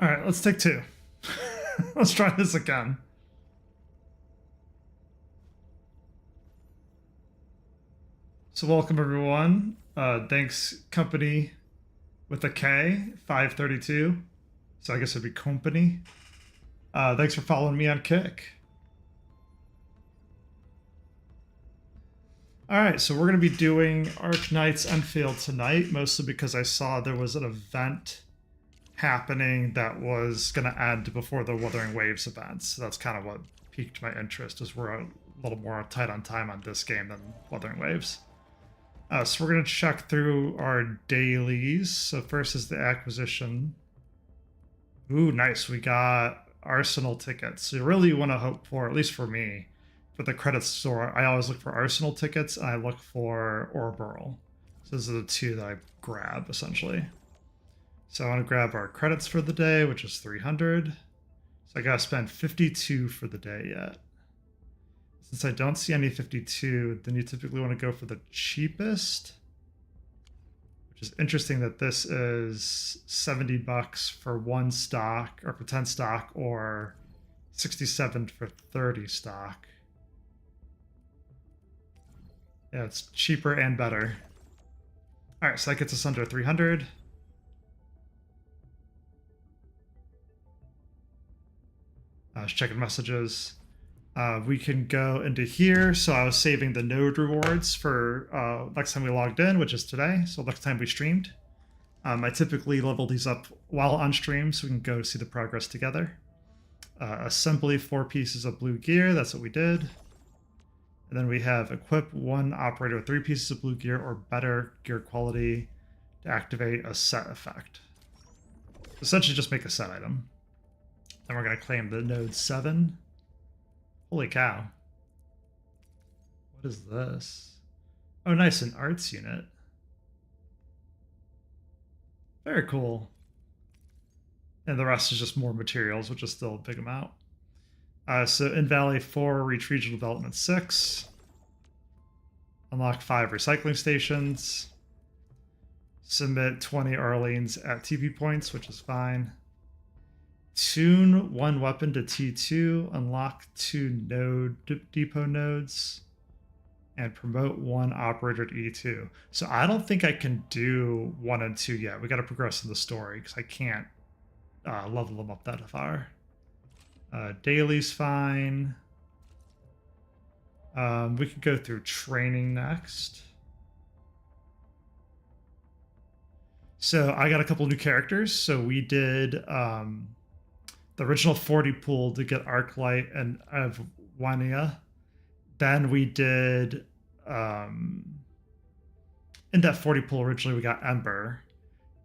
All right, let's take two. Let's try this again. So welcome everyone. Thanks company with a K, 532. So I guess it'd be company. Thanks for following me on Kick. All right, so we're going to be doing Arknights Endfield tonight, mostly because I saw there was an event happening that was going to end before the Wuthering Waves event. So that's kind of what piqued my interest, as we're a little more tight on time on this game than Wuthering Waves. So we're going to check through our dailies. So first is the acquisition. Ooh, nice. We got Arsenal tickets. So you really want to hope for, at least for me, for the credits store, I always look for Arsenal tickets and I look for Orbital. So those are the two that I grab, essentially. So I want to grab our credits for the day, which is 300. So I got to spend 52 for the day yet. Since I don't see any 52, then you typically want to go for the cheapest, which is interesting that this is 70 bucks for one stock, or for 10 stock, or 67 for 30 stock. Yeah, it's cheaper and better. All right, so that gets us under 300. I was checking messages. We can go into here. So I was saving the node rewards for next time we logged in, which is today. So next time we streamed. I typically level these up while on stream so we can go see the progress together. Assembly 4 pieces of blue gear. That's what we did. And then we have equip 1 operator with 3 pieces of blue gear or better gear quality to activate a set effect. Essentially just make a set item. Then we're going to claim the node 7. Holy cow. What is this? Oh, nice, an arts unit. Very cool. And the rest is just more materials, which is still a big amount. So in Valley 4, reach regional development 6. Unlock 5 recycling stations. Submit 20 Arlenes at TP points, which is fine. Tune 1 weapon to T2, unlock 2 node depot nodes, and promote 1 operator to E2. So I don't think I can do 1 and 2 yet. We got to progress in the story because I can't level them up that far. Daily's fine. We could go through training next. So I got a couple new characters. So we did the original 40 pool to get Arclight and Wania. Then we did in that 40 pool originally we got Ember.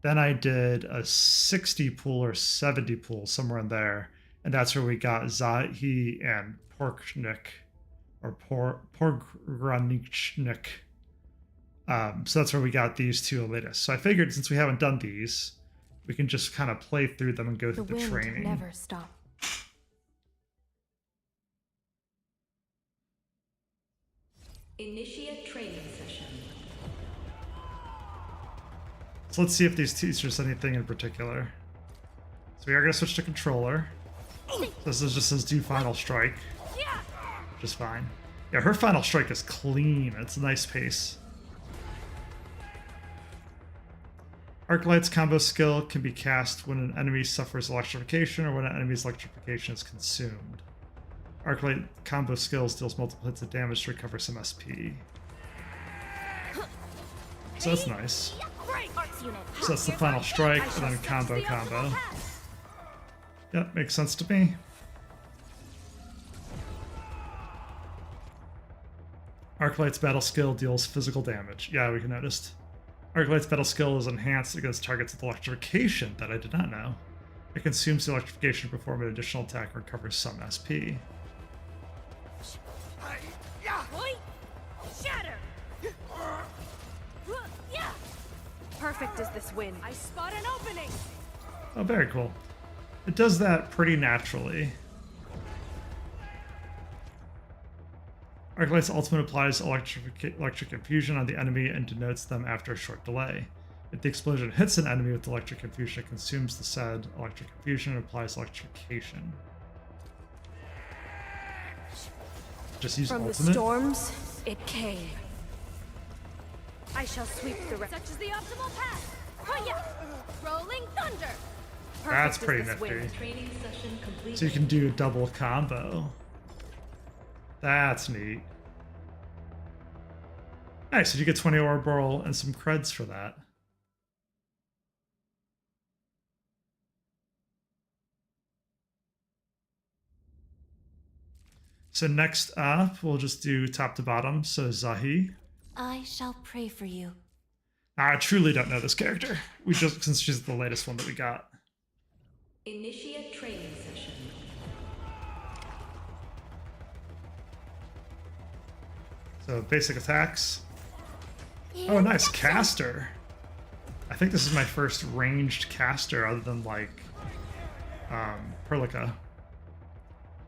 Then I did a 60 pool or 70 pool, somewhere in there. And that's where we got Zahi and Porknik, or Porgranichnik. So that's where we got these two latest. So I figured since we haven't done these, we can just kind of play through them and go through the training. Never stop. Initiate training session. So let's see if these teach us anything in particular. So we are going to switch to controller. This is just says do final strike, which is fine. Yeah, her final strike is clean. It's a nice pace. Arclight's combo skill can be cast when an enemy suffers electrification or when an enemy's electrification is consumed. Arclight combo skill deals multiple hits of damage to recover some SP. So that's nice. So that's the final strike, and then combo. Yep, makes sense to me. Arclight's battle skill deals physical damage. Yeah, we can notice. Arknight's battle skill is enhanced against targets with electrification. That I did not know. It consumes the electrification to perform an additional attack and recovers some SP. Shatter! Perfect as this win. I spot an opening. Oh, very cool. It does that pretty naturally. Arklight's ultimate applies electric infusion on the enemy and denotes them after a short delay. If the explosion hits an enemy with electric infusion, it consumes the said electric infusion and applies electrification. Just use From ultimate. the storms, it came. I shall sweep the rest. Such is the optimal path. Hiya! Rolling thunder. That's Perfect pretty is this nifty. wind. Training session complete. So you can do a double combo. That's neat. Nice, so you get 20 Ouroboros and some creds for that. So next up, we'll just do top to bottom. So Zahi. I shall pray for you. I truly don't know this character. We just since she's the latest one that we got. Initiate training session. So basic attacks. Oh, nice caster. I think this is my first ranged caster other than like Perlica.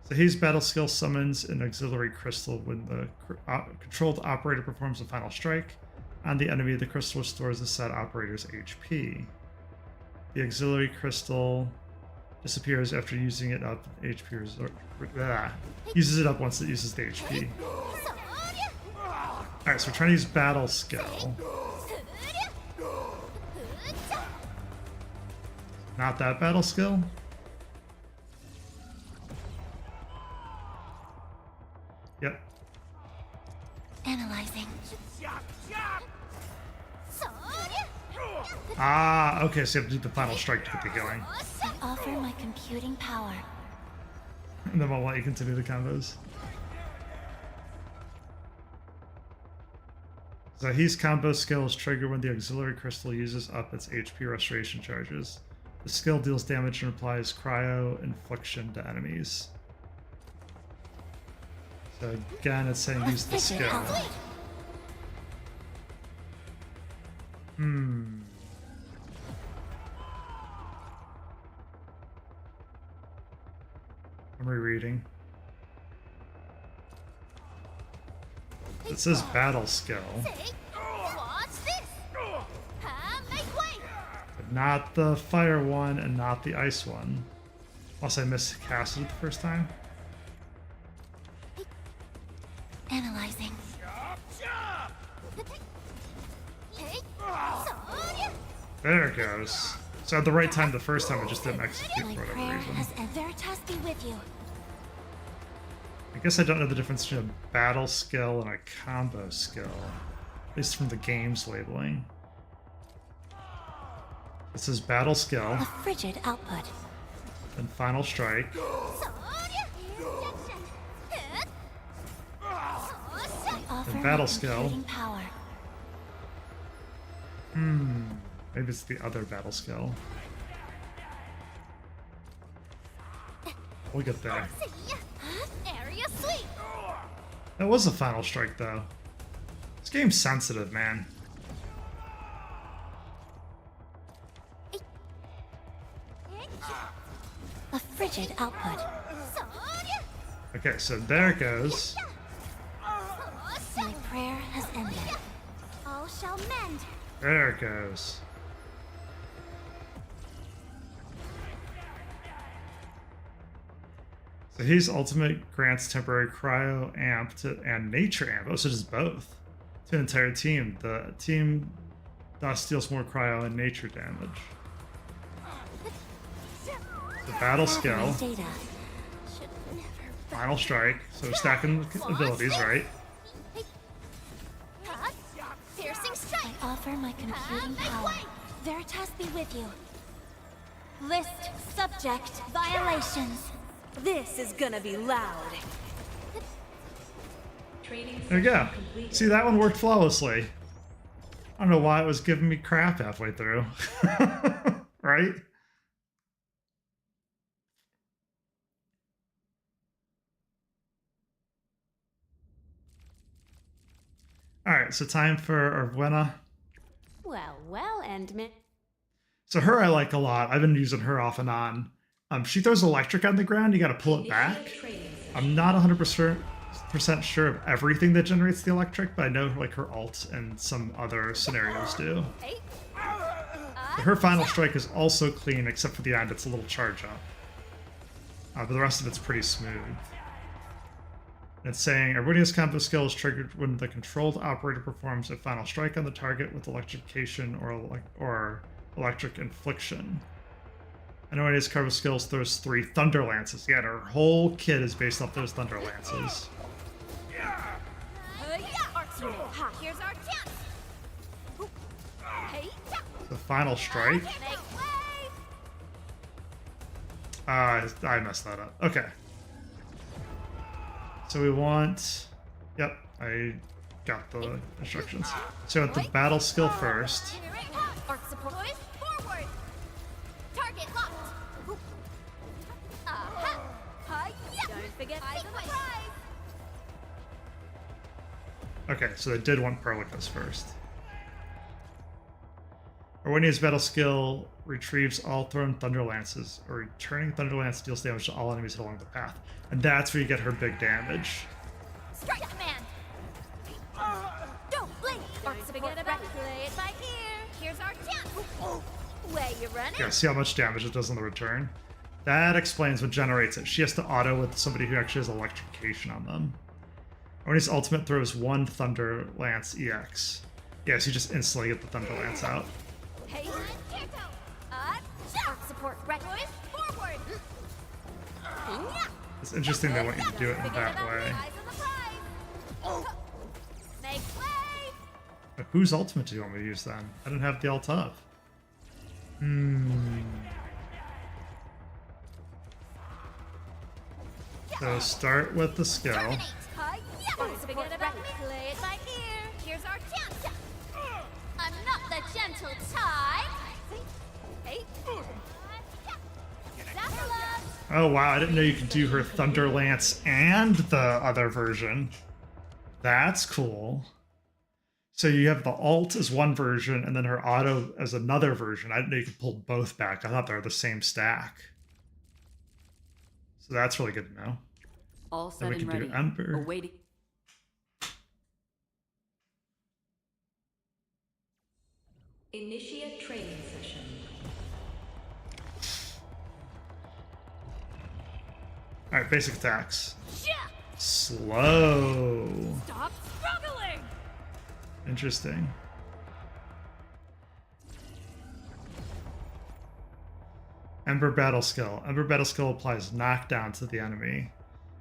So he's battle skill summons an auxiliary crystal when the controlled operator performs a final strike on the enemy. The crystal restores the said operator's HP. The auxiliary crystal disappears after using it up. HP uses it up once it uses the HP. Alright, so we're trying to use battle skill. Not that battle skill. Yep. Analyzing. Ah, okay, so you have to do the final strike to get the healing. I offer my computing power. And then we'll let you continue the combos. So his combo skill is triggered when the auxiliary crystal uses up its HP restoration charges. The skill deals damage and applies cryo infliction to enemies. So again, it's saying use the skill. I'm rereading. It says battle skill, but not the fire one and not the ice one. Unless I miscasted it the first time. Analyzing. There it goes. So at the right time the first time, it just didn't execute My for whatever prayer reason. has ended. Veritas be with you. I guess I don't know the difference between a battle skill and a combo skill, at least from the game's labeling. It says battle skill, A frigid output. then final strike, I offer then my battle skill. computing power. Maybe it's the other battle skill. We'll get there. Area sweep. That was a final strike, though. This game's sensitive, man. A frigid output. Okay, so there it goes. My prayer has ended. All shall mend. There it goes. So his ultimate grants temporary cryo amp to, and nature amp. Oh, so does both to an entire team. The team thus deals more cryo and nature damage. The battle skill, Data. final strike. So we're stacking the abilities, right? Piercing strike. I offer my computing power. Veritas be with you. List subject violations. This is gonna be loud. Training There you go. session complete. See, that one worked flawlessly. I don't know why it was giving me crap halfway through. Right? Alright, so time for Arwena. Well, Endman. So her I like a lot. I've been using her off and on. She throws electric on the ground, you gotta pull it back. Initiate training session. I'm not 100% sure of everything that generates the electric, but I know like her alt and some other scenarios do. Hey. Her final strike is also clean, except for the end, it's a little charge up. But the rest of it's pretty smooth. It's saying Arwinia's combo skill is triggered when the controlled operator performs a final strike on the target with electrification or electric infliction. And Arwinia's combo skills throws 3 Thunder Lances. Yeah, her whole kit is based off those Thunder Lances. Here's our chance. Hey, The final strike. I messed that up. Okay. So we want... Yep, I got the instructions. So at the battle skill first. Arc support. Forward. Target locked. Don't forget eyes on the prize. Okay, so they did want Perlicus first. Arwinia's battle skill retrieves all thrown Thunder Lances, or returning Thunder Lance deals damage to all enemies hit along the path. And that's where you get her big damage. Strike command. Don't blink. Arc support. Play it by ear. Here's our chance. Way you running? Yeah, see how much damage it does on the return? That explains what generates it. She has to auto with somebody who actually has electrification on them. Arwinia's ultimate throws 1 Thunder Lance EX. Yeah, so you just instantly get the Thunder Lance out. Hey, arc support. Reckless. Forward. It's interesting they want you to do it in that way. Eyes on the prize. Make way. But whose ultimate do you want me to use then? I didn't have the ult up. So start with the skill. Arc support. Play it by ear. Here's our chance. I'm not the gentle type. Hey. Oh wow, I didn't know you could do her Thunder Lance and the other version. That's cool. So you have the alt as one version and then her auto as another version. I didn't know you could pull both back. I thought they were the same stack. So that's really good to know. All Then set we and can ready. do Ember. Awaiting. Initiate training session. Alright, basic attacks. Yeah. Slow. Stop struggling. Interesting. Ember battle skill. Ember battle skill applies knockdown to the enemy.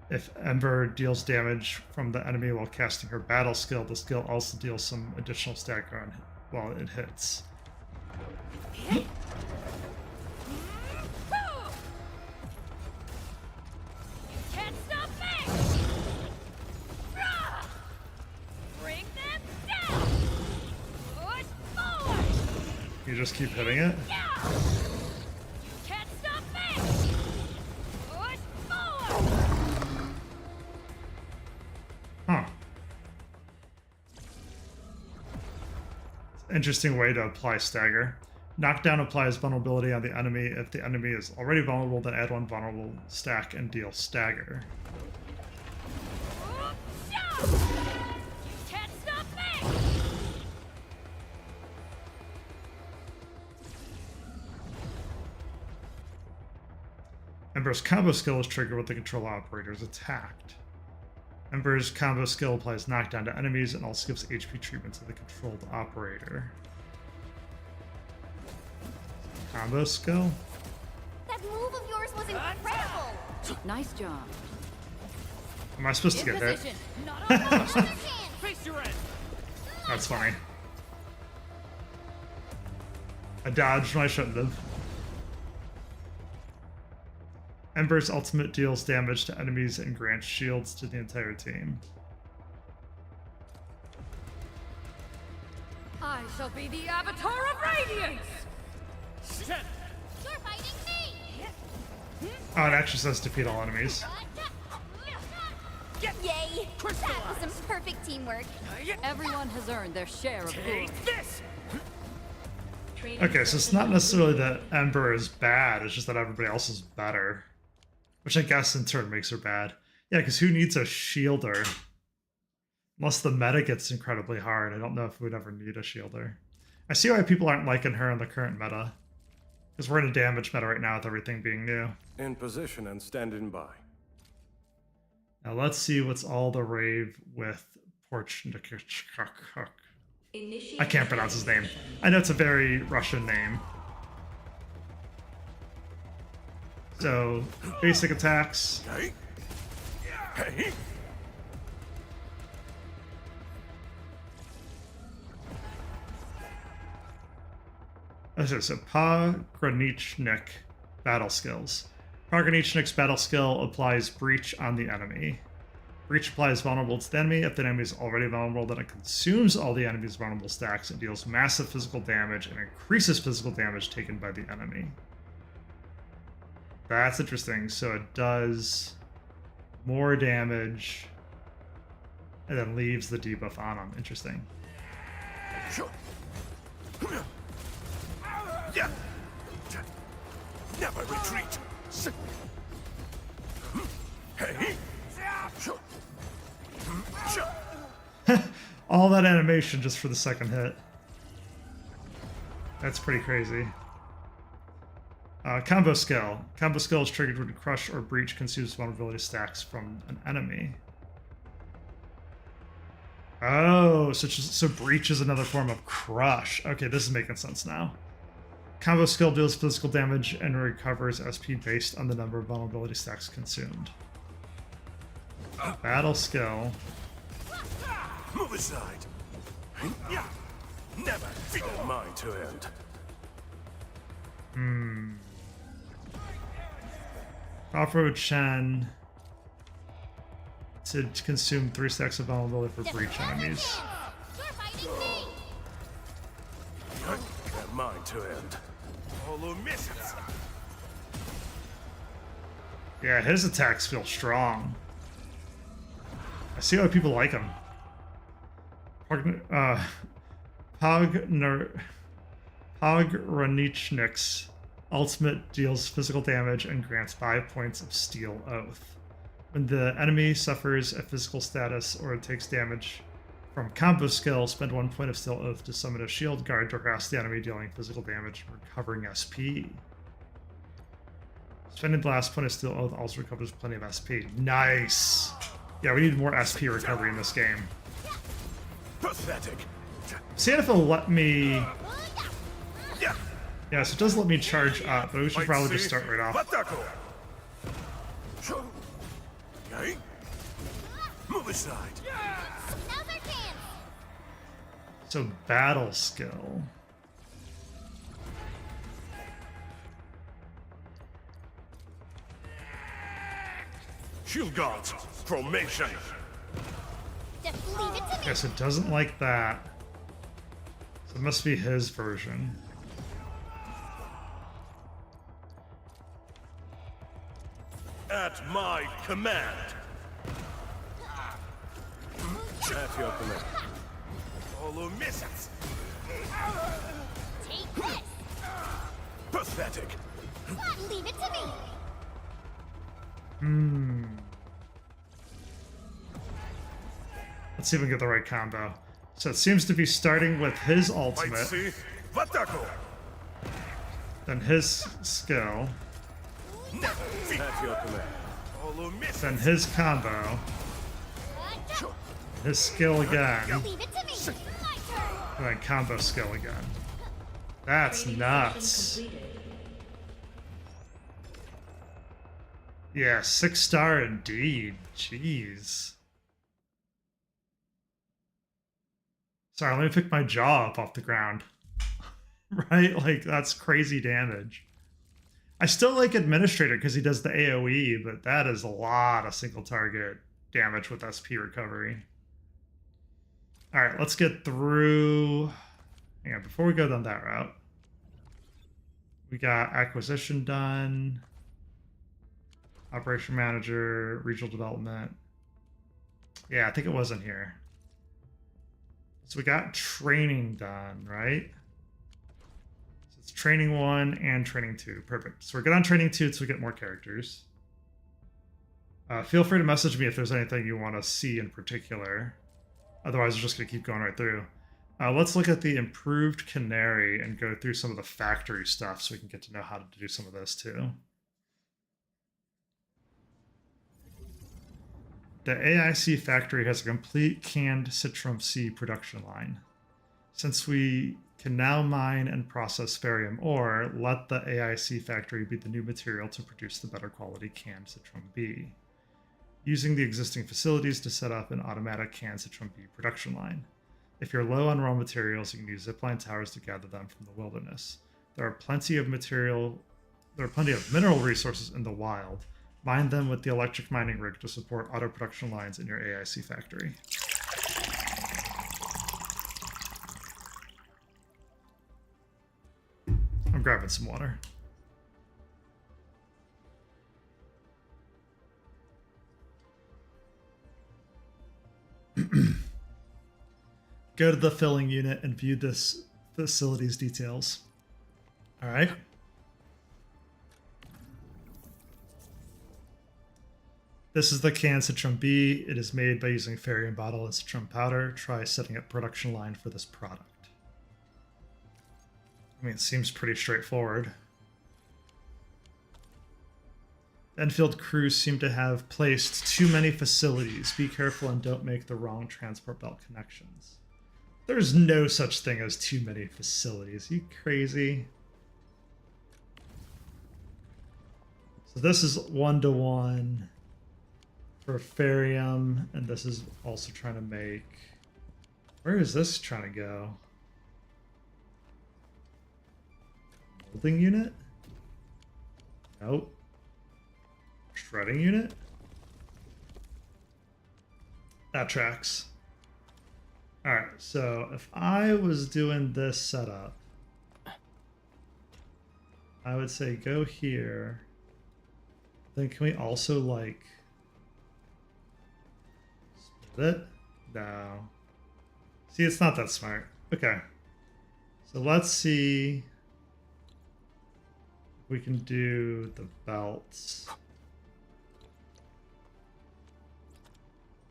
If Ember deals damage from the enemy while casting her battle skill, the skill also deals some additional stagger on while it hits. Can't stop me. Bring them down. Push forward. You just keep hitting it? Can't stop me. Push forward. Huh. Interesting way to apply stagger. Knockdown applies vulnerability on the enemy. If the enemy is already vulnerable, then add 1 vulnerable stack and deal stagger. Can't stop me. Ember's combo skill is triggered when the control operator is attacked. Ember's combo skill applies knockdown to enemies and also gives HP treatment to the controlled operator. Combo skill? That move of yours was incredible! Nice job. Am I supposed to get hit? Not on the Face your end. That's funny. I dodged when I shouldn't have. Ember's ultimate deals damage to enemies and grants shields to the entire team. I shall be the avatar of radiance. You're fighting me! Oh, it actually says defeat all enemies. Yay! That was some perfect teamwork. Everyone has earned their share of glory. This. Training Okay, so it's not necessarily that Ember is bad, it's just that everybody else is better. Which I guess in turn makes her bad. Yeah, because who needs a shielder? Unless the meta gets incredibly hard. I don't know if we'd ever need a shielder. I see why people aren't liking her in the current meta. Because we're in a damage meta right now with everything being new. In position and standing by. Now let's see what's all the rave with Porch. Initiate I can't pronounce his name. I know it's a very Russian name. So, basic attacks. Hey. Hey. Okay, so Pogranichnik battle skills. Pogranichnik's battle skill applies Breach on the enemy. Breach applies vulnerable to the enemy. If the enemy is already vulnerable, then it consumes all the enemy's vulnerable stacks and deals massive physical damage and increases physical damage taken by the enemy. That's interesting. So it does more damage and then leaves the debuff on them. Interesting. Yeah. Never retreat. Hey. All that animation just for the second hit. That's pretty crazy. Combo skill. Combo skill is triggered when Crush or Breach consumes vulnerability stacks from an enemy. Oh, so Breach is another form of Crush. Okay, this is making sense now. Combo skill deals physical damage and recovers SP based on the number of vulnerability stacks consumed. Battle skill. Move aside. Never feel mine to end. Off-road Shen to consume 3 stacks of vulnerability for Breach enemies. You're fighting me! They're mine to end. All misses. Yeah, his attacks feel strong. I see why people like him. Pogranichnik's ultimate deals physical damage and grants 5 points of Steel Oath. When the enemy suffers a physical status or takes damage from combo skill, spend 1 point of Steel Oath to summon a shield guard to harass the enemy, dealing physical damage and recovering SP. Spending the last point of Steel Oath also recovers plenty of SP. Nice! Yeah, we need more SP recovery in this game. Pathetic. See if it'll let me... Yeah, so it does let me charge up, but we should probably just start right off. Move aside. Now's our chance! So battle skill. Shield guards, formation. Just leave it to me! Okay, so it doesn't like that. So it must be his version. At my command. At your command. All misses. Take this! Pathetic. Leave it to me! Let's see if we can get the right combo. So it seems to be starting with his Might ultimate, see. Vatako. then his skill, At your command. All misses. then his combo, his skill again, Leave it to me! My turn! and then combo skill again. That's nuts. completed. Yeah, 6-star indeed. Jeez. Sorry, let me pick my jaw up off the ground. Right? Like, that's crazy damage. I still like Administrator because he does the AoE, but that is a lot of single target damage with SP recovery. Alright, let's get through... Hang on, before we go down that route. We got Acquisition done. Operation Manager, Regional Development. Yeah, I think it wasn't here. So we got Training done, right? So it's Training 1 and Training 2. Perfect. So we're good on Training 2 so we get more characters. Feel free to message me if there's anything you want to see in particular. Otherwise, we're just going to keep going right through. Let's look at the improved Canary and go through some of the factory stuff so we can get to know how to do some of this too. The AIC factory has a complete canned Citrum C production line. Since we can now mine and process Farium ore, let the AIC factory be the new material to produce the better quality canned Citrum B. Using the existing facilities to set up an automatic canned Citrum B production line. If you're low on raw materials, you can use zipline towers to gather them from the wilderness. There are plenty of mineral resources in the wild. Mine them with the electric mining rig to support auto production lines in your AIC factory. I'm grabbing some water. Go to the filling unit and view this facility's details. All right. This is the canned Citrum B. It is made by using Farium bottle and Citrum powder. Try setting up production line for this product. I mean, it seems pretty straightforward. Enfield crews seem to have placed too many facilities. Be careful and don't make the wrong transport belt connections. There's no such thing as too many facilities. Are you crazy? So this is 1-to-1 for Farium, and this is also trying to make... Where is this trying to go? Molding unit? Nope. Shredding unit? That tracks. Alright, so if I was doing this setup, I would say go here. Then can we also, like, split it? No. See, it's not that smart. Okay. So let's see if we can do the belts.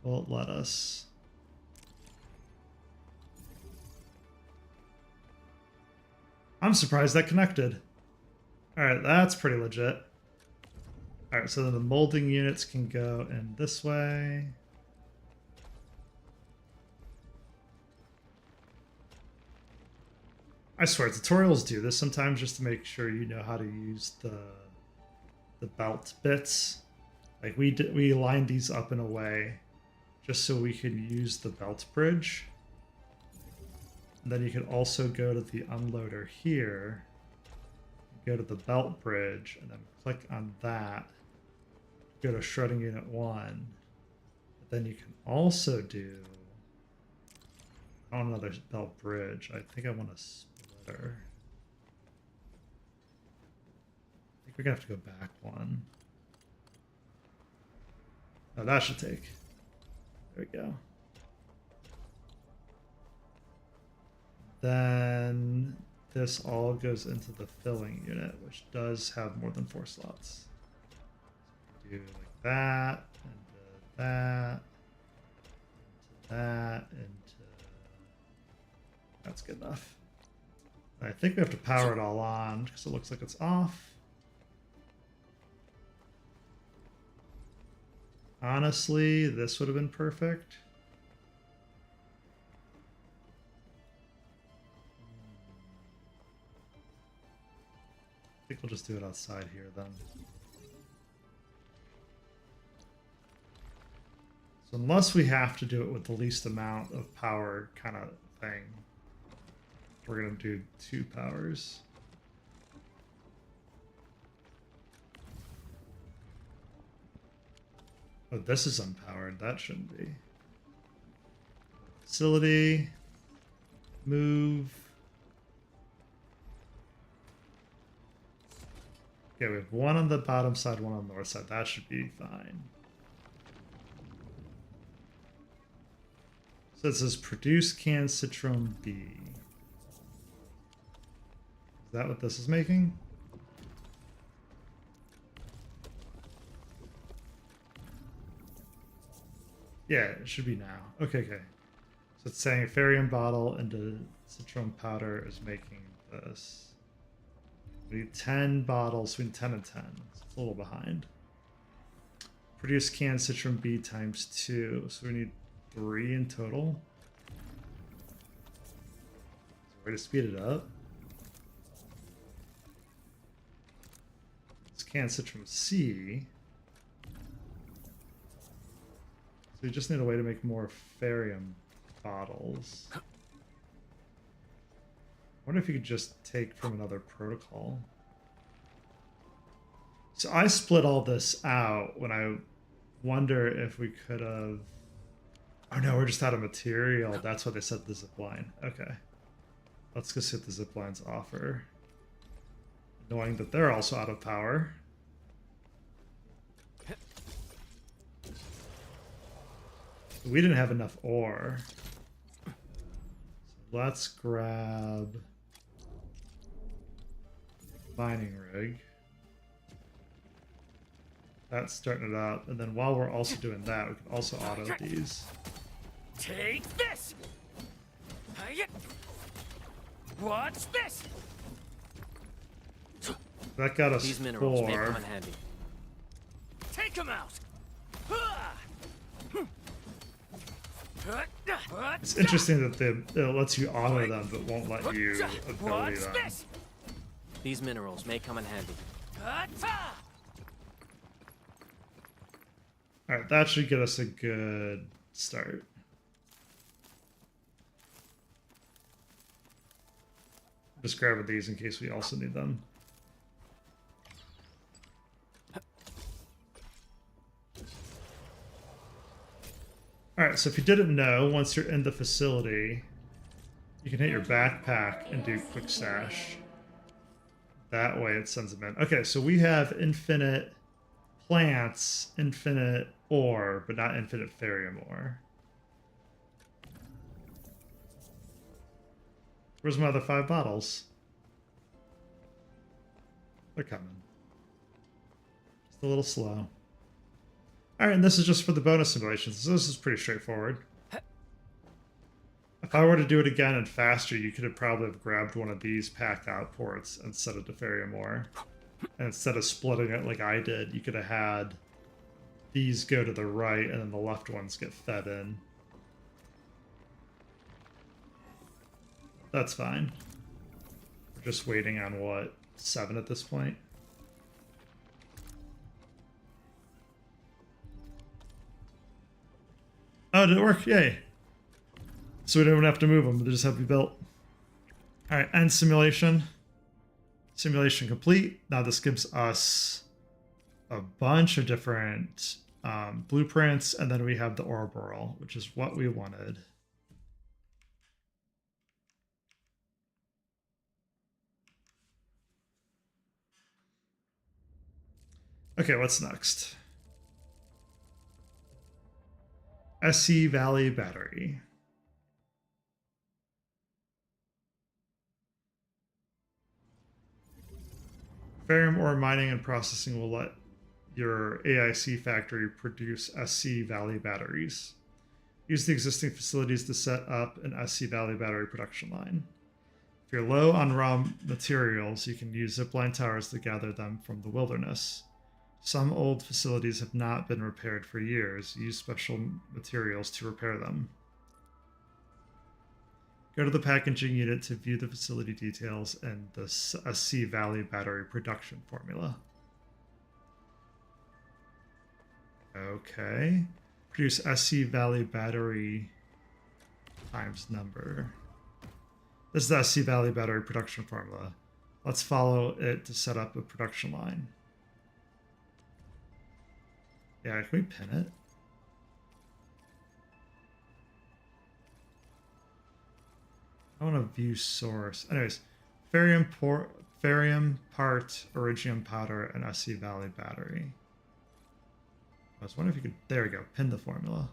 Will it let us? I'm surprised that connected. Alright, that's pretty legit. Alright, so then the molding units can go in this way. I swear, tutorials do this sometimes just to make sure you know how to use the belt bits. Like we lined these up in a way just so we can use the belt bridge. And then you can also go to the unloader here, go to the belt bridge, and then click on that. Go to shredding unit 1. But then you can also do on another belt bridge. I think I want a splitter. I think we're gonna have to go back one. Oh, that should take. There we go. Then this all goes into the filling unit, which does have more than 4 slots. So do like that, into that, into that, into... That's good enough. I think we have to power it all on because it looks like it's off. Honestly, this would have been perfect. I think we'll just do it outside here then. So unless we have to do it with the least amount of power kind of thing, we're going to do 2 powers. Oh, this is unpowered. That shouldn't be. Facility. Move. Okay, we have 1 on the bottom side, 1 on the north side. That should be fine. So it says produce canned Citrum B. Is that what this is making? Yeah, it should be now. Okay, okay. So it's saying Farium bottle into citron powder is making this. We need 10 bottles, we need 10 and 10. So it's a little behind. Produce canned citron B times 2. So we need 3 in total. Is there a way to speed it up? It's canned citron C. So we just need a way to make more Farium bottles. I wonder if you could just take from another protocol. So I split all this out when I wonder if we could have... Oh no, we're just out of material. That's why they said the zip line. Okay. Let's go see what the zip lines offer. Knowing that they're also out of power. We didn't have enough ore. So let's grab mining rig. That's starting it up, and then while we're also doing that, we can also auto these. Take this! Watch this! That got us These minerals may 4. come in handy. Take him out! It's interesting that it lets you auto them, but won't let you ability Watch them. this! These minerals may come in handy. Alright, that should get us a good start. Just grabbing these in case we also need them. Alright, so if you didn't know, once you're in the facility, you can hit your backpack and do quick stash. That way it sends them in. Okay, so we have infinite plants, infinite ore, but not infinite Farium ore. Where's my other 5 bottles? They're coming. Just a little slow. Alright, and this is just for the bonus simulations, so this is pretty straightforward. If I were to do it again and faster, you could have probably grabbed one of these packed out ports and set it to Farium ore. And instead of splitting it like I did, you could have had these go to the right and then the left ones get fed in. That's fine. We're just waiting on what, 7 at this point? Oh, did it work? Yay. So we don't even have to move them, they just have to be built. Alright, end simulation. Simulation complete. Now this gives us a bunch of different blueprints, and then we have the Ouroboros, which is what we wanted. Okay, what's next? SC Valley Battery. Farium ore mining and processing will let your AIC factory produce SC Valley batteries. Use the existing facilities to set up an SC Valley battery production line. If you're low on raw materials, you can use zipline towers to gather them from the wilderness. Some old facilities have not been repaired for years. Use special materials to repair them. Go to the packaging unit to view the facility details and the SC Valley battery production formula. Okay. Produce SC Valley battery times number. This is the SC Valley battery production formula. Let's follow it to set up a production line. Yeah, can we pin it? I want to view source. Anyways, Farium part, Iridium powder, and SC Valley battery. I was wondering if you could. There we go. Pin the formula.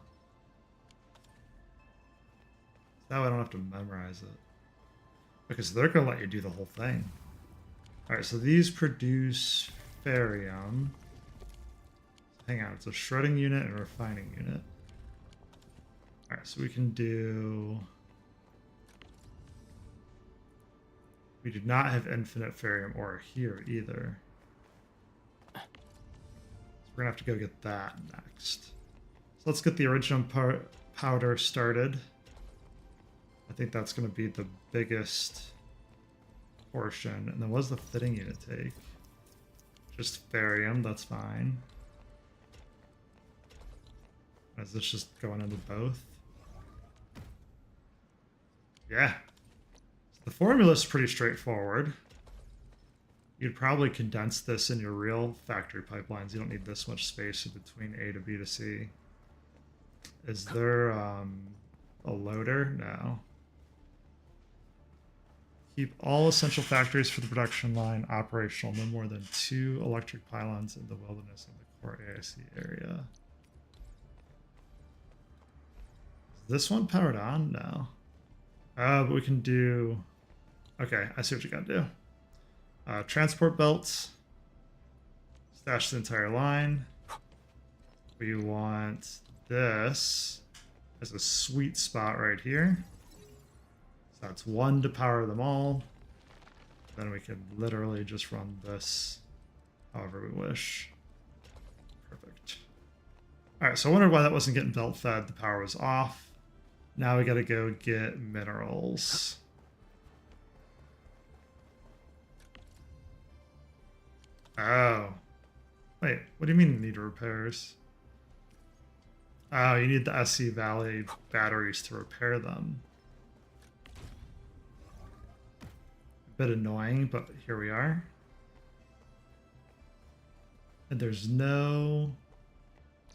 That way I don't have to memorize it. Because they're going to let you do the whole thing. Alright, so these produce Farium. Hang on, it's a shredding unit and a refining unit. Alright, so we can do... We do not have infinite Farium ore here either. So we're gonna have to go get that next. So let's get the original powder started. I think that's gonna be the biggest portion. And then what's the fitting unit take? Just Farium, that's fine. Is this just going into both? Yeah. The formula is pretty straightforward. You'd probably condense this in your real factory pipelines. You don't need this much space in between A to B to C. Is there a loader? No. Keep all essential factories for the production line operational. No more than 2 electric pylons in the wilderness in the core AIC area. Is this one powered on? No. But we can do... Okay, I see what you gotta do. Transport belts. Stash the entire line. We want this as a sweet spot right here. So that's 1 to power them all. Then we can literally just run this however we wish. Perfect. Alright, so I wondered why that wasn't getting belt fed. The power was off. Now we gotta go get minerals. Oh. Wait, what do you mean you need repairs? Oh, you need the SC Valley batteries to repair them. A bit annoying, but here we are. And there's no...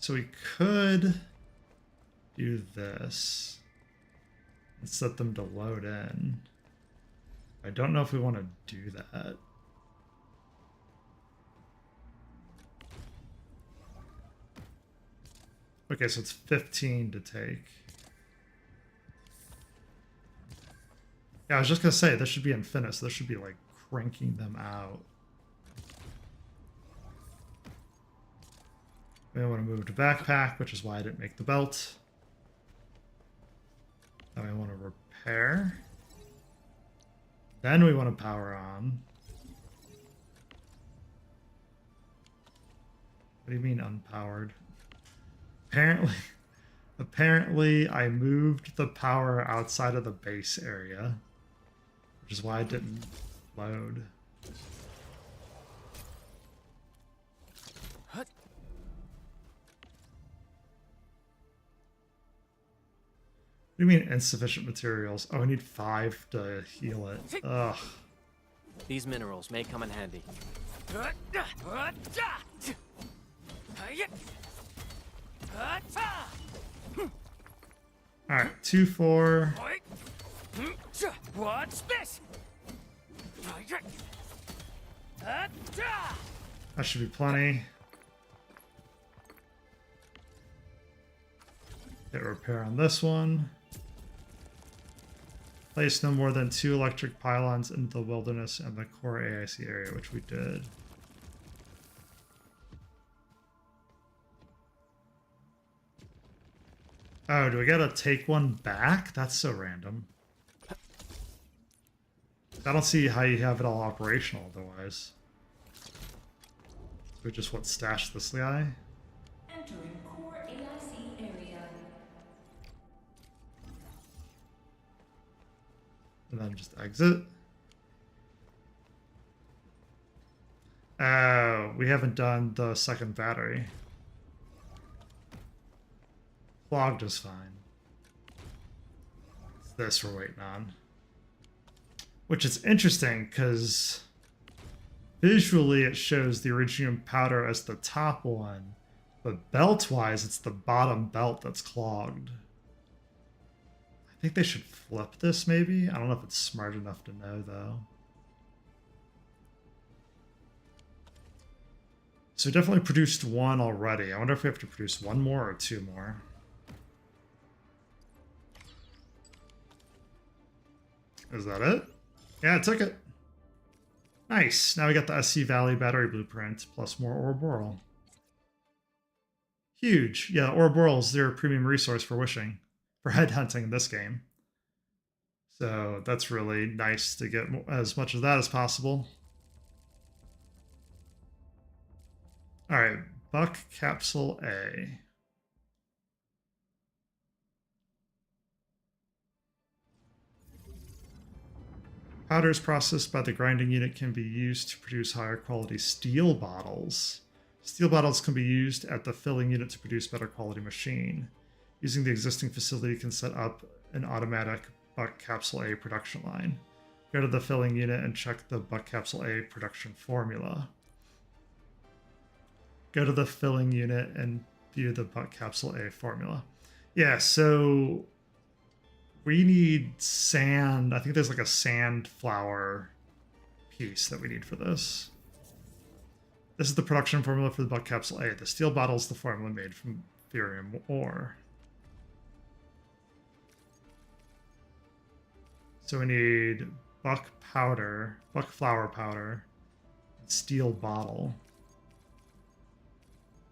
So we could do this and set them to load in. I don't know if we want to do that. Okay, so it's 15 to take. Yeah, I was just gonna say, this should be infinite, so this should be like cranking them out. We want to move to backpack, which is why I didn't make the belt. Then we want to repair. Then we want to power on. What do you mean unpowered? Apparently I moved the power outside of the base area, which is why it didn't load. What do you mean insufficient materials? Oh, I need 5 to heal it. Ugh. These minerals may come in handy. Alright, 2, 4. What's this? That should be plenty. Get repair on this one. Place no more than 2 electric pylons into the wilderness and the core AIC area, which we did. Oh, do we gotta take one back? That's so random. I don't see how you have it all operational otherwise. We just what, stash this guy? Entering core AIC area. And then just exit. Oh, we haven't done the second battery. Clogged is fine. It's this we're waiting on. Which is interesting, because visually it shows the iridium powder as the top one, but belt-wise it's the bottom belt that's clogged. I think they should flip this, maybe? I don't know if it's smart enough to know, though. So we definitely produced 1 already. I wonder if we have to produce 1 more or 2 more. Is that it? Yeah, I took it. Nice. Now we got the SC Valley battery blueprint, plus more Ouroboros. Huge. Yeah, Ouroboros is their premium resource for wishing. for headhunting in this game. So that's really nice to get as much of that as possible. All right, Buck Capsule A. Powders processed by the grinding unit can be used to produce higher quality steel bottles. Steel bottles can be used at the filling unit to produce better quality machine. Using the existing facility can set up an automatic Buck Capsule A production line. Go to the filling unit and check the Buck Capsule A production formula. Go to the filling unit and view the Buck Capsule A formula. Yeah, so we need sand. I think there's like a sand flower piece that we need for this. This is the production formula for the Buck Capsule A. The steel bottle is the formula made from Therium ore. So we need buck powder, buck flower powder, and steel bottle.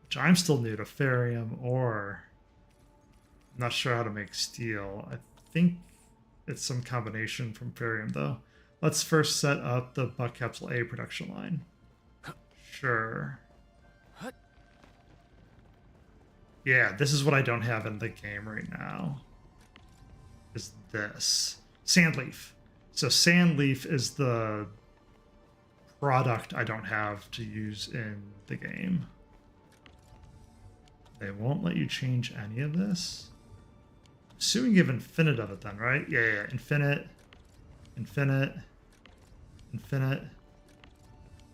Which I'm still new to Therium ore. I'm not sure how to make steel. I think it's some combination from Therium though. Let's first set up the Buck Capsule A production line. Sure. Yeah, this is what I don't have in the game right now. Is this. Sandleaf. So Sandleaf is the product I don't have to use in the game. They won't let you change any of this? Assuming you have infinite of it then, right? Yeah. Infinite. Infinite. Infinite.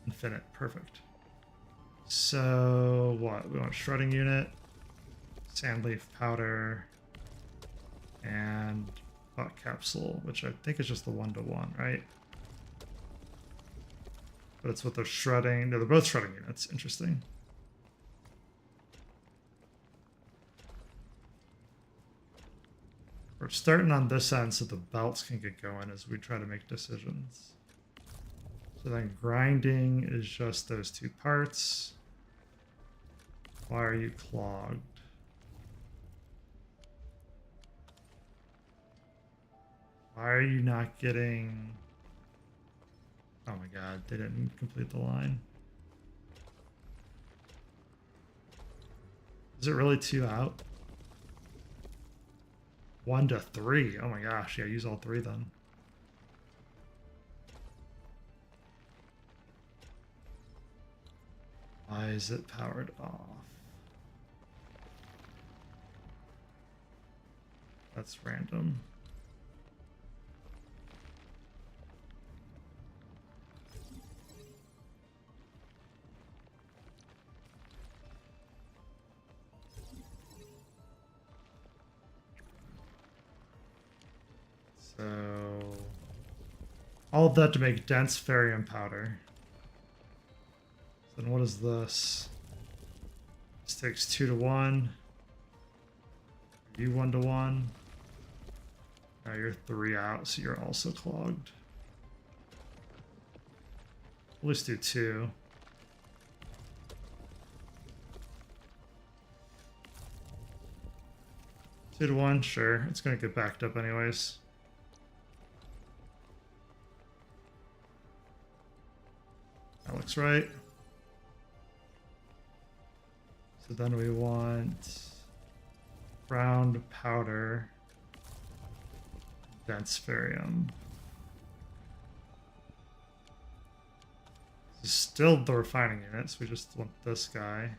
Infinite. Perfect. So what? We want shredding unit, sandleaf powder, and Buck capsule, which I think is just the 1-to-1, right? But it's with the shredding. No, they're both shredding units. Interesting. We're starting on this end so the belts can get going as we try to make decisions. So then grinding is just those two parts. Why are you clogged? Why are you not getting... Oh my god, they didn't complete the line. Is it really 2 out? 1 to 3. Oh my gosh, yeah, use all 3 then. Why is it powered off? That's random. So, all of that to make dense Therium powder. Then what is this? This takes 2-to-1. You 1-to-1. Now you're 3 out, so you're also clogged. Let's do 2. Two to 1, sure. It's gonna get backed up anyways. That looks right. So then we want round powder, dense Therium. This is still the refining units. We just want this guy.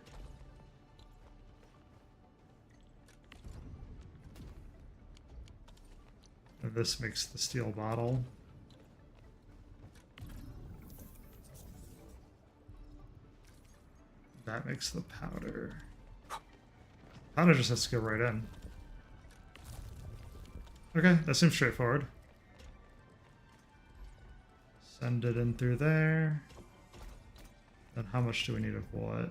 And this makes the steel bottle. That makes the powder. Powder just has to go right in. Okay, that seems straightforward. Send it in through there. Then how much do we need of what?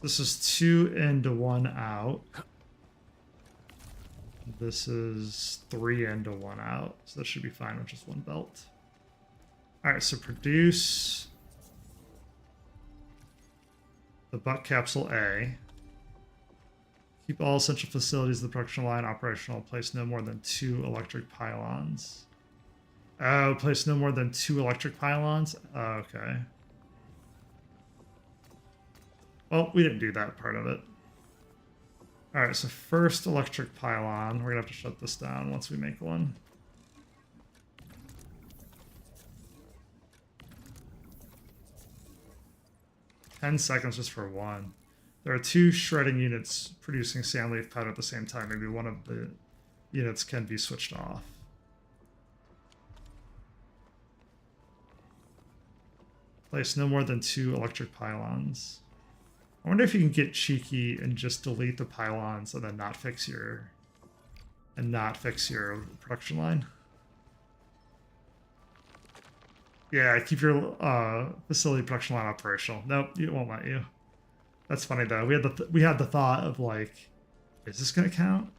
This is 2 in to 1 out. This is 3 in to 1 out. So that should be fine with just 1 belt. Alright, so produce the Buck Capsule A. Keep all essential facilities of the production line operational. Place no more than 2 electric pylons. Oh, place no more than 2 electric pylons? Oh, okay. Well, we didn't do that part of it. Alright, so first electric pylon. We're gonna have to shut this down once we make one. $10 just for one. There are 2 shredding units producing sand leaf powder at the same time. Maybe one of the units can be switched off. Place no more than 2 electric pylons. I wonder if you can get cheeky and just delete the pylons and then not fix your production line. Yeah, keep your facility production line operational. Nope, it won't let you. That's funny though. We had the thought of like, is this gonna count?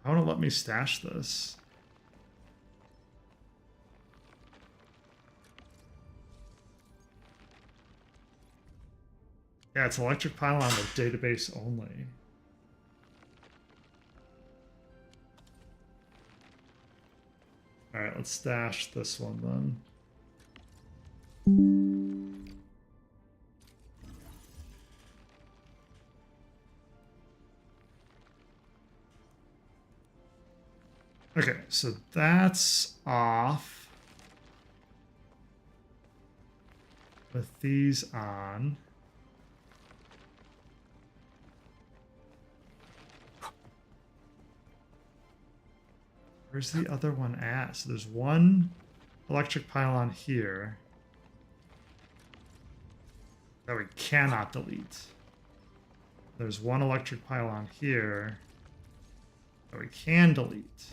I want to let me stash this. Yeah, it's electric pylon with database only. All right, let's stash this one then. Okay, so that's off. With these on. Where's the other one at? So there's one electric pylon here that we cannot delete. There's one electric pylon here that we can delete.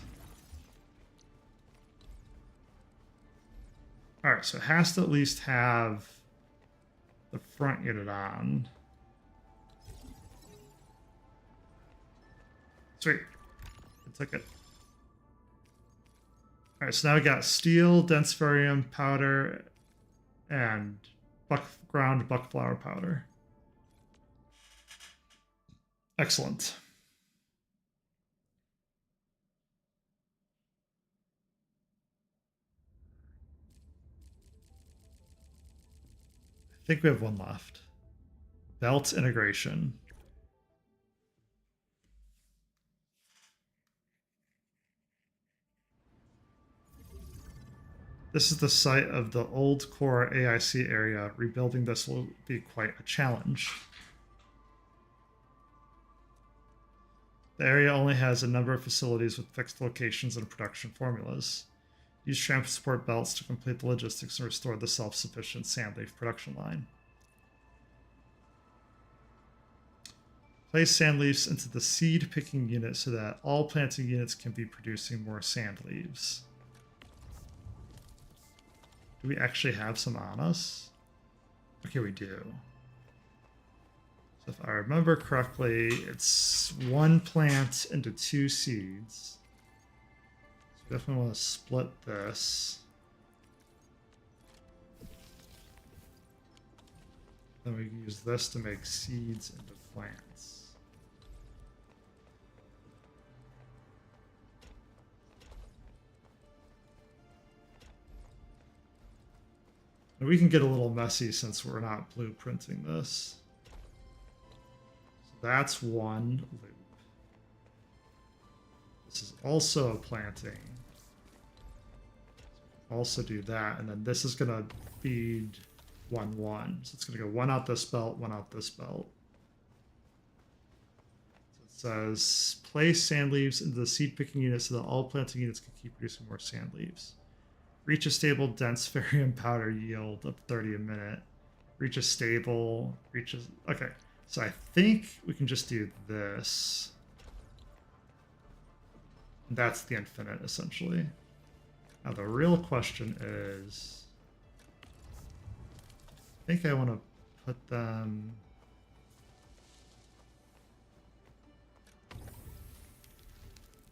Alright, so it has to at least have the front unit on. Sweet. I took it. Alright, so now we got steel, dense barium powder, and ground buckflower powder. Excellent. I think we have one left. Belt integration. This is the site of the old core AIC area. Rebuilding this will be quite a challenge. The area only has a number of facilities with fixed locations and production formulas. Use transport belts to complete the logistics and restore the self-sufficient sandleaf production line. Place sand leaves into the seed picking unit so that all planting units can be producing more sand leaves. Do we actually have some on us? Okay, we do. So if I remember correctly, it's 1 plant into 2 seeds. So we definitely want to split this. Then we can use this to make seeds into plants. And we can get a little messy since we're not blueprinting this. So that's 1 loop. This is also a planting. So also do that, and then this is gonna feed 1, 1. So it's gonna go 1 out this belt, 1 out this belt. So it says place sand leaves into the seed picking unit so that all planting units can keep producing more sand leaves. Reach a stable dense barium powder yield of 30 a minute. Reach a stable, okay. So I think we can just do this. And that's the infinite, essentially. Now the real question is, I think I want to put them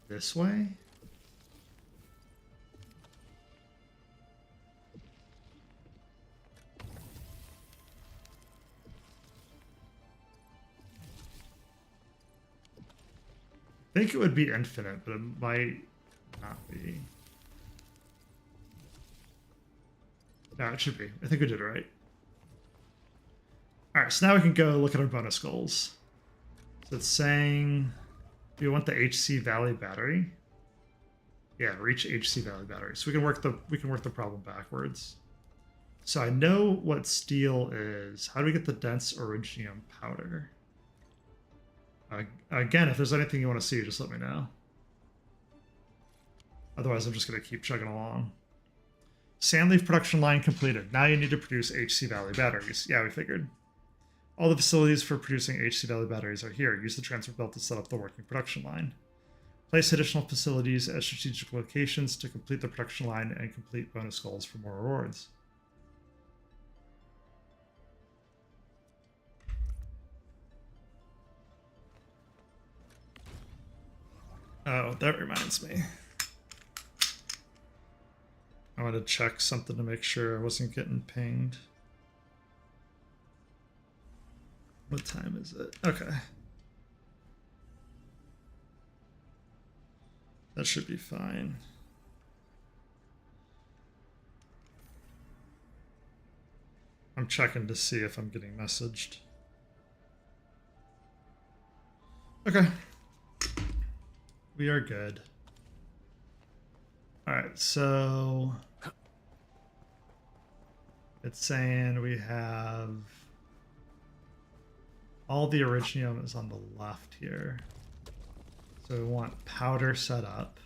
this way. I think it would be infinite, but it might not be. No, it should be. I think we did it right. All right, so now we can go look at our bonus goals. So it's saying, do you want the HC Valley battery? Yeah, reach HC Valley battery. So we can work the problem backwards. So I know what steel is. How do we get the dense originium powder? Again, if there's anything you want to see, just let me know. Otherwise, I'm just going to keep chugging along. Sandleaf production line completed. Now you need to produce HC Valley batteries. Yeah, we figured. All the facilities for producing HC Valley batteries are here. Use the transfer belt to set up the working production line. Place additional facilities at strategic locations to complete the production line and complete bonus goals for more rewards. Oh, that reminds me. I want to check something to make sure I wasn't getting pinged. What time is it? Okay. That should be fine. I'm checking to see if I'm getting messaged. Okay. We are good. Alright, so it's saying we have all the originium is on the left here. So we want powder set up.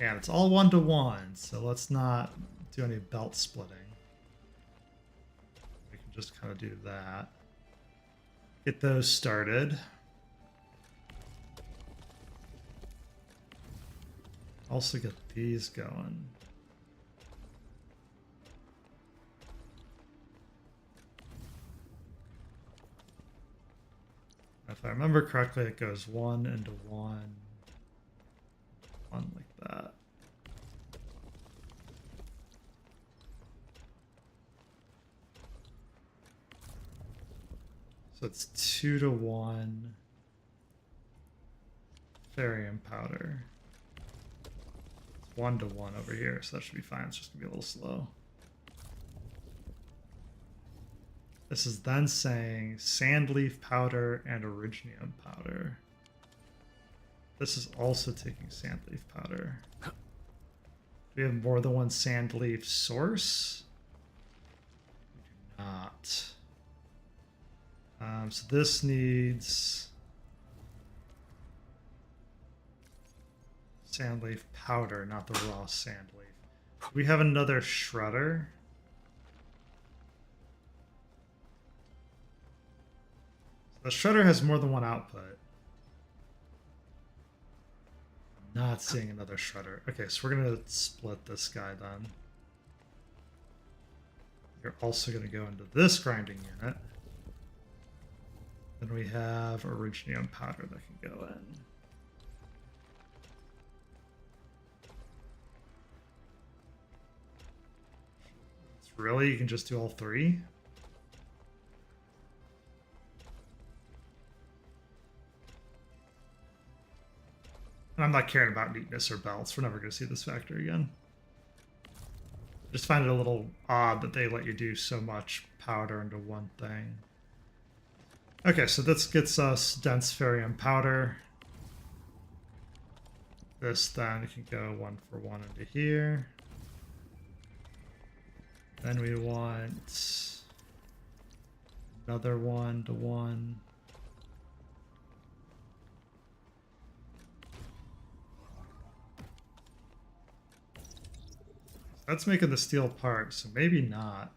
And it's all 1-to-1, so let's not do any belt splitting. We can just kind of do that. Get those started. Also get these going. If I remember correctly, it goes 1 into 1. 1 like that. So it's 2-to-1 Fairytale powder. It's 1-to-1 over here, so that should be fine. It's just gonna be a little slow. This is then saying sandleaf powder and originium powder. This is also taking sandleaf powder. Do we have more than one sandleaf source? We do not. So this needs sandleaf powder, not the raw sandleaf. Do we have another shredder? The shredder has more than one output. I'm not seeing another shredder. Okay, so we're going to split this guy then. You're also going to go into this grinding unit. Then we have originium powder that can go in. It's really, you can just do all three? And I'm not caring about neatness or belts. We're never going to see this factor again. I just find it a little odd that they let you do so much powder into one thing. Okay, so this gets us dense Fairytale powder. This then can go 1-for-1 into here. Then we want another 1-to-1. That's making the steel part, so maybe not.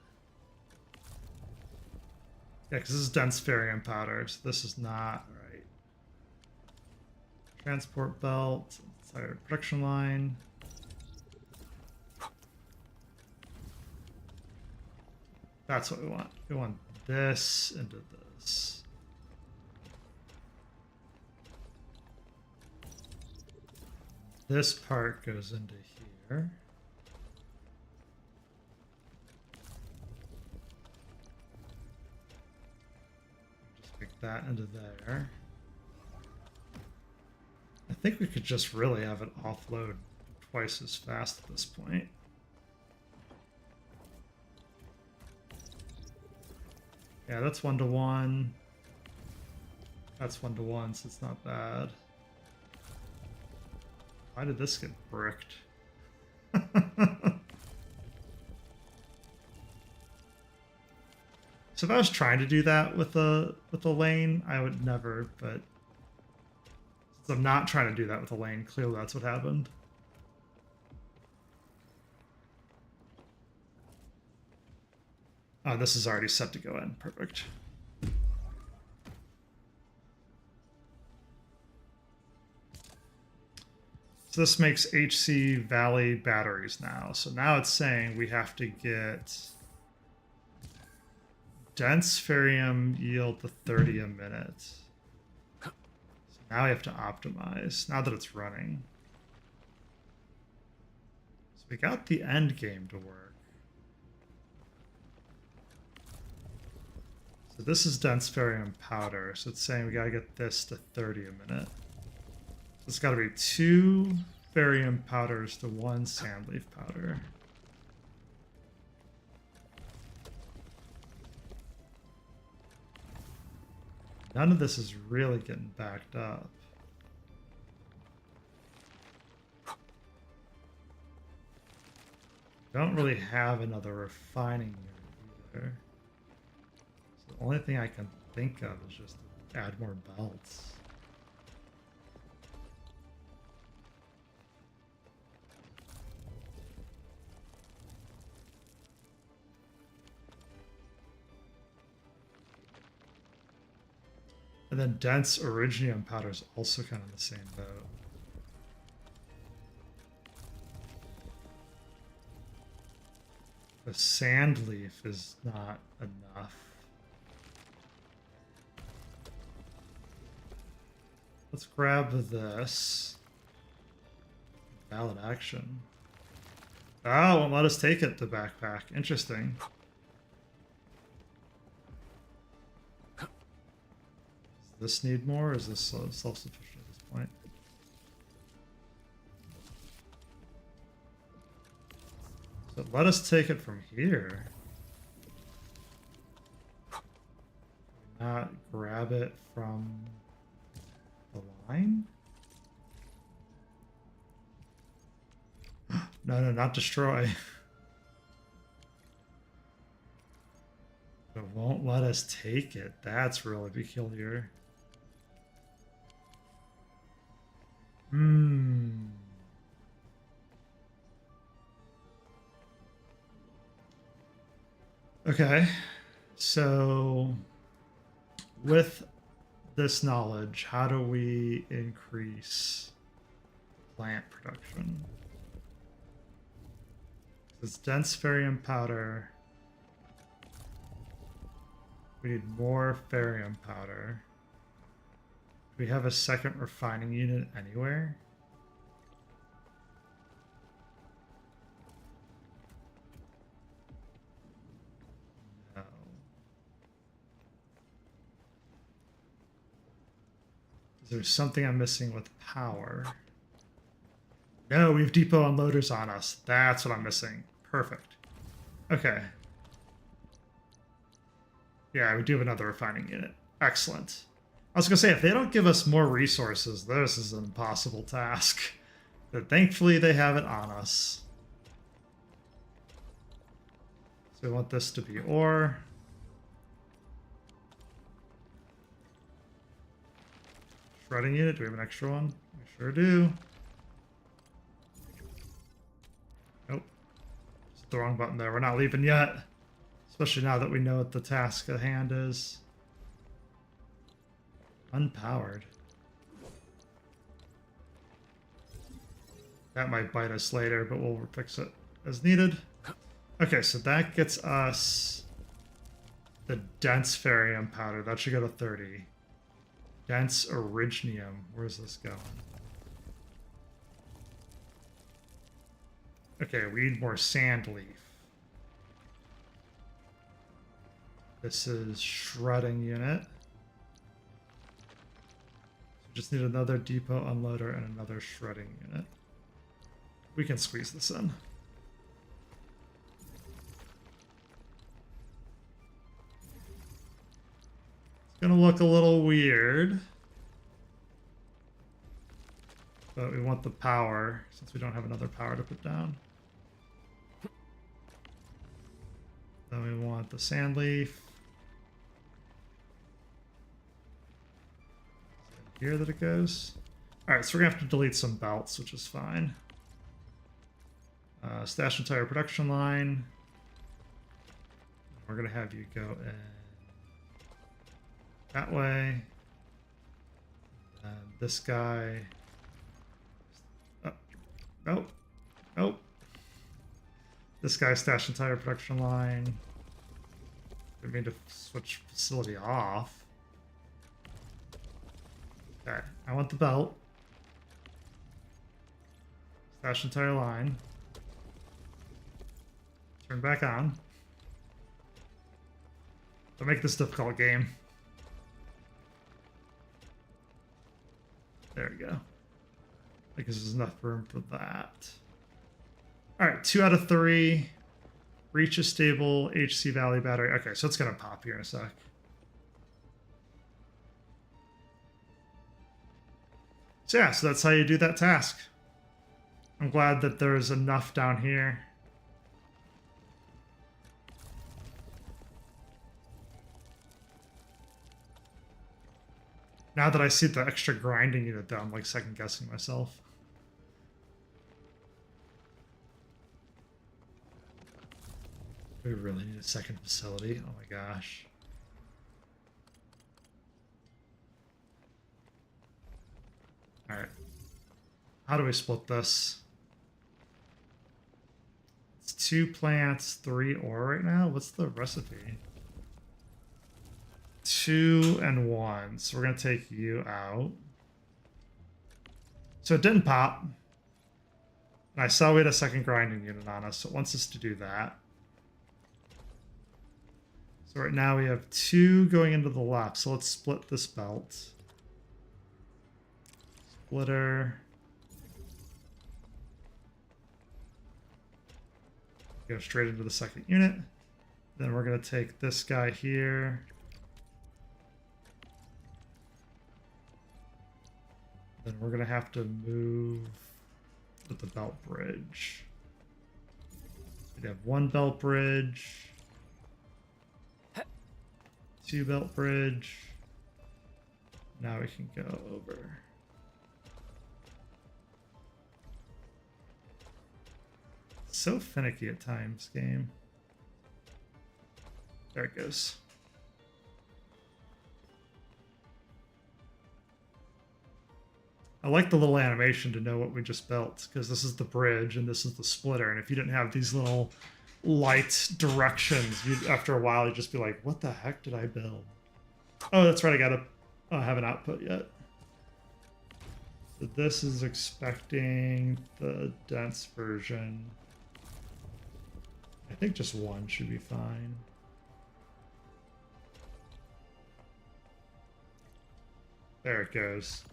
Yeah, because this is dense Fairytale powder, so this is not right. Transport belt, entire production line. That's what we want. We want this into this. This part goes into here. that into there. I think we could just really have it offload twice as fast at this point. Yeah, that's 1-to-1. That's 1-to-1, so it's not bad. Why did this get bricked? So if I was trying to do that with a lane, I would never, but since I'm not trying to do that with a lane, clearly that's what happened. Oh, this is already set to go in. Perfect. So this makes HC Valley batteries now. So now it's saying we have to get dense ferrium yield to 30 a minute. So now we have to optimize, now that it's running. So we got the end game to work. So this is dense ferrium powder. So it's saying we gotta get this to 30 a minute. So it's gotta be 2 ferrium powders to 1 sandleaf powder. None of this is really getting backed up. Don't really have another refining unit either. So the only thing I can think of is just to add more belts. And then dense originium powder is also kind of in the same boat. The sand leaf is not enough. Let's grab this. Valid action. Oh, won't let us take it, the backpack. Interesting. Does this need more, or is this self-sufficient at this point? So let us take it from here. Not grab it from the line? No, not destroy. It won't let us take it. That's really peculiar. Okay, so with this knowledge, how do we increase plant production? It's dense ferrium powder. We need more ferrium powder. Do we have a second refining unit anywhere? No. Is there something I'm missing with power? No, we have depot unloaders on us. That's what I'm missing. Perfect. Okay. Yeah, we do have another refining unit. Excellent. I was going to say, if they don't give us more resources, this is an impossible task. But thankfully, they have it on us. So we want this to be ore. Shredding unit, do we have an extra one? We sure do. Nope. Just the wrong button there. We're not leaving yet. Especially now that we know what the task at hand is. Unpowered. That might bite us later, but we'll fix it as needed. Okay, so that gets us the dense ferrium powder. That should go to 30. Dense originium. Where's this going? Okay, we need more sand leaf. This is shredding unit. Just need another depot unloader and another shredding unit. We can squeeze this in. It's gonna look a little weird. But we want the power, since we don't have another power to put down. Then we want the sand leaf. Here that it goes. Alright, so we're gonna have to delete some belts, which is fine. Stash entire production line. We're gonna have you go in that way. And this guy. Oh, nope. Nope. This guy stash entire production line. We need to switch facility off. Okay, I want the belt. Stash entire line. Turn back on. Don't make this difficult game. There we go. Because there's enough room for that. Alright, 2 out of 3. Reach a stable HC Valley battery. Okay, so it's going to pop here in a sec. So yeah, so that's how you do that task. I'm glad that there's enough down here. Now that I see the extra grinding unit though, I'm like second guessing myself. We really need a second facility. Oh my gosh. Alright. How do we split this? It's 2 plants, 3 ore right now. What's the recipe? 2 and 1. So we're going to take you out. So it didn't pop. And I saw we had a second grinding unit on us, so it wants us to do that. So right now we have 2 going into the left. So let's split this belt. Splitter. Go straight into the second unit. Then we're going to take this guy here. Then we're going to have to move with the belt bridge. We'd have 1 belt bridge. 2 belt bridge. Now we can go over. So finicky at times, game. There it goes. I like the little animation to know what we just built, because this is the bridge and this is the splitter, and if you didn't have these little light directions, after a while you'd just be like, what the heck did I build? Oh, that's right, I gotta have an output yet. So this is expecting the dense version. I think just 1 should be fine. There it goes.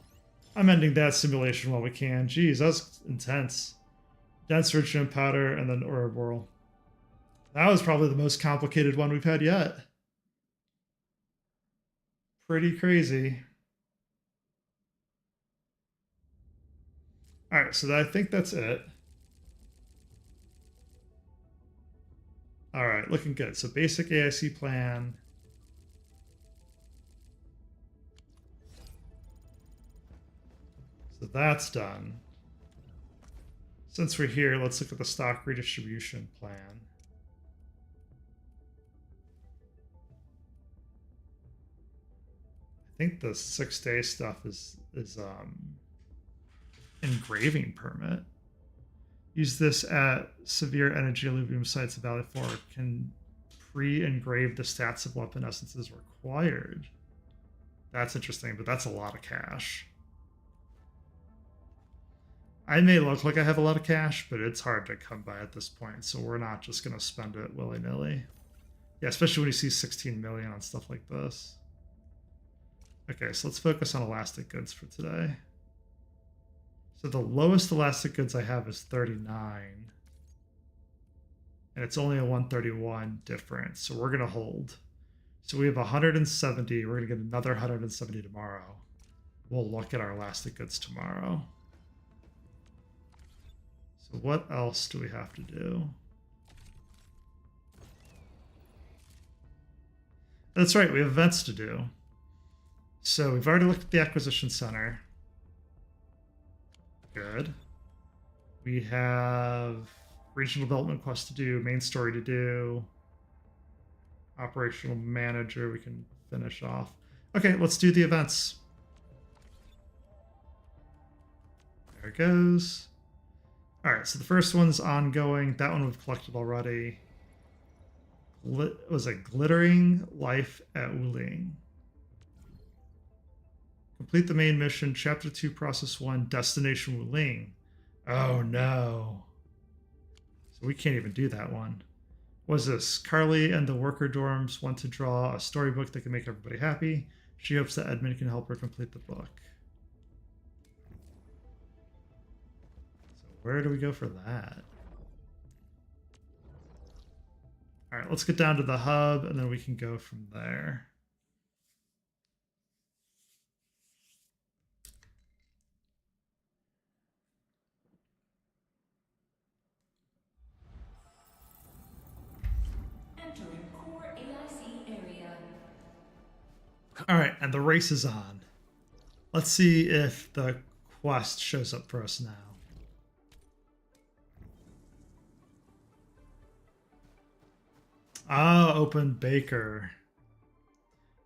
I'm ending that simulation while we can. Jeez, that was intense. Dense rich powder and then Ouroboros. That was probably the most complicated one we've had yet. Pretty crazy. Alright, so I think that's it. Alright, looking good. So basic AIC plan. So that's done. Since we're here, let's look at the stock redistribution plan. I think the 6-day stuff is engraving permit. Use this at severe energy alluvium sites of Valley 4. Can pre-engrave the stats of weapon essences required. That's interesting, but that's a lot of cash. I may look like I have a lot of cash, but it's hard to come by at this point, so we're not just going to spend it willy-nilly. Yeah, especially when you see 16 million on stuff like this. Okay, so let's focus on elastic goods for today. So the lowest elastic goods I have is 39. And it's only a 131 difference, so we're going to hold. So we have 170. We're going to get another 170 tomorrow. We'll look at our elastic goods tomorrow. So what else do we have to do? That's right, we have events to do. So we've already looked at the acquisition center. Good. We have regional development quest to do, main story to do, operational manager we can finish off. Okay, let's do the events. There it goes. All right, so the first one's ongoing. That one we've collected already. Was it Glittering Life at Wuling? Complete the main mission, Chapter 2, Process 1, Destination Wuling. Oh no. So we can't even do that one. What's this? Carly and the worker dorms want to draw a storybook that can make everybody happy. She hopes that Edmund can help her complete the book. So where do we go for that? All right, let's get down to the hub, and then we can go from there. Entering core AIC area. All right, and the race is on. Let's see if the quest shows up for us now. Ah, open Baker.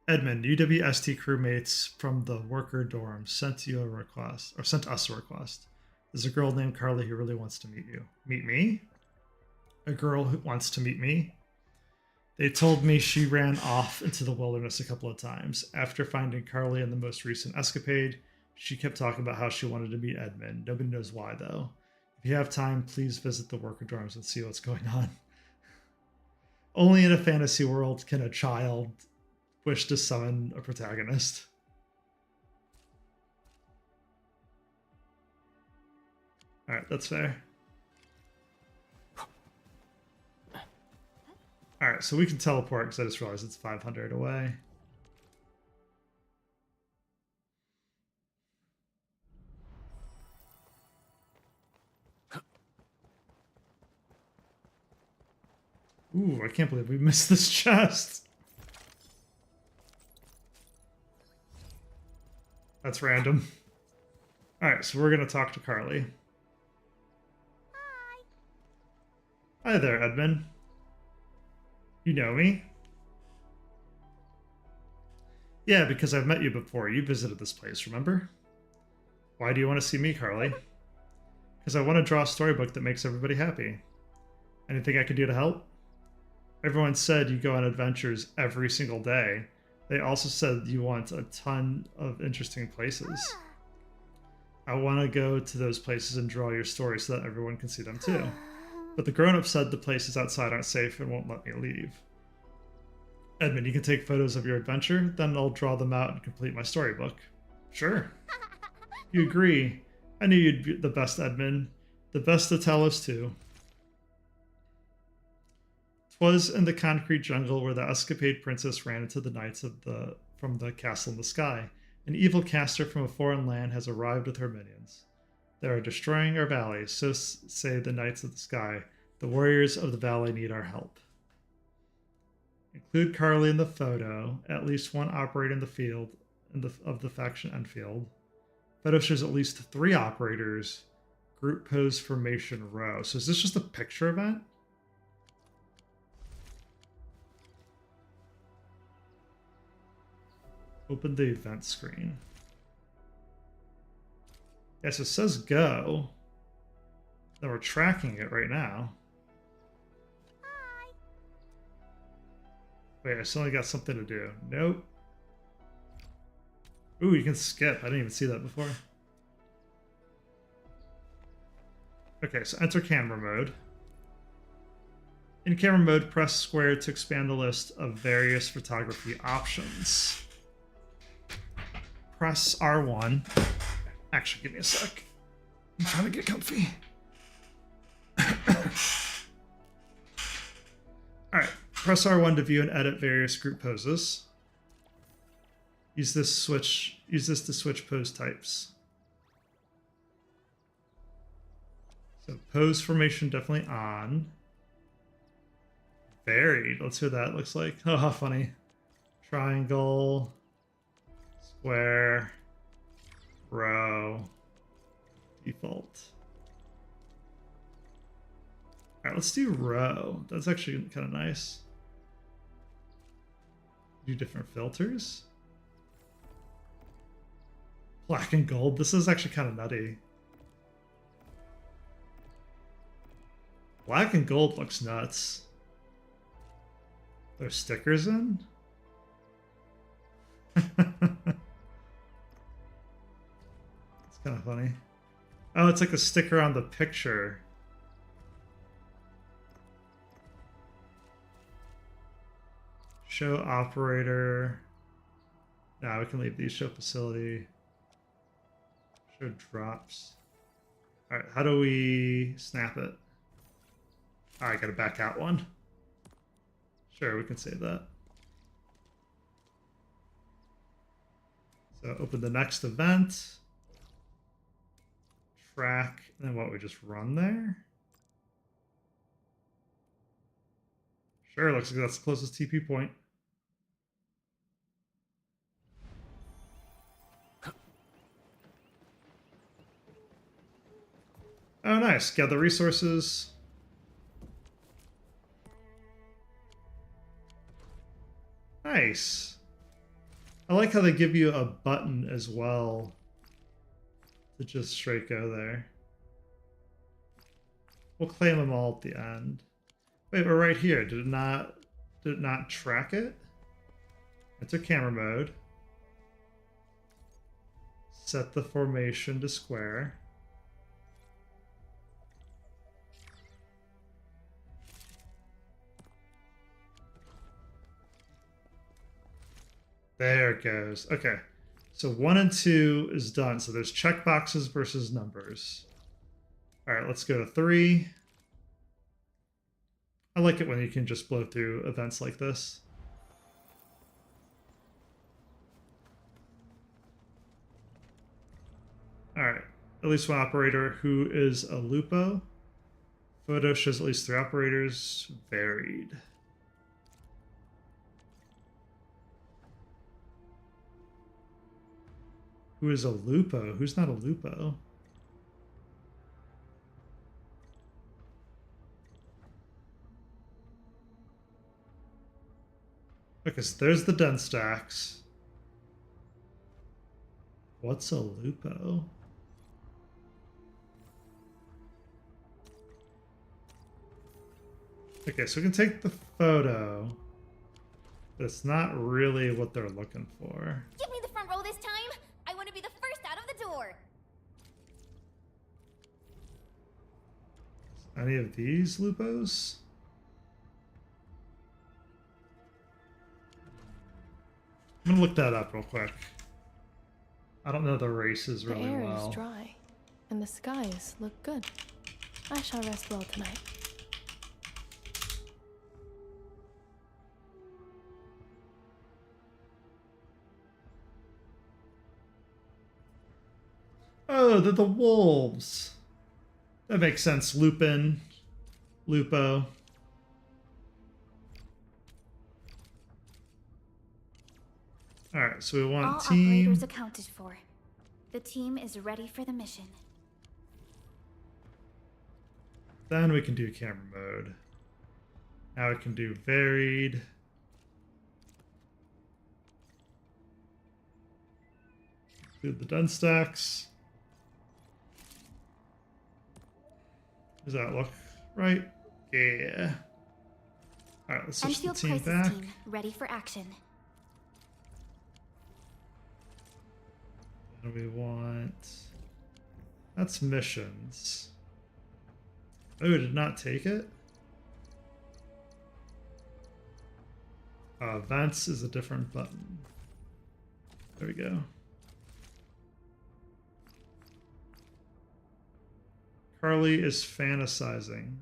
Edmund, UWST crewmates from the worker dorm sent you a request, or sent us a request. There's a girl named Carly who really wants to meet you. Meet me? A girl who wants to meet me? They told me she ran off into the wilderness a couple of times. After finding Carly in the most recent escapade, she kept talking about how she wanted to meet Edmund. Nobody knows why, though. If you have time, please visit the worker dorms and see what's going on. Only in a fantasy world can a child wish to summon a protagonist. Alright, that's fair. Alright, so we can teleport because I just realized it's 500 away. Ooh, I can't believe we missed this chest. That's random. Alright, so we're going to talk to Carly. Hi there, Edmund. You know me? Yeah, because I've met you before. You visited this place, remember? Why do you want to see me, Carly? Because I want to draw a storybook that makes everybody happy. Anything I can do to help? Everyone said you go on adventures every single day. They also said you want a ton of interesting places. I want to go to those places and draw your story so that everyone can see them too. But the grown-ups said the places outside aren't safe and won't let me leave. Edmund, you can take photos of your adventure, then I'll draw them out and complete my storybook. Sure. You agree. I knew you'd be the best, Edmund. The best of Talos-II. 'Twas in the concrete jungle where the escapade princess ran into the knights from the castle in the sky. An evil caster from a foreign land has arrived with her minions. They are destroying our valley, so say the knights of the sky. The warriors of the valley need our help. Include Carly in the photo, at least one operator in the field of the faction Endfield. Photo shows at least 3 operators. Group pose formation row. So is this just a picture event? Open the event screen. Yes, it says go. Then we're tracking it right now. Hi. Wait, I still only got something to do. Nope. Ooh, you can skip. I didn't even see that before. Okay, so enter camera mode. In camera mode, press square to expand the list of various photography options. press R1. Actually, give me a sec. I'm trying to get comfy. Alright, press R1 to view and edit various group poses. Use this to switch pose types. So pose formation definitely on. Varied, let's see what that looks like. Oh, how funny. Triangle, square, row, default. All right, let's do row. That's actually kind of nice. Do different filters. Black and gold. This is actually kind of nutty. Black and gold looks nuts. There's stickers in? It's kind of funny. Oh, it's like a sticker on the picture. Show operator. Now we can leave these. Show facility. Show drops. All right, how do we snap it? All right, gotta back out one. Sure, we can save that. So open the next event. Track, and then what, we just run there? Sure, looks like that's the closest TP point. Oh, nice. Gather resources. Nice. I like how they give you a button as well to just straight go there. We'll claim them all at the end. Wait, we're right here. Did it not track it? Enter camera mode. Set the formation to square. There it goes. Okay. So 1 and 2 is done. So there's checkboxes versus numbers. All right, let's go to 3. I like it when you can just blow through events like this. All right. At least one operator who is a Lupo. Photo shows at least 3 operators. Varied. Who is a Lupo? Who's not a Lupo? Okay, so there's the den stacks. What's a Lupo? Okay, so we can take the photo, but it's not really what they're looking for. Give me the front row this time. I want to be the first out of the door. Any of these Lupos? I'm gonna look that up real quick. I don't know the races really The air well. is dry, and the skies look good. I shall rest well tonight. Oh, they're the wolves. That makes sense. Lupin, Lupo. All right, so we want All team. operators accounted for. The team is ready for the mission. Then we can do camera mode. Now we can do varied. Include the den stacks. Does that look right? Yeah. All right, let's switch the Enfield team Crisis back. Team, ready for action. And we want... That's missions. Oh, did not take it? Events is a different button. There we go. Carly is fantasizing.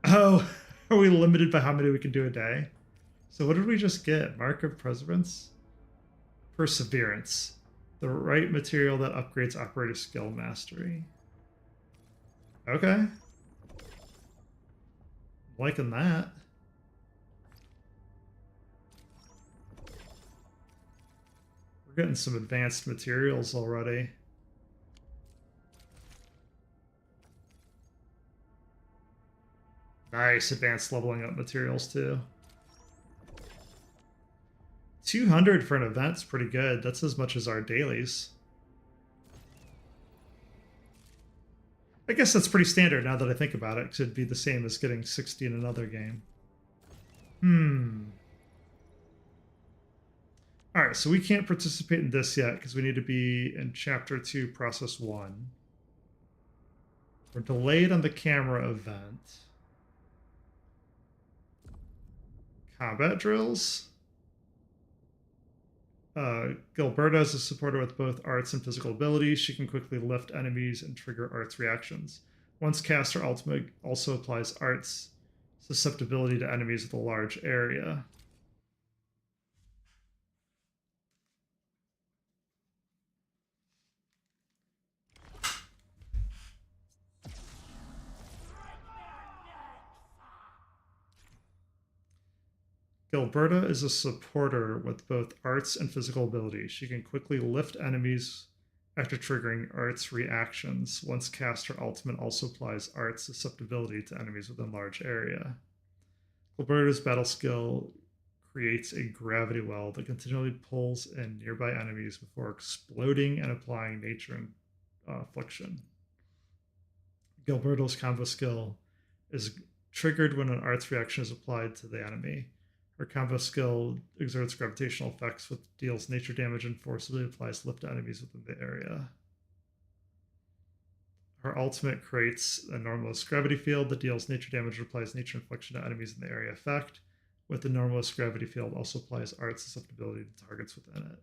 Oh, are we limited by how many we can do a day? So what did we just get? Mark of Perseverance? Perseverance. The right material that upgrades operator skill mastery. Okay. Liking that. We're getting some advanced materials already. Nice, advanced leveling up materials too. 200 for an event's pretty good. That's as much as our dailies. I guess that's pretty standard now that I think about it, because it'd be the same as getting 60 in another game. Alright, so we can't participate in this yet, because we need to be in Chapter 2, Process 1. We're delayed on the camera event. Combat drills. Gilberta is a supporter with both arts and physical abilities. She can quickly lift enemies and trigger arts reactions. Once cast, her ultimate also applies arts susceptibility to enemies with a large area. Gilberta is a supporter with both arts and physical abilities. She can quickly lift enemies after triggering arts reactions. Once cast, her ultimate also applies arts susceptibility to enemies within large area. Gilberta's battle skill creates a gravity well that continually pulls in nearby enemies before exploding and applying nature affliction. Gilberta's combo skill is triggered when an arts reaction is applied to the enemy. Her combo skill exerts gravitational effects, which deals nature damage and forcibly applies lift to enemies within the area. Her ultimate creates a normalist gravity field that deals nature damage and applies nature infliction to enemies in the area effect. With the normalist gravity field, also applies art susceptibility to targets within it.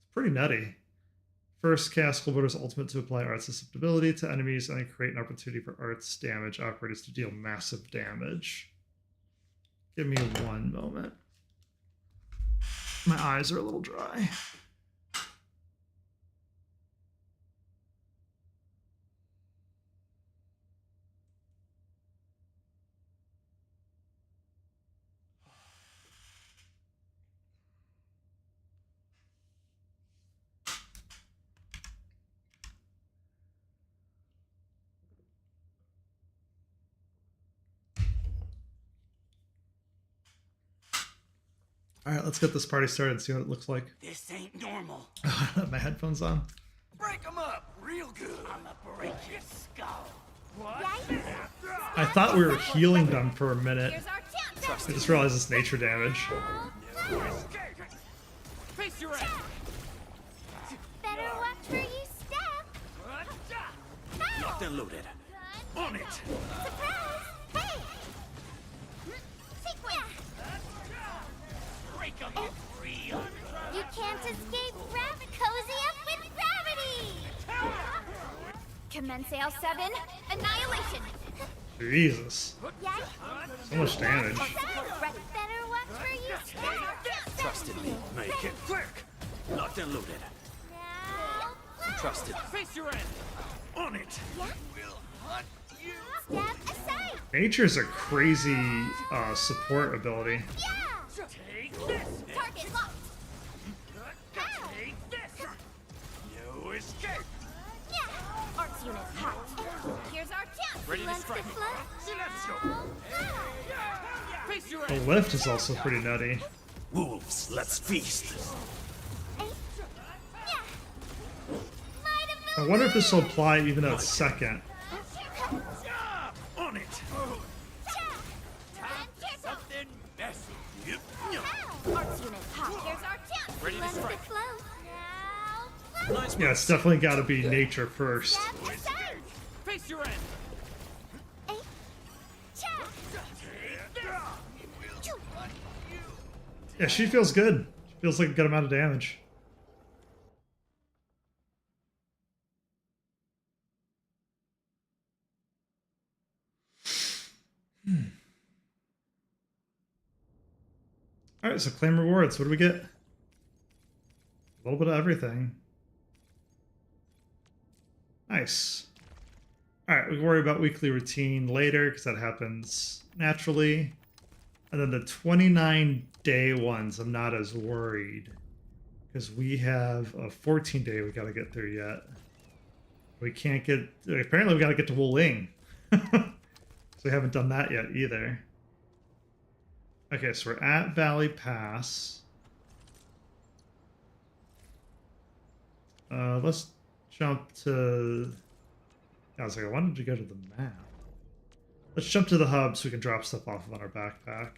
It's pretty nutty. First, cast Gilberta's ultimate to apply art susceptibility to enemies and then create an opportunity for arts damage operators to deal massive damage. Give me one moment. My eyes are a little dry. All right, let's get this party started and see what it looks like. This ain't normal. I have my headphones on. Break them up real good. I'ma break your skull. What? I thought we were healing them for a minute. Here's our chance. I just realized it's nature damage. Face your ass. Better watch where you step. Locked and loaded. On it. Surprise! Hey! Sequence! Break them up real. You can't escape gravity. Cozy up with gravity! Commence L7, annihilation! Jesus. Yay! So much damage. Better watch where you step. Trust in me. Make it quick. Locked and loaded. Now, Trust in me. Face your end. On it. yeah. We'll hunt you. Step aside. Nature's a crazy support ability. Yeah! Take this. Target locked. Take this. You escape. Yeah! Arts unit hot. Here's our chance. Ready to Lens strike. flow. Let's go. Face your The end. lift is also pretty nutty. Wolves, let's feast. Yeah! Might have I wonder if this will apply even though it's second. On it. Something Messy. Arts unit hot. Here's our chance. Ready to Lens strike. flow. Now, Nice. Yeah, it's definitely got to be nature first. step aside. Face your end. Check. Yeah, she feels good. She feels like a good amount of damage. All right, so claim rewards. What do we get? A little bit of everything. Nice. All right, we can worry about weekly routine later because that happens naturally. And then the 29-day ones, I'm not as worried because we have a 14-day we got to get through yet. We can't get. Apparently, we got to get to Wuling. So we haven't done that yet either. Okay, so we're at Valley Pass. Let's jump to. I was like, I wanted to go to the map. Let's jump to the hub so we can drop stuff off on our backpack.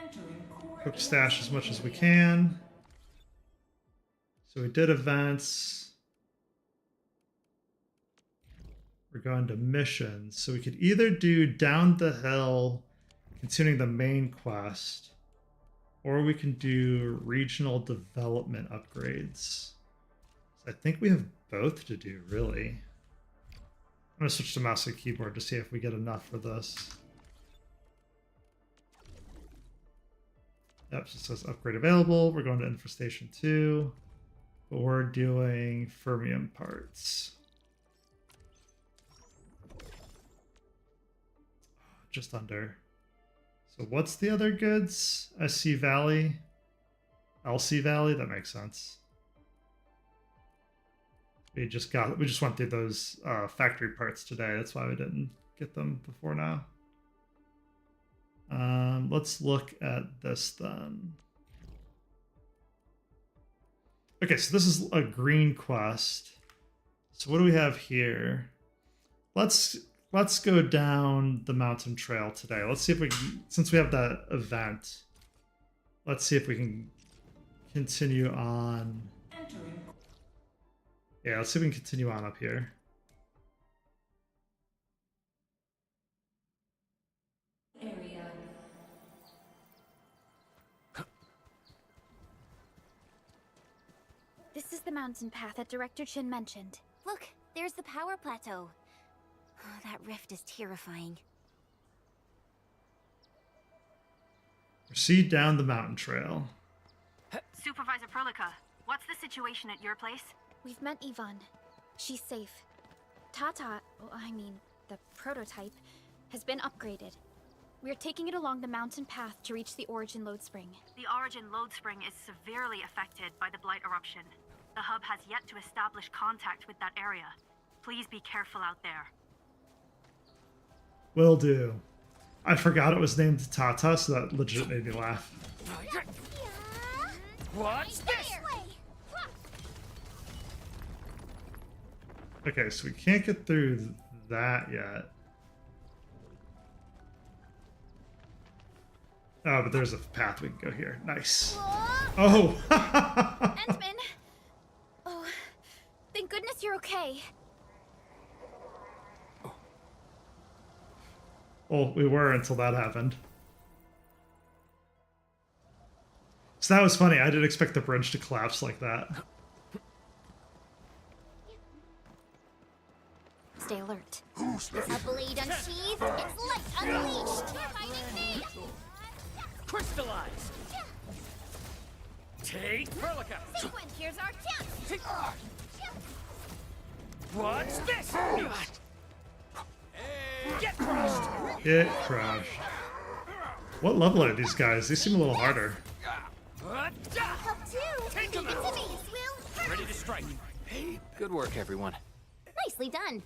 Entering core Quick stash as much as we can. So we did events. We're going to missions. So we could either do down the hill, continuing the main quest, or we can do regional development upgrades. So I think we have both to do, really. I'm going to switch to mouse and keyboard to see if we get enough for this. Yep, so it says upgrade available. We're going to Infestation 2, but we're doing Fermium parts. Just under. So what's the other goods? SC Valley? LC Valley? That makes sense. We just went through those factory parts today. That's why we didn't get them before now. Let's look at this then. Okay, so this is a green quest. So what do we have here? Let's go down the mountain trail today. Let's see if we can, since we have that event, let's see if we can continue on. entering Yeah, let's see if we can continue on up here. area. This is the mountain path that Director Chin mentioned. Look, there's the power plateau. Oh, that rift is terrifying. Proceed down the mountain trail. Supervisor Perlica, what's the situation at your place? We've met Yvonne. She's safe. The prototype, has been upgraded. We're taking it along the mountain path to reach the Origin Load Spring. The Origin Load Spring is severely affected by the Blight eruption. The hub has yet to establish contact with that area. Please be careful out there. Will do. I forgot it was named Tata, so that legit made me laugh. What's this? Okay, so we can't get through that yet. Oh, but there's a path we can go here. Nice. Oh! Entman! Oh, thank goodness you're okay. Well, we were until that happened. So that was funny. I didn't expect the bridge to collapse like that. Stay alert. A blade unsheathed, it's light unleashed. You're fighting me. Crystallized. Take Perlica. Sequence, here's our chance. What's this? Get crushed. Get crushed. What level are these guys? They seem a little harder. Help too. Take Leave him it out. to me. Will Ready to strike. Good work, everyone. nicely done.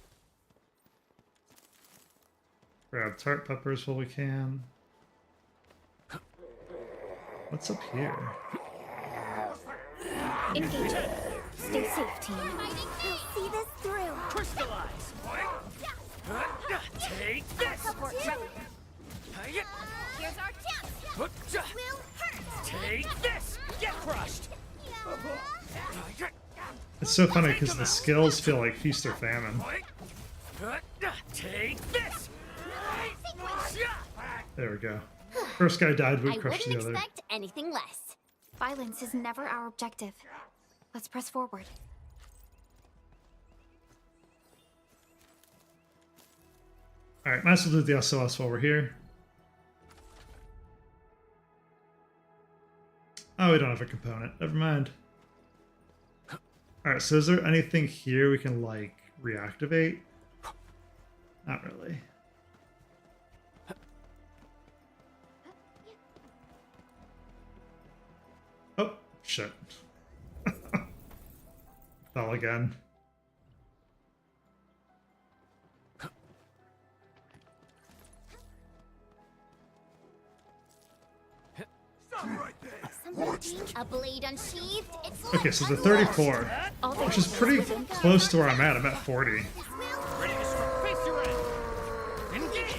Grab tart peppers while we can. What's up here? Engage. Stay safe, team. We'll see this through. Crystallize. Take this. Support too. Here's our chance. Will hurt. Take this. Get crushed. It's so funny because the skills feel like feast or famine. Take this. There we go. First guy died, we I crushed wouldn't the other. expect anything less. Violence is never our objective. Let's press forward. Alright, might as well do the SOS while we're here. Oh, we don't have a component. Never mind. Alright, so is there anything here we can, like, reactivate? Not really. Oh, shit. Fell again. A blade unsheathed. It's Okay, so the 34, which is pretty close to where I'm at. I'm at 40. Ready to strike. Face your end. Engage.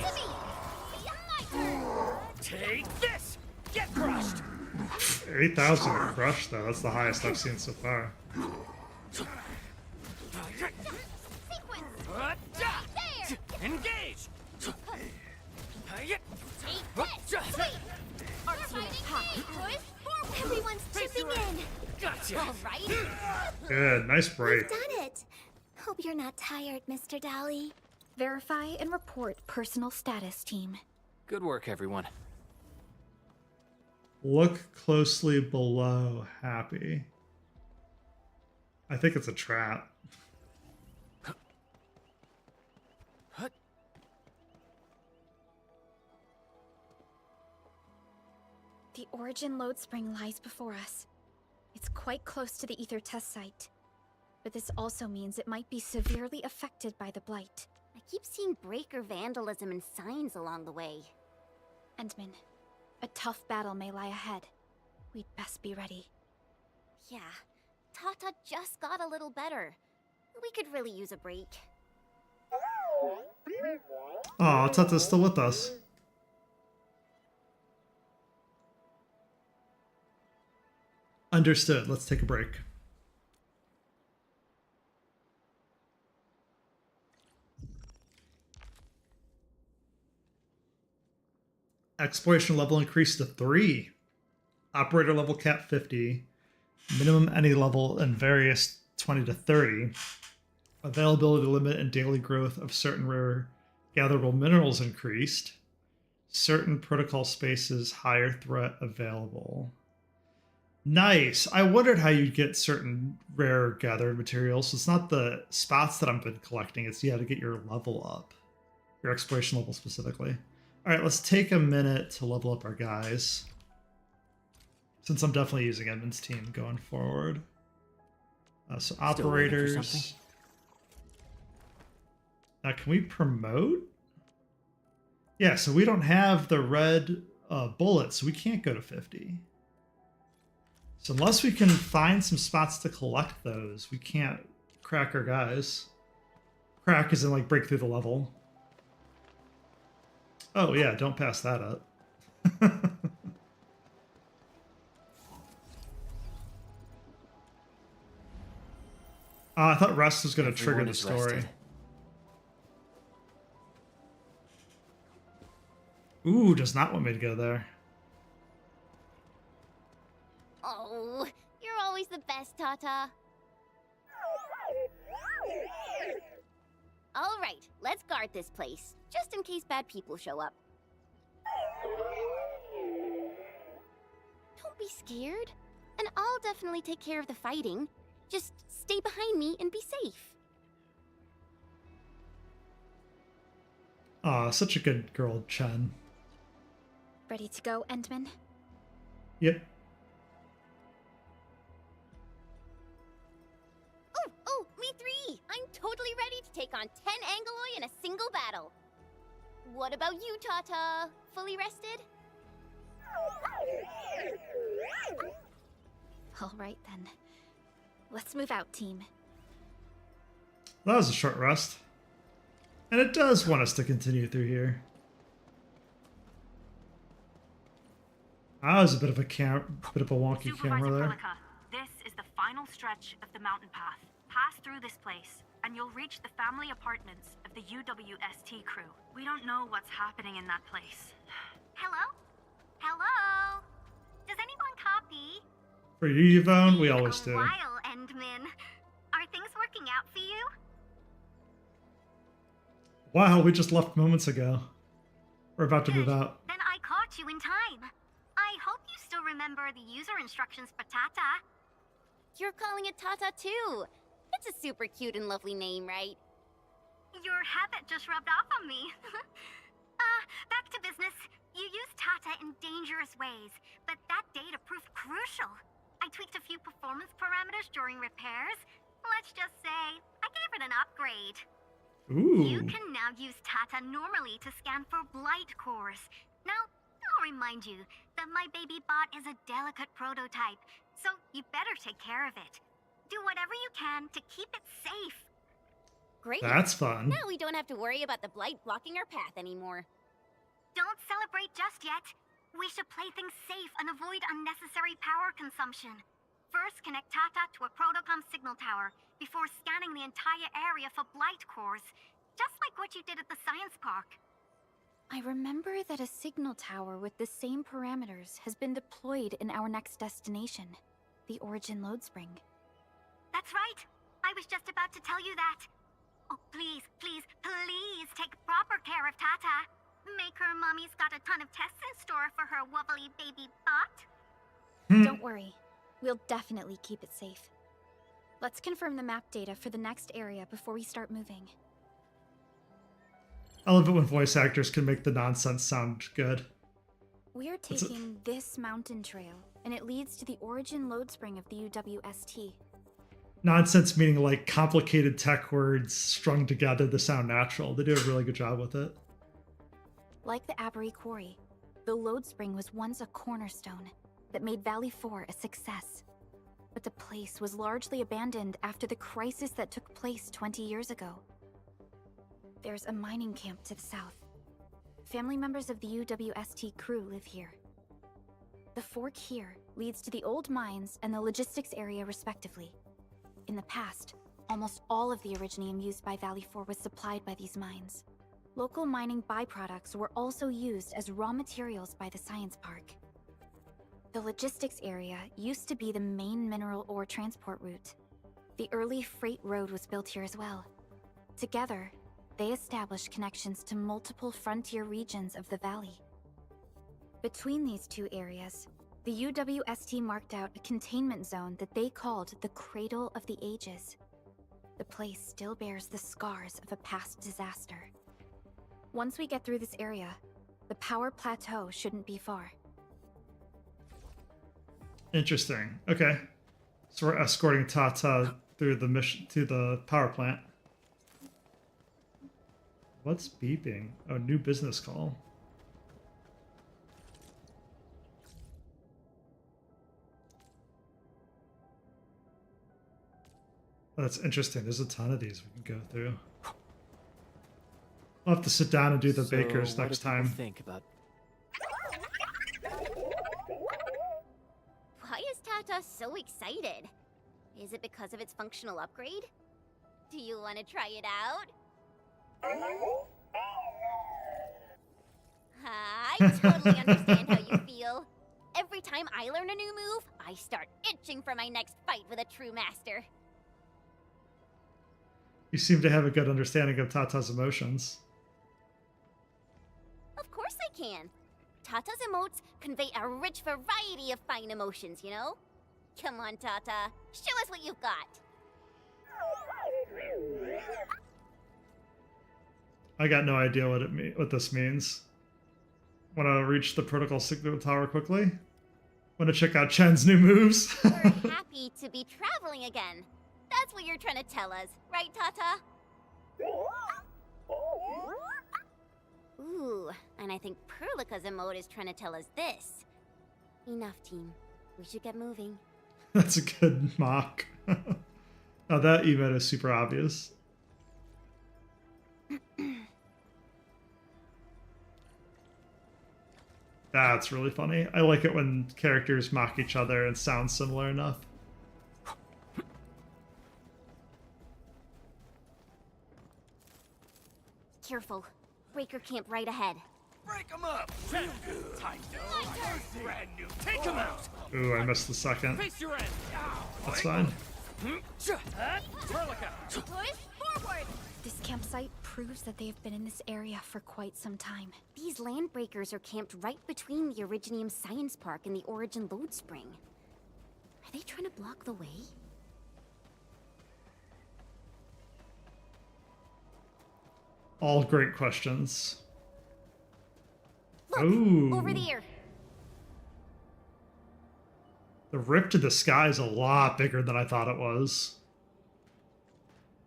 Take this. Get crushed. 8,000 to crush, though. That's the highest I've seen so far. Engage. Everyone's chipping in. Gotcha. All right. Good, nice break. We've done it. Hope you're not tired, Mr. Dolly. Verify and report personal status, team. Good work, everyone. Look closely below Happy. I think it's a trap. The origin load spring lies before us. It's quite close to the ether test site. But this also means it might be severely affected by the blight. I keep seeing breaker vandalism and signs along the way. Endman, a tough battle may lie ahead. We'd best be ready. Yeah, Tata just got a little better. We could really use a break. Oh, Tata's still with us. Understood. Let's take a break. Exploration level increased to 3. Operator level cap 50. Minimum any level and various 20 to 30. Availability limit and daily growth of certain rare gatherable minerals increased. Certain protocol spaces higher threat available. Nice. I wondered how you'd get certain rare gathered materials. So it's not the spots that I've been collecting. It's you have to get your level up. Your exploration level specifically. All right, let's take a minute to level up our guys. Since I'm definitely using Edmund's team going forward. So operators. Now, can we promote? Yeah, so we don't have the red bullets, so we can't go to 50. So unless we can find some spots to collect those, we can't crack our guys. Crack is in like break through the level. Oh yeah, don't pass that up. I thought rest was going to trigger the story. Rested. Ooh, does not want me to go there. Oh, you're always the best, Tata. All right, let's guard this place, just in case bad people show up. Don't be scared, and I'll definitely take care of the fighting. Just stay behind me and be safe. Aw, such a good girl, Chen. Ready to go, Endman? Yep. Oh, me three! I'm totally ready to take on 10 Angoloi in a single battle. What about you, Tata? Fully rested? All right, then. Let's move out, team. That was a short rest. And it does want us to continue through here. That was a bit of a wonky camera there. Supervisor this is the final stretch of the mountain path. Pass through this place, and you'll reach the family apartments of the UWST crew. We don't know what's happening in that place. Hello? Hello? Does anyone copy? For you, Yvonne, we always do. While, Endman. Are things working out for you? Wow, we just left moments ago. We're about to move out. Then I caught you in time. I hope you still remember the user instructions for Tata. You're calling it Talos-II. It's a super cute and lovely name, right? Your habit just rubbed off on me. Back to business. You used Tata in dangerous ways, but that data proved crucial. I tweaked a few performance parameters during repairs. Let's just say, I gave it an upgrade. Ooh. You can now use Tata normally to scan for blight cores. Now, I'll remind you that my baby bot is a delicate prototype, so you better take care of it. Do whatever you can to keep it safe. Great. That's fun. Now we don't have to worry about the blight blocking our path anymore. Don't celebrate just yet. We should play things safe and avoid unnecessary power consumption. First, connect Tata to a Protocom signal tower before scanning the entire area for blight cores, just like what you did at the science park. I remember that a signal tower with the same parameters has been deployed in our next destination, the Origin Load Spring. That's right. I was just about to tell you that. Oh, please, please, please take proper care of Tata. Make her mommy's got a ton of tests in store for her wobbly baby bot. Don't worry. We'll definitely keep it safe. Let's confirm the map data for the next area before we start moving. I love it when voice actors can make the nonsense sound good. We're taking this mountain trail, and it leads to the Origin Load Spring of the UWST. Nonsense meaning like complicated tech words strung together to sound natural. They do a really good job with it. Like the Abery Quarry, the Load Spring was once a cornerstone that made Valley 4 a success. But the place was largely abandoned after the crisis that took place 20 years ago. There's a mining camp to the south. Family members of the UWST crew live here. The fork here leads to the old mines and the logistics area respectively. In the past, almost all of the Originium used by Valley 4 was supplied by these mines. Local mining byproducts were also used as raw materials by the science park. The logistics area used to be the main mineral ore transport route. The early freight road was built here as well. Together, they established connections to multiple frontier regions of the valley. Between these two areas, the UWST marked out a containment zone that they called the Cradle of the Ages. The place still bears the scars of a past disaster. Once we get through this area, the power plateau shouldn't be far. Interesting. Okay. So we're escorting Tata through the mission to the power plant. What's beeping? Oh, new business call. Oh, that's interesting. There's a ton of these we can go through. I'll have to sit down and do the bakers next time. Think about. Why is Tata so excited? Is it because of its functional upgrade? Do you want to try it out? I totally understand how you feel. Every time I learn a new move, I start itching for my next fight with a true master. You seem to have a good understanding of Tata's emotions. Of course I can. Tata's emotes convey a rich variety of fine emotions, you know? Come on, Tata. Show us what you've got. I got no idea what this means. Want to reach the protocol signal tower quickly? Want to check out Chen's new moves? We're happy to be traveling again. That's what you're trying to tell us, right, Tata? Ooh, and I think Perlica's emote is trying to tell us this. Enough, team. We should get moving. That's a good mock. Now that emote is super obvious. That's really funny. I like it when characters mock each other and sound similar enough. Careful. Breaker camp right ahead. Break them up! Real good! Time to brand new. Take them out! Ooh, I missed the second. Face your end! That's fine. Push forward! This campsite proves that they have been in this area for quite some time. These landbreakers are camped right between the Originium Science Park and the Origin Load Spring. Are they trying to block the way? All great questions. Look, Ooh. over there. The rip to the sky is a lot bigger than I thought it was.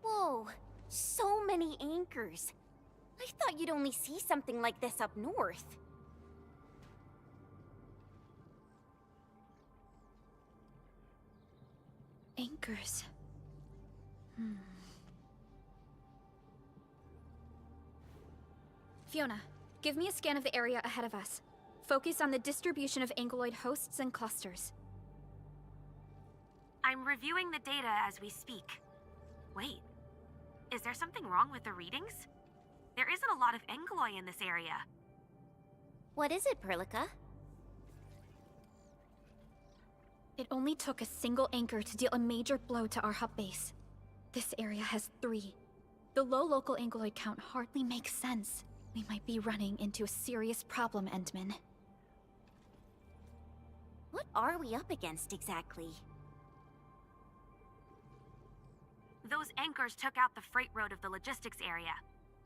Whoa, so many anchors. I thought you'd only see something like this up north. Anchors. Fiona, give me a scan of the area ahead of us. Focus on the distribution of ankyloid hosts and clusters. I'm reviewing the data as we speak. Wait, is there something wrong with the readings? There isn't a lot of ankyloid in this area. What is it, Perlica? It only took a single anchor to deal a major blow to our hub base. This area has 3. The low local ankyloid count hardly makes sense. We might be running into a serious problem, Endman. What are we up against exactly? Those anchors took out the freight road of the logistics area.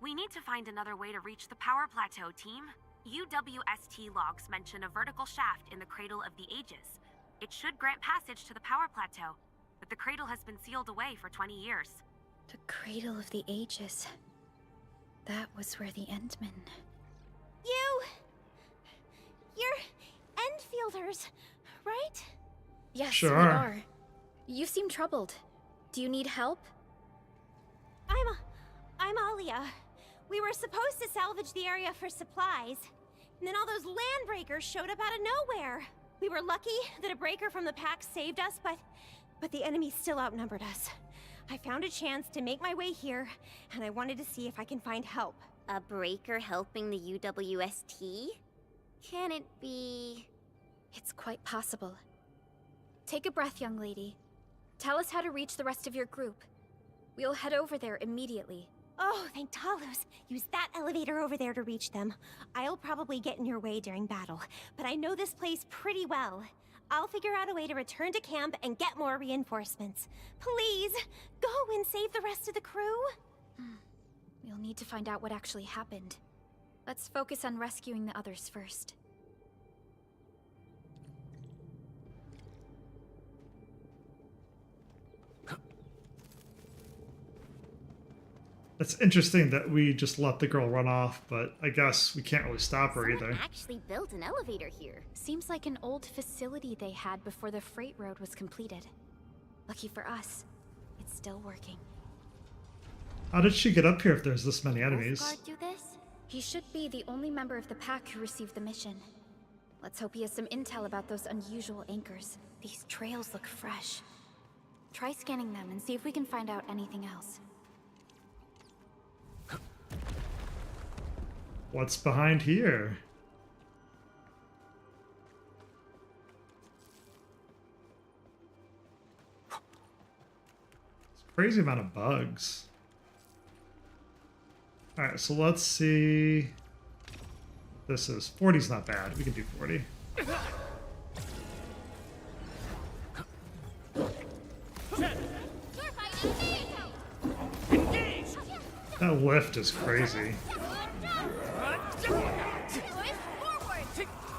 We need to find another way to reach the power plateau, team. UWST logs mention a vertical shaft in the Cradle of the Ages. It should grant passage to the power plateau, but the cradle has been sealed away for 20 years. The Cradle of the Ages. That was where the Endmen... You're Enfielders, right? Yes, Sure. we are. You seem troubled. Do you need help? I'm Alia. We were supposed to salvage the area for supplies, and then all those landbreakers showed up out of nowhere. We were lucky that a breaker from the pack saved us, but the enemy still outnumbered us. I found a chance to make my way here, and I wanted to see if I can find help. A breaker helping the UWST? Can it be... It's quite possible. Take a breath, young lady. Tell us how to reach the rest of your group. We'll head over there immediately. Oh, thank Talos. Use that elevator over there to reach them. I'll probably get in your way during battle, but I know this place pretty well. I'll figure out a way to return to camp and get more reinforcements. Please, go and save the rest of the crew. We'll need to find out what actually happened. Let's focus on rescuing the others first. It's interesting that we just let the girl run off, but I guess we can't really stop her Someone either. actually built an elevator here. Seems like an old facility they had before the freight road was completed. Lucky for us, it's still working. How did she get up here if there's this many Coast enemies? Guard do this? He should be the only member of the pack who received the mission. Let's hope he has some intel about those unusual anchors. These trails look fresh. Try scanning them and see if we can find out anything else. What's behind here? It's a crazy amount of bugs. Alright, so let's see. This is 40's not bad. We can do 40. That lift is crazy.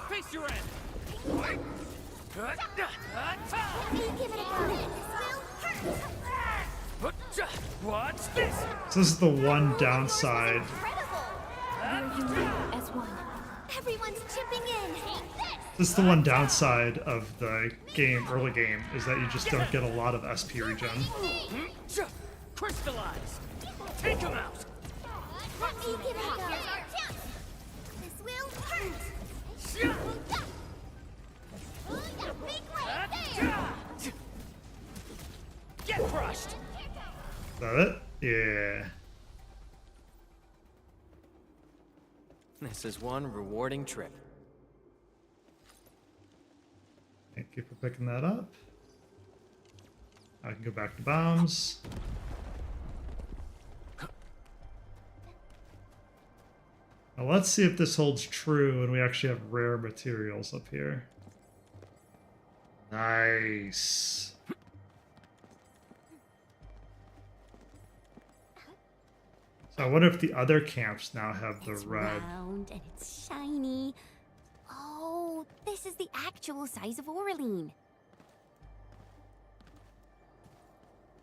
Face your end. What's this? So this is the one downside. We're united as one. Everyone's chipping in. This is the one downside of the game, early game, is that you just don't get a lot of SP regen. Crystallized. Take him out. This will hurt. Get crushed. Is that it? Yeah. This is one rewarding trip. Thank you for picking that up. I can go back to bombs. Now let's see if this holds true and we actually have rare materials up here. Nice. So I wonder if the other camps now have the It's red. round and it's shiny. Oh, this is the actual size of Oraline.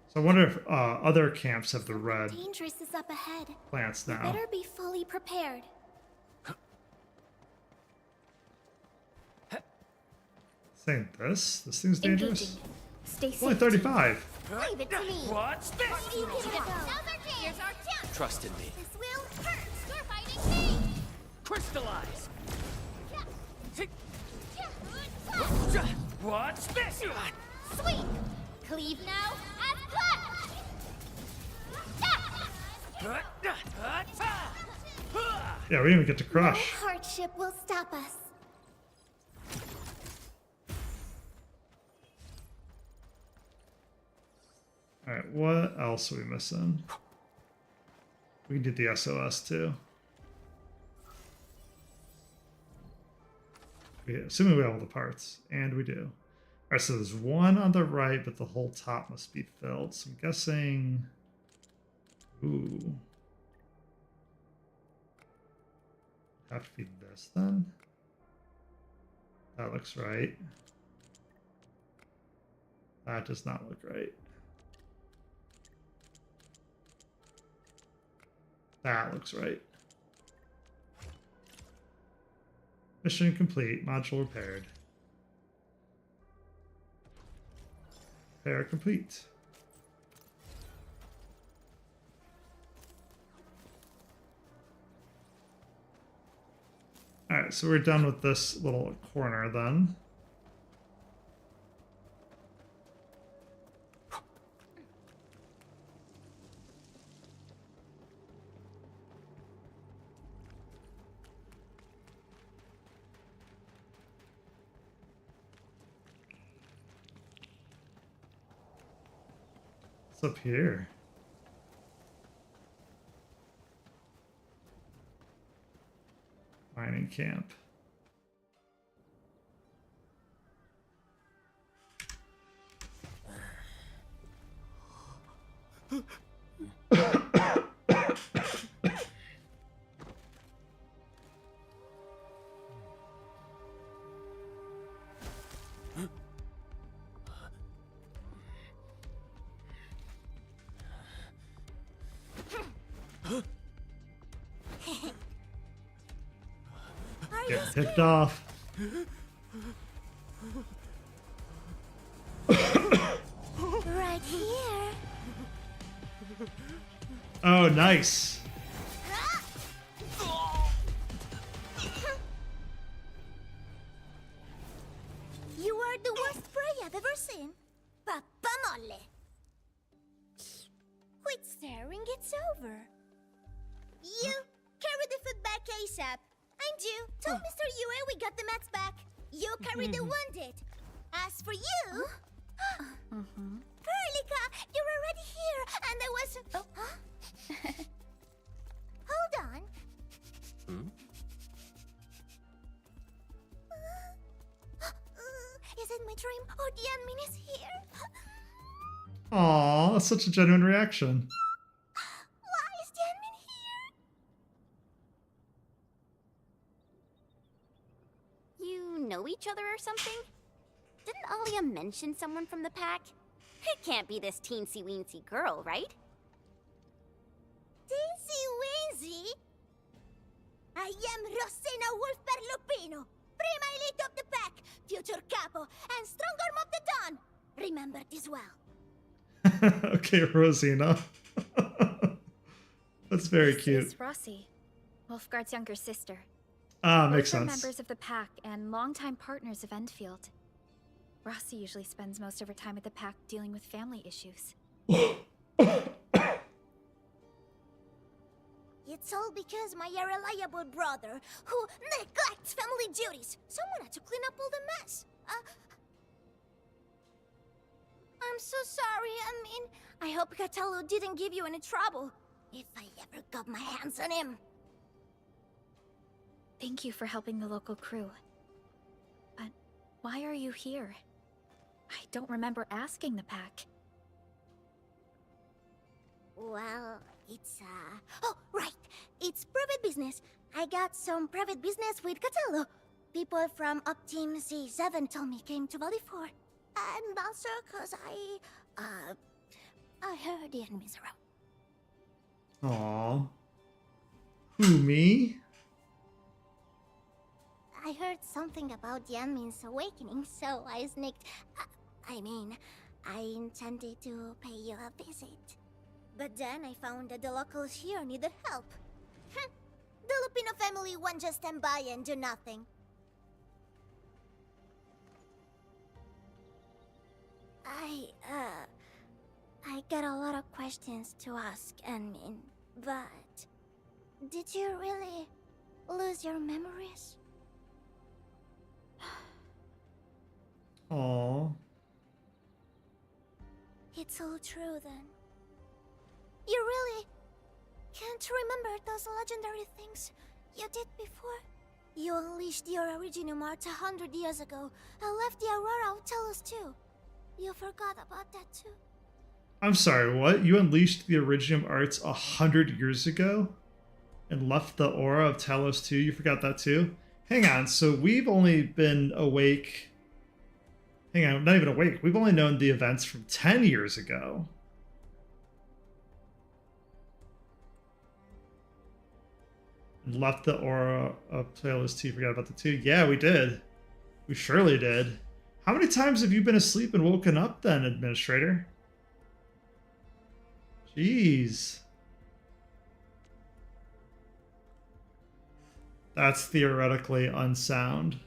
So I wonder if other camps have the red Dangerous is up ahead. plants We now. better be fully prepared. Saying this? This thing's dangerous? Stay safe. Only 35. Leave it to me. Watch this! Now's our chance. Here's our chance. Trust in me. This will hurt. You're fighting me. Crystallize! Watch this! Sweep. Cleave now as Yeah, we didn't even get to No crush. hardship will stop us. Alright, what else are we missing? We can do the SOS too. Assuming we have all the parts, and we do. Alright, so there's one on the right, but the whole top must be filled. So I'm guessing. Ooh. Have to be this then? That looks right. That does not look right. That looks right. Mission complete. Module repaired. Repair complete. Alright, so we're done with this little corner then. What's up here? Mining camp. Get picked off. Right here. Oh, nice. You are the worst prey I've ever seen. Papa mole. Quit staring, it's over. You carry the food back ASAP. And you, tell Mr. Yue we got the mats back. You carry the wounded. As for you... Perlica, you're already here, and I was... Huh? Hold on. Is it my dream, or the admin is here? Aw, that's such a genuine reaction. Why is the admin here? You know each other or something? Didn't Alia mention someone from the pack? It can't be this teensy-weensy girl, right? Teensy-weensy? I am Rosina Wolfberg-Lupino, prima elite of the pack, future capo, and strong arm of the dawn. Remember this well. Okay, Rosina. That's very This cute. is Rossi, Wolfgard's younger sister. Ah, Both makes are sense. members of the pack and longtime partners of Endfield. Rossi usually spends most of her time at the pack dealing with family issues. It's all because my irreliable brother, who neglects family duties. Someone had to clean up all the mess. I'm so sorry. I mean, I hope Catalo didn't give you any trouble. If I ever got my hands on him. Thank you for helping the local crew. But why are you here? I don't remember asking the pack. Well, it's, Oh, right! It's private business. I got some private business with Catalo. People from Up Team C7 told me came to Valley 4. And also cause I heard the enemies around. Aw. Who, me? I heard something about the enemy's awakening, so I sneaked... I intended to pay you a visit. But then I found that the locals here needed help. The Lupino family won't just stand by and do nothing. I got a lot of questions to ask, Anmin, but... Did you really lose your memories? Aww. It's all true then. You really can't remember those legendary things you did before? You unleashed your Originum Art 100 years ago and left the Aurora of Talos-II. You forgot about that too. I'm sorry, what? You unleashed the Originum Arts 100 years ago? And left the aura of Talos-II? You forgot that too? Hang on, so we've only been awake... Hang on, not even awake. We've only known the events from 10 years ago. And left the aura of Talos-II. Forgot about the two. Yeah, we did. We surely did. How many times have you been asleep and woken up then, Administrator? Jeez. That's theoretically unsound.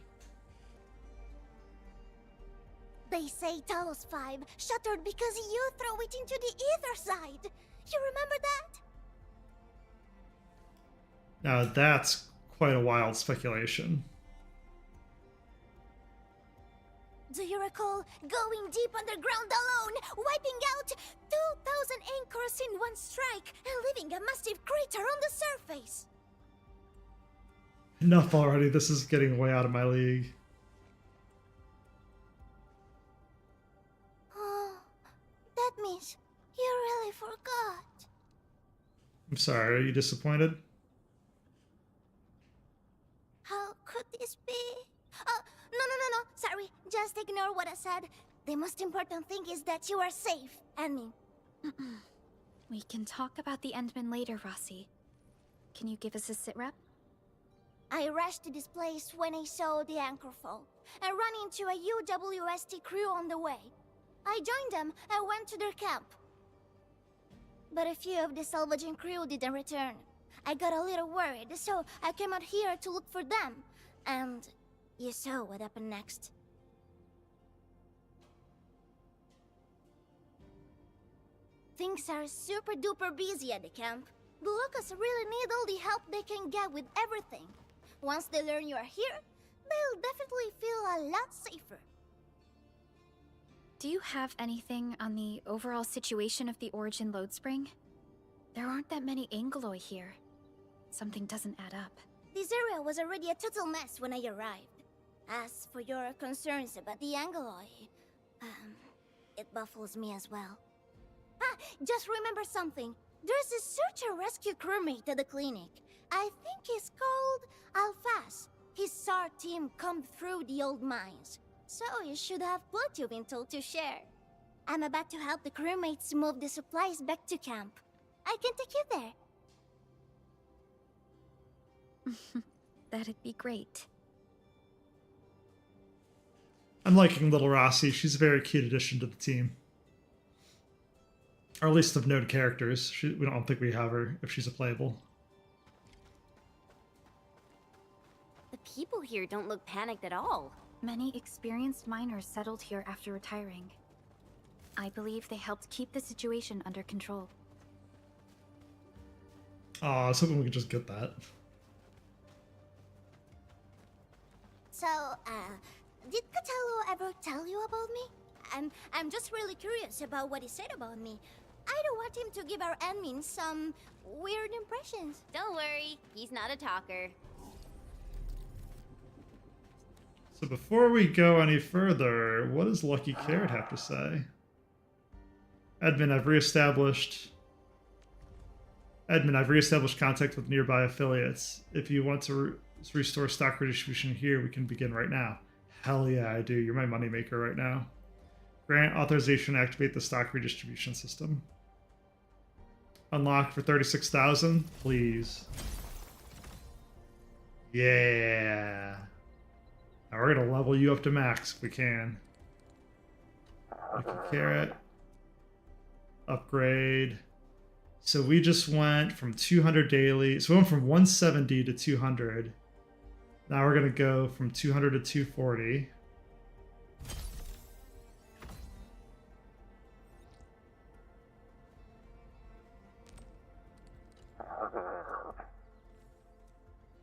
They say Talos-V shattered because you threw it into the ether side. You remember that? Now that's quite a wild speculation. Do you recall going deep underground alone, wiping out 2,000 anchors in one strike, and leaving a massive crater on the surface? Enough already, this is getting way out of my league. Oh, that means you really forgot. I'm sorry, are you disappointed? How could this be? No. Sorry, just ignore what I said. The most important thing is that you are safe, Anmin. We can talk about the Endmen later, Rossi. Can you give us a sit rep? I rushed to this place when I saw the anchor fall, and ran into a UWST crew on the way. I joined them and went to their camp. But a few of the salvaging crew didn't return. I got a little worried, so I came out here to look for them. And you saw what happened next. Things are super duper busy at the camp. The locals really need all the help they can get with everything. Once they learn you are here, they'll definitely feel a lot safer. Do you have anything on the overall situation of the Origin Load Spring? There aren't that many Angeloi here. Something doesn't add up. This area was already a total mess when I arrived. As for your concerns about the Angeloi, it baffles me as well. Just remember something. There's a search and rescue crewmate at the clinic. I think he's called Alphas. His SAR team combed through the old mines, so you should have plenty of intel to share. I'm about to help the crewmates move the supplies back to camp. I can take you there. That'd be great. I'm liking little Rossi. She's a very cute addition to the team. Or at least of known characters. We don't think we have her if she's a playable. The people here don't look panicked at all. Many experienced miners settled here after retiring. I believe they helped keep the situation under control. Aw, I was hoping we could just get that. So, did Catalo ever tell you about me? I'm just really curious about what he said about me. I don't want him to give our admin some weird impressions. Don't worry, he's not a talker. So before we go any further, what does Lucky Carrot have to say? Admin, I've reestablished contact with nearby affiliates. If you want to restore stock redistribution here, we can begin right now. Hell yeah, I do. You're my moneymaker right now. Grant authorization to activate the stock redistribution system. Unlock for 36,000, please. Yeah. Now we're gonna level you up to max if we can. Lucky Carrot. Upgrade. So we just went from 200 daily. So we went from 170 to 200. Now we're gonna go from 200 to 240.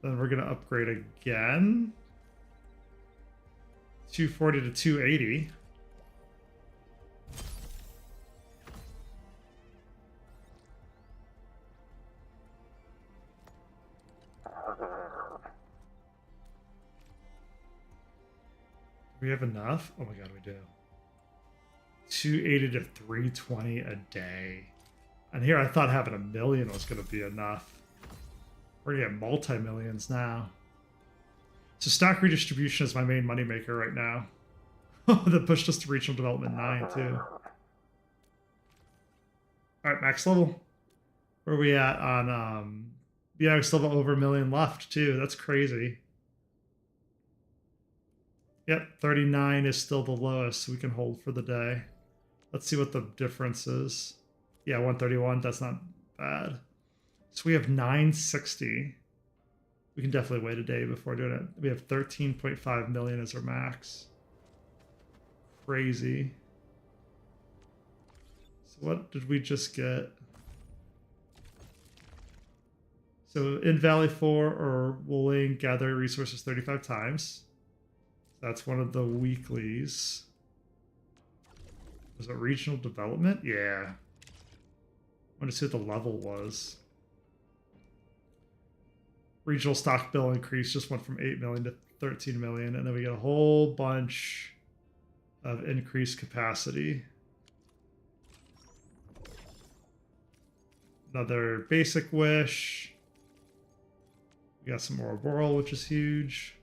Then we're gonna upgrade again. 240 to 280. Do we have enough? Oh my god, we do. 280 to 320 a day. And here I thought having 1 million was going to be enough. We're going to get multi-millions now. So stock redistribution is my main moneymaker right now. That pushed us to regional development 9 too. Alright, max level. Where are we at on yeah, we still have over 1 million left too. That's crazy. Yep, 39 is still the lowest, so we can hold for the day. Let's see what the difference is. Yeah, 131, that's not bad. So we have 960. We can definitely wait a day before doing it. We have 13.5 million as our max. Crazy. So what did we just get? So in Valley 4 or Wuling, gather resources 35 times. That's one of the weeklies. Was it regional development? Yeah. I want to see what the level was. Regional stock bill increase just went from 8 million to 13 million. And then we get a whole bunch of increased capacity. Another basic wish. We got some more Boral, which is huge.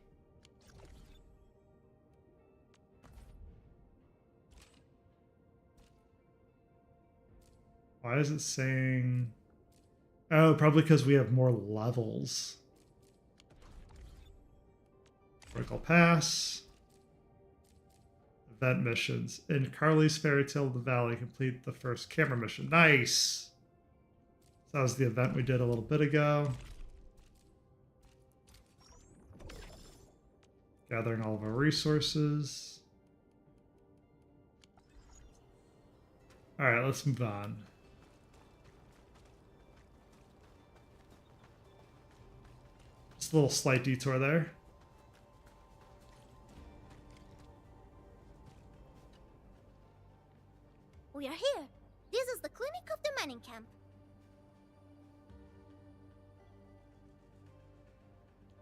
Why is it saying... Oh, probably because we have more levels. Vertical pass. Event missions. In Carly's Fairytale of the Valley, complete the first camera mission. Nice! That was the event we did a little bit ago. Gathering all of our resources. Alright, let's move on. Just a little slight detour there. We are here. This is the clinic of the mining camp.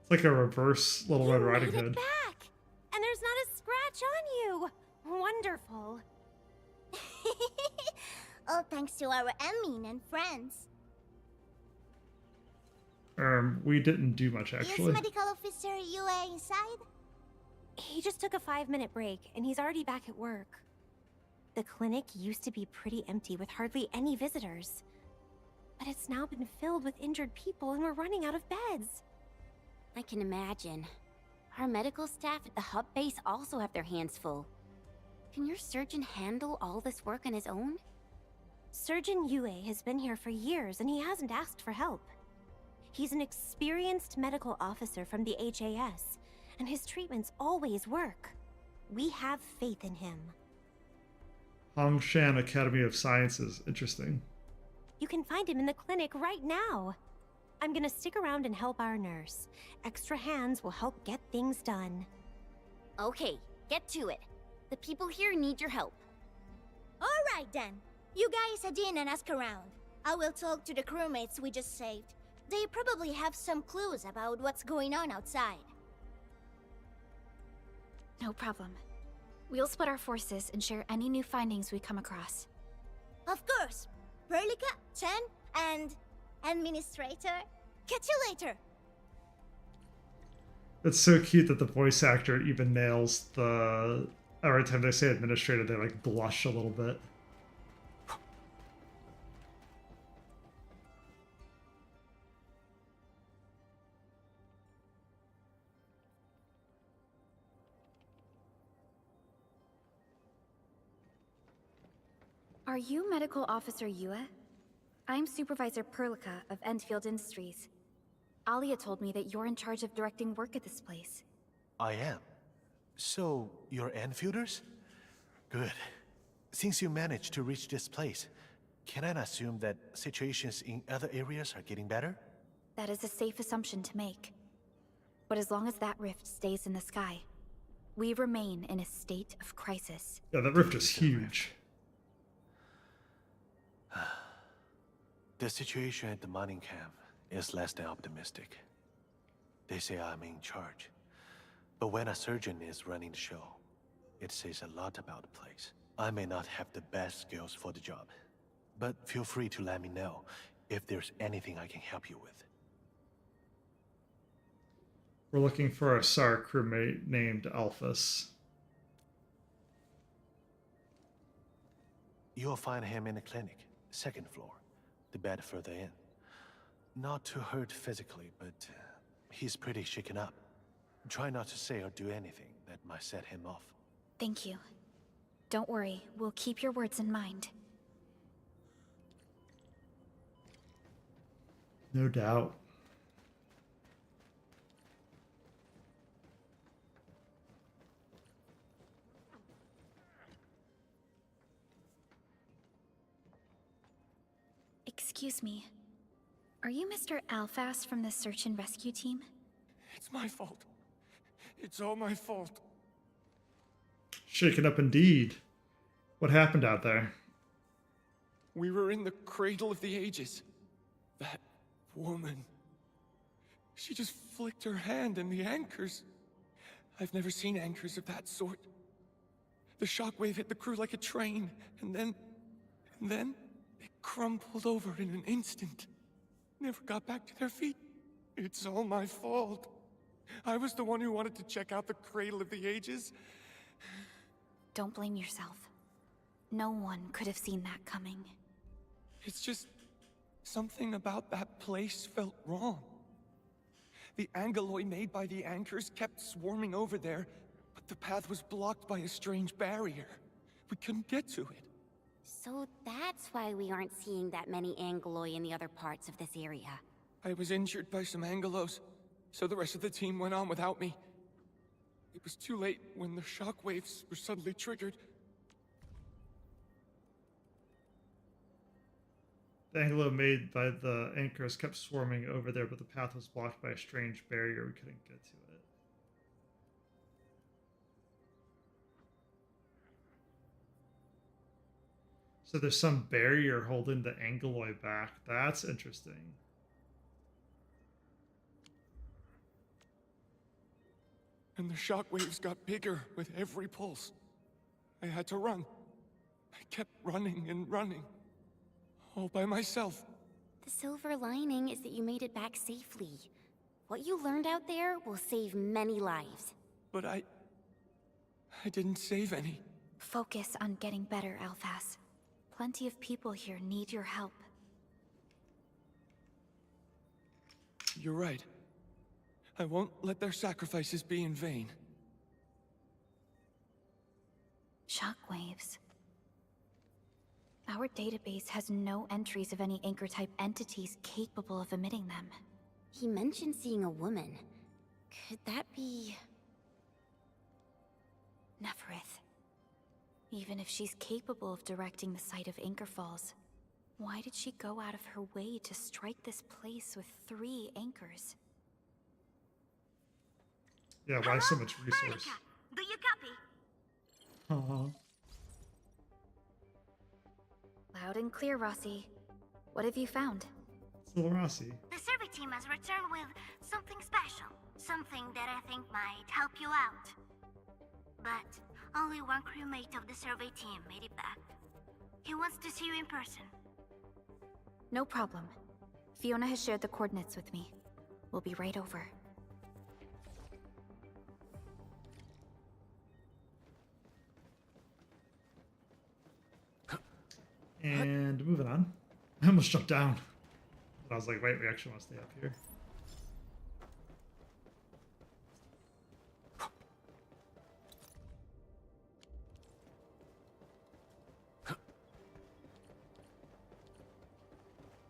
It's like a reverse Little Red Riding Hood. Back! And there's not a scratch on you! Wonderful. All thanks to our Emin and friends. We didn't do much, actually. Is Medical Officer Yue inside? He just took a 5-minute break, and he's already back at work. The clinic used to be pretty empty with hardly any visitors. But it's now been filled with injured people, and we're running out of beds. I can imagine. Our medical staff at the hub base also have their hands full. Can your surgeon handle all this work on his own? Surgeon Yue has been here for years, and he hasn't asked for help. He's an experienced medical officer from the HAS, and his treatments always work. We have faith in him. Hongshan Academy of Sciences. Interesting. You can find him in the clinic right now. I'm gonna stick around and help our nurse. Extra hands will help get things done. Okay, get to it. The people here need your help. Alright then. You guys head in and ask around. I will talk to the crewmates we just saved. They probably have some clues about what's going on outside. No problem. We'll split our forces and share any new findings we come across. Of course. Perlica, Chen, and Administrator. Catch you later. It's so cute that the voice actor even nails the... Every time they say administrator, they like blush a little bit. Are you Medical Officer Yue? I'm Supervisor Perlica of Endfield Industries. Alia told me that you're in charge of directing work at this place. I am. So, you're Enfielders? Good. Since you managed to reach this place, can I assume that situations in other areas are getting better? That is a safe assumption to make. But as long as that rift stays in the sky, we remain in a state of crisis. Yeah, that rift is huge. The situation at the mining camp is less than optimistic. They say I'm in charge. But when a surgeon is running the show, it says a lot about the place. I may not have the best skills for the job, but feel free to let me know if there's anything I can help you with. We're looking for a SAR crewmate named Alphys. You'll find him in the clinic, second floor, the bed further in. Not too hurt physically, but he's pretty shaken up. Try not to say or do anything that might set him off. Thank you. Don't worry, we'll keep your words in mind. No doubt. Excuse me. Are you Mr. Alphas from the search and rescue team? It's my fault. It's all my fault. Shaken up indeed. What happened out there? We were in the cradle of the ages. That woman. She just flicked her hand and the anchors. I've never seen anchors of that sort. The shockwave hit the crew like a train, and then they crumpled over in an instant. Never got back to their feet. It's all my fault. I was the one who wanted to check out the cradle of the ages. Don't blame yourself. No one could have seen that coming. It's just... something about that place felt wrong. The angeloi made by the anchors kept swarming over there, but the path was blocked by a strange barrier. We couldn't get to it. So that's why we aren't seeing that many angeloi in the other parts of this area. I was injured by some angelos, so the rest of the team went on without me. It was too late when the shockwaves were suddenly triggered. The anglo made by the anchors kept swarming over there, but the path was blocked by a strange barrier. We couldn't get to it. So there's some barrier holding the angeloi back. That's interesting. And the shockwaves got bigger with every pulse. I had to run. I kept running and running. All by myself. The silver lining is that you made it back safely. What you learned out there will save many lives. But I didn't save any. Focus on getting better, Alphas. Plenty of people here need your help. You're right. I won't let their sacrifices be in vain. Shockwaves. Our database has no entries of any anchor-type entities capable of emitting them. He mentioned seeing a woman. Could that be... Neferith. Even if she's capable of directing the site of Anchor Falls, why did she go out of her way to strike this place with 3 anchors? Yeah, why so much resource? Do you copy? Loud and clear, Rossi. What have you found? It's little Rossi. The survey team has returned with something special. Something that I think might help you out. but only one crewmate of the survey team made it back. He wants to see you in person. No problem. Fiona has shared the coordinates with me. We'll be right over. And moving on. I almost jumped down. But I was like, wait, we actually want to stay up here.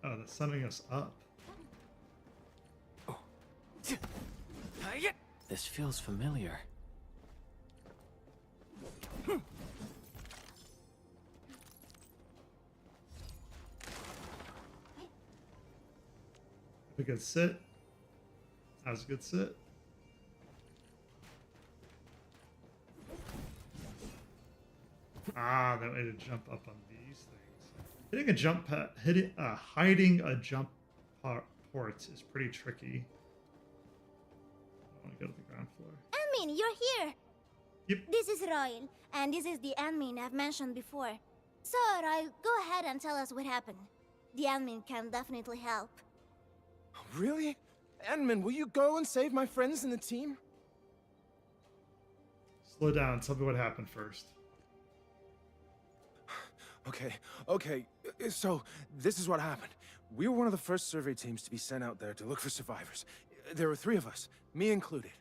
Oh, that's sending us up. This feels familiar. A good sit. That was a good sit. Ah, that way to jump up on these things. Hitting a jump pad, hiding a jump port is pretty tricky. I want to go to the ground floor. Admin, you're here! Yep. This is Royal, and this is the admin I've mentioned before. So, Royal, go ahead and tell us what happened. The admin can definitely help. Really? Admin, will you go and save my friends and the team? Slow down. Tell me what happened first. Okay. So, this is what happened. We were one of the first survey teams to be sent out there to look for survivors. There were 3 of us, me included.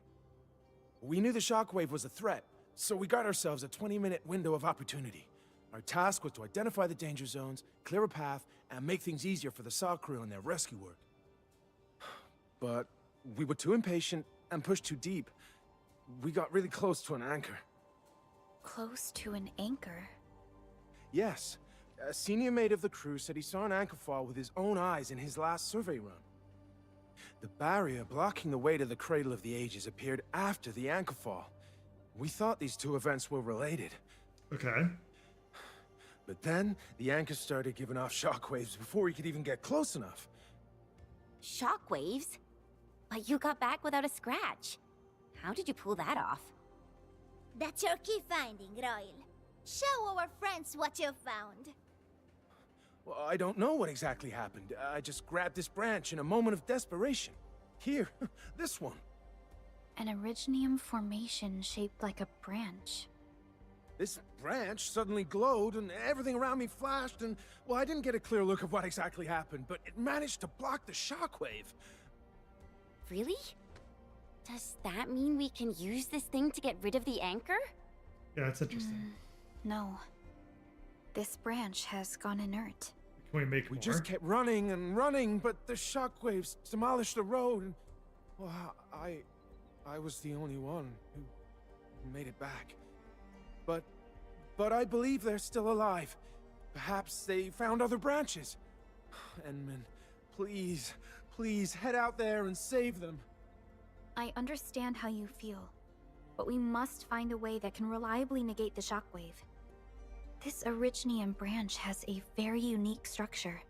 We knew the shockwave was a threat, so we got ourselves a 20-minute window of opportunity. Our task was to identify the danger zones, clear a path, and make things easier for the SAW crew and their rescue work. But we were too impatient and pushed too deep. We got really close to an anchor. Close to an anchor? Yes. A senior mate of the crew said he saw an anchor fall with his own eyes in his last survey run. The barrier blocking the way to the Cradle of the Ages appeared after the anchor fall. We thought these 2 events were related. Okay. But then, the anchor started giving off shockwaves before we could even get close enough. Shockwaves? But you got back without a scratch. How did you pull that off? That's your key finding, Royal. Show our friends what you found. Well, I don't know what exactly happened. I just grabbed this branch in a moment of desperation. Here, this one. An Originium formation shaped like a branch. This branch suddenly glowed and everything around me flashed and, well, I didn't get a clear look of what exactly happened, but it managed to block the shockwave. Really? Does that mean we can use this thing to get rid of the anchor? Yeah, that's interesting. No. This branch has gone inert. Can we make We more? just kept running and running, but the shockwaves demolished the road and, well, I was the only one who made it back. But I believe they're still alive. Perhaps they found other branches. Enman, please head out there and save them. I understand how you feel, but we must find a way that can reliably negate the shockwave. This Originium branch has a very unique structure.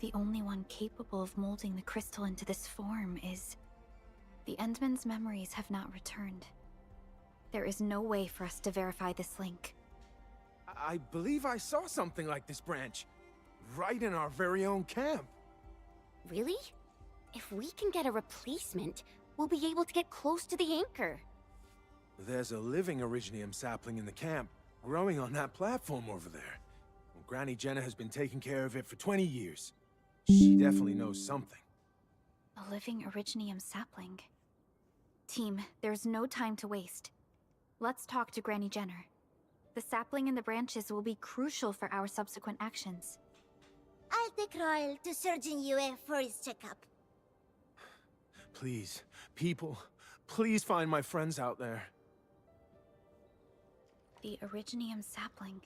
The only one capable of molding the crystal into this form is... The Endman's memories have not returned. There is no way for us to verify this link. I believe I saw something like this branch. Right in our very own camp. Really? If we can get a replacement, we'll be able to get close to the anchor. There's a living Originium sapling in the camp, growing on that platform over there. Well, Granny Jenna has been taking care of it for 20 years. She definitely knows something. A living Originium sapling. Team, there's no time to waste. Let's talk to Granny Jenner. The sapling and the branches will be crucial for our subsequent actions. I'll take Royal to Surgeon UA for his checkup. Please, people, please find my friends out there. The Originium sapling.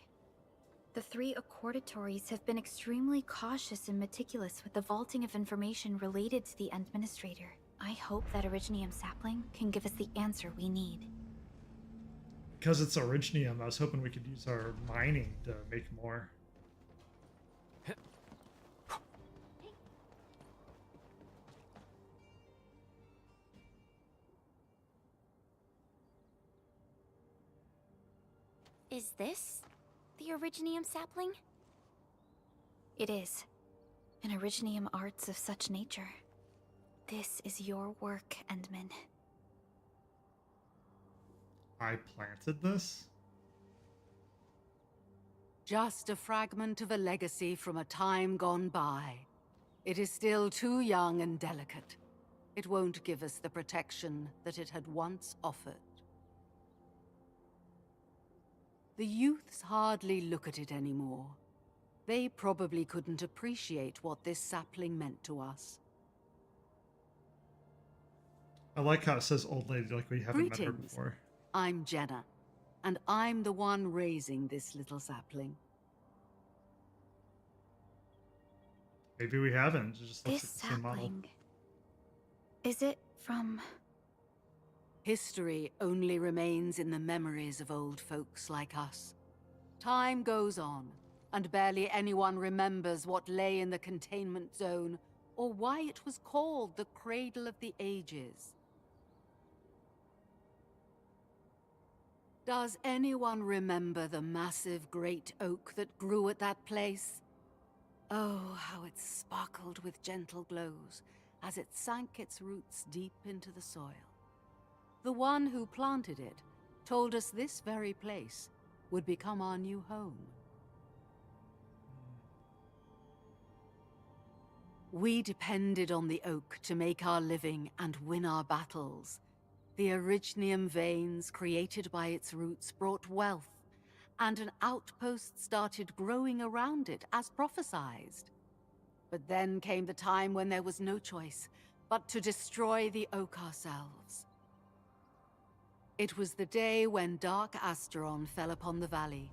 The 3 accordatories have been extremely cautious and meticulous with the vaulting of information related to the Administrator. I hope that Originium sapling can give us the answer we need. Because it's Originium, I was hoping we could use our mining to make more. Is this the Originium sapling? It is. An Originium arts of such nature. This is your work, Endman. I planted this? Just a fragment of a legacy from a time gone by. It is still too young and delicate. It won't give us the protection that it had once offered. The youths hardly look at it anymore. They probably couldn't appreciate what this sapling meant to us. I like how it says old lady, like we haven't met her Greetings. before. I'm Jenna, and I'm the one raising this little sapling. Maybe we haven't. It just looks This like the same model. sapling. Is it from... History only remains in the memories of old folks like us. Time goes on, and barely anyone remembers what lay in the containment zone, or why it was called the Cradle of the Ages. Does anyone remember the massive great oak that grew at that place? Oh, how it sparkled with gentle glows as it sank its roots deep into the soil. The one who planted it told us this very place would become our new home. We depended on the oak to make our living and win our battles. The Originium veins created by its roots brought wealth, and an outpost started growing around it as prophesized. But then came the time when there was no choice but to destroy the oak ourselves. It was the day when Dark Asteron fell upon the valley.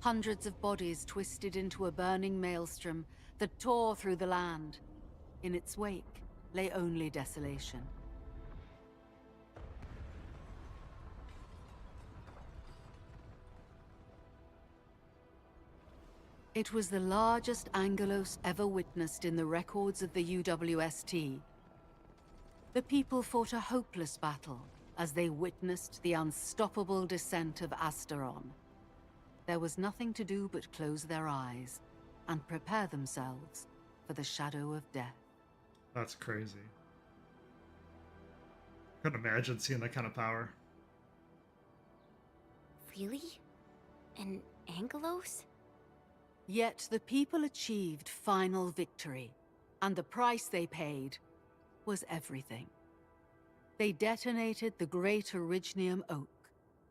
Hundreds of bodies twisted into a burning maelstrom that tore through the land. In its wake lay only desolation. It was the largest Angelos ever witnessed in the records of the UWST. The people fought a hopeless battle as they witnessed the unstoppable descent of Asteron. There was nothing to do but close their eyes and prepare themselves for the shadow of death. That's crazy. Couldn't imagine seeing that kind of power. Really? An Angelos? Yet the people achieved final victory, and the price they paid was everything. They detonated the great Originium oak,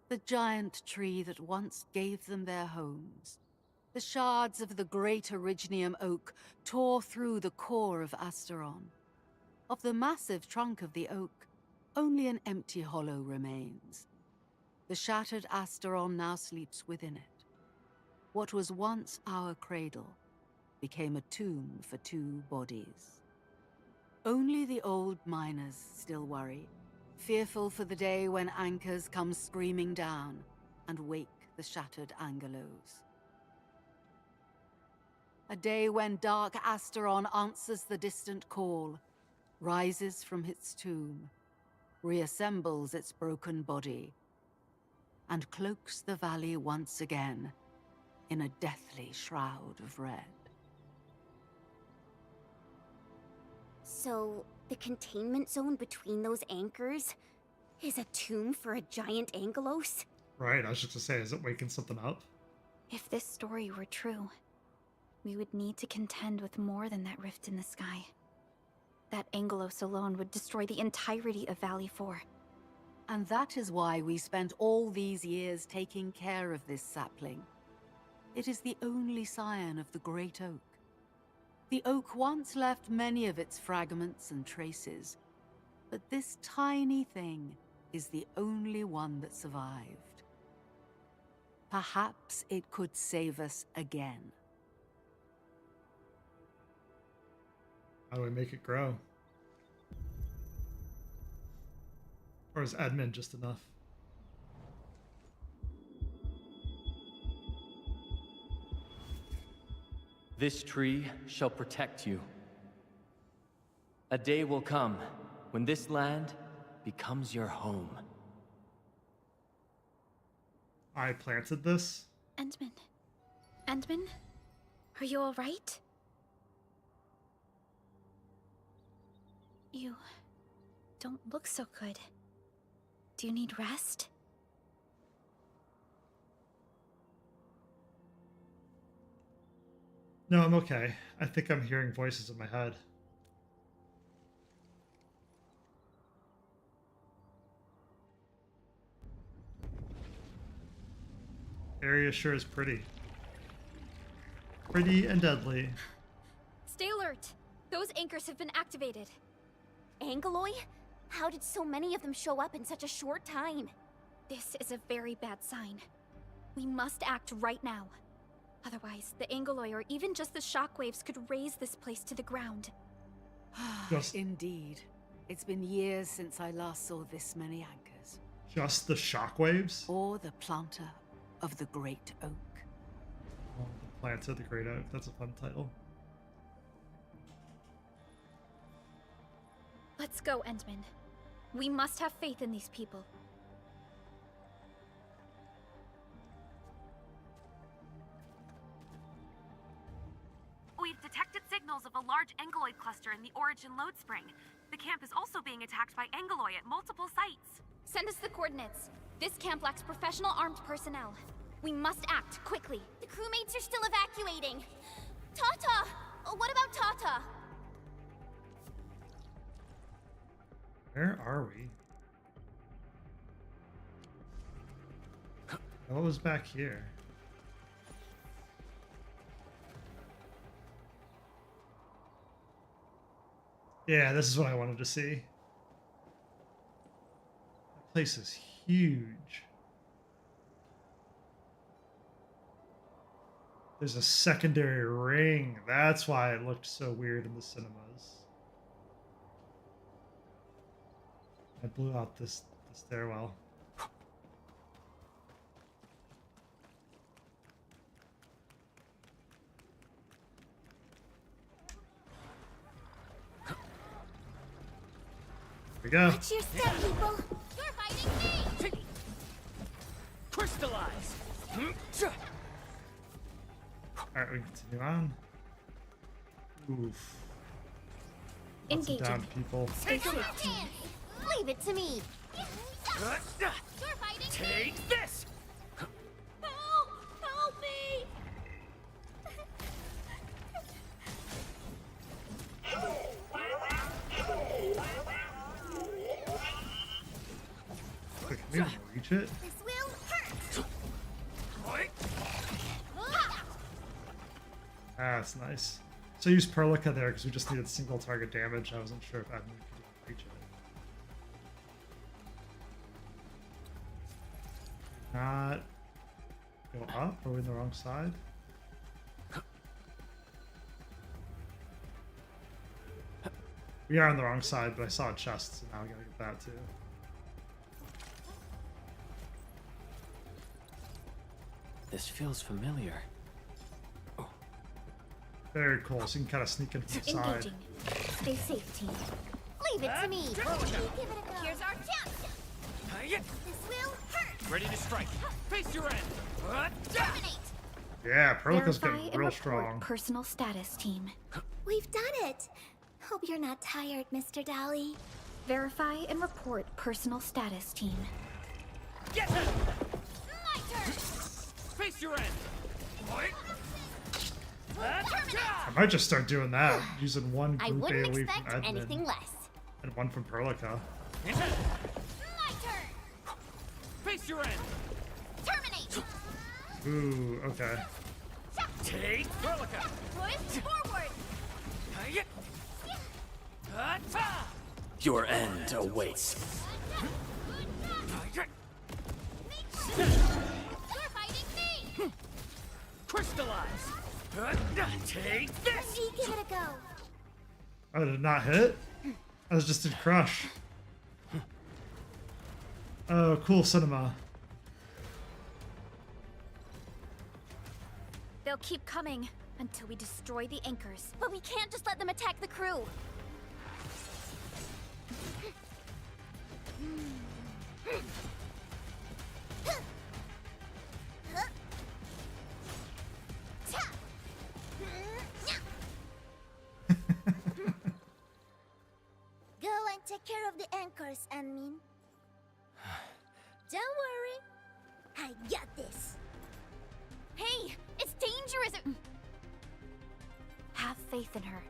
the giant tree that once gave them their homes. The shards of the great Originium oak tore through the core of Asteron. Of the massive trunk of the oak, only an empty hollow remains. The shattered Asteron now sleeps within it. What was once our cradle became a tomb for two bodies. Only the old miners still worry, fearful for the day when anchors come screaming down and wake the shattered Angelos. A day when Dark Asteron answers the distant call, rises from its tomb, reassembles its broken body, and cloaks the valley once again in a deathly shroud of red. So, the containment zone between those anchors is a tomb for a giant Angelos? Right, I was just gonna say, is it waking something up? If this story were true, we would need to contend with more than that rift in the sky. That Angelos alone would destroy the entirety of Valley 4. And that is why we spent all these years taking care of this sapling. It is the only scion of the Great Oak. The oak once left many of its fragments and traces, but this tiny thing is the only one that survived. Perhaps it could save us again. How do we make it grow? Or is admin just enough? This tree shall protect you. A day will come when this land becomes your home. I planted this. Endman. Endman? Are you alright? You don't look so good. Do you need rest? No, I'm okay. I think I'm hearing voices in my head. Area sure is pretty. Pretty and deadly. Stay alert. Those anchors have been activated. Angeloy? How did so many of them show up in such a short time? This is a very bad sign. We must act right now. Otherwise, the Angeloy or even just the shockwaves could raze this place to the ground. Indeed. It's been years since I last saw this many anchors. Just the shockwaves? Or the planter of the Great Oak. Oh, the Plants of the Great Oak. That's a fun title. Let's go, Endman. We must have faith in these people. We've detected signals of a large Angeloid cluster in the Origin Load Spring. The camp is also being attacked by Angeloy at multiple sites. Send us the coordinates. This camp lacks professional armed personnel. We must act quickly. The crewmates are still evacuating. Tata! What about Tata? Where are we? What was back here? Yeah, this is what I wanted to see. That place is huge. There's a secondary ring. That's why it looked so weird in the cinemas. I blew out the stairwell. Here we go. Watch your step, people. You're fighting me. Crystallize. Alright, we continue on. Oof. Lots of Engaging. down people. Take your chance. Leave it to me. You're fighting Take me. this. Help! Help me! Wait, can we reach it? This will hurt. Ah, that's nice. So I used Perlica there because we just needed single target damage. I wasn't sure if Admin could reach it. Not go up? Are we in the wrong side? We are on the wrong side, but I saw a chest, so now we gotta get that too. This feels familiar. Very cool, so you can kind of sneak in from the side. Engaging. Stay safe, team. Leave it to me. Give it a go. Here's our chance. This will hurt. Ready to strike. Face your end. Terminate. Yeah, Perlica's Verify getting and real report strong. personal status, team. We've done it. Hope you're not tired, Mr. Dolly. Verify and report personal status, team. Get him. My turn. Face your end. I might just start doing that, using one I group wouldn't AoE expect from Admin anything less. and one from Perlica. My turn. Face your end. Terminate. Ooh, okay. Take Perlica. Push forward. Your end awaits. You're fighting me. Crystallize. Take this. Let me give it a go. Oh, did it not hit? I was just in crush. Oh, cool cinema. They'll keep coming until we destroy the anchors. But we can't just let them attack the crew. care of the anchors, Anmin. Don't worry. I got this. Hey, it's dangerous! Have faith in her.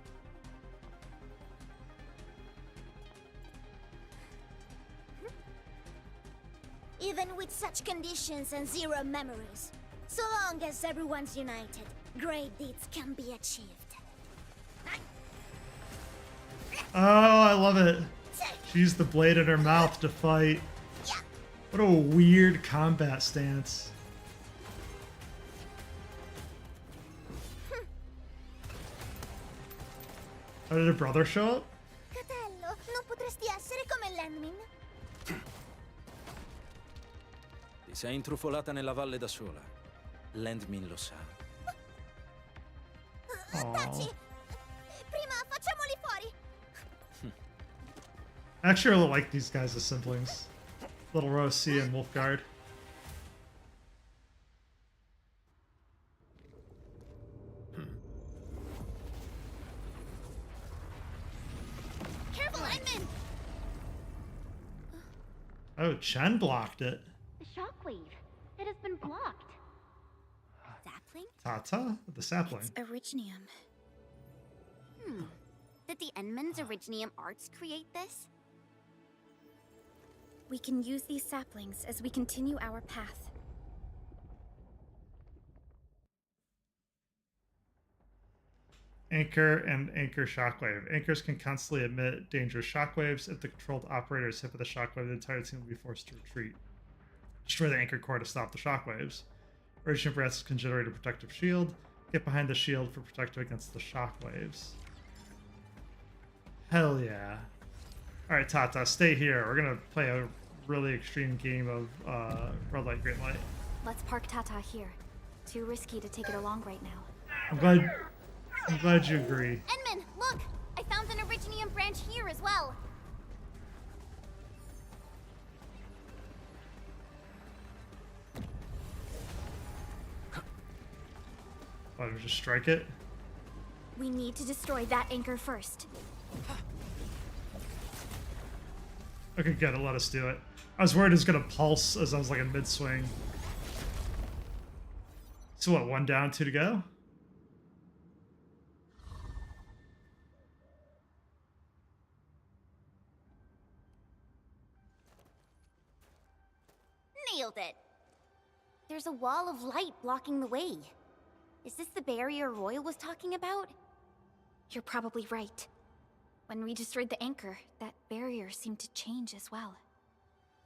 Even with such conditions and zero memories, so long as everyone's united, great deeds can be achieved. Oh, I love it. She used the blade in her mouth to fight. What a weird combat stance. Oh, did her brother show up? Fratello, non potresti essere come l'Anmin? Ti sei intrufolata nella valle da sola. Landmin lo sa. Taci! Prima facciamoli fuori! Actually, I really like these guys as siblings. Little Rosie and Wolfguard. Careful, Anmin! Oh, Chen blocked it. The shockwave. It has been blocked. Sapling? Tata? The sapling. It's Originium. Did the Enman's Originium arts create this? We can use these saplings as we continue our path. Anchor and anchor shockwave. Anchors can constantly emit dangerous shockwaves. If the controlled operator is hit with a shockwave, the entire team will be forced to retreat. Destroy the anchor core to stop the shockwaves. Radiant Breaths can generate a protective shield. Get behind the shield for protective against the shockwaves. Hell yeah. Alright, Tata, stay here. We're gonna play a really extreme game of red light, green light. Let's park Tata here. Too risky to take it along right now. I'm glad you agree. Enman, look! I found an Originium branch here as well. Why don't we just strike it? We need to destroy that anchor first. Okay, good. Let us do it. I was worried it was gonna pulse as I was like in mid-swing. So what, 1 down, 2 to go? Nailed it. There's a wall of light blocking the way. Is this the barrier Royal was talking about? You're probably right. When we destroyed the anchor, that barrier seemed to change as well.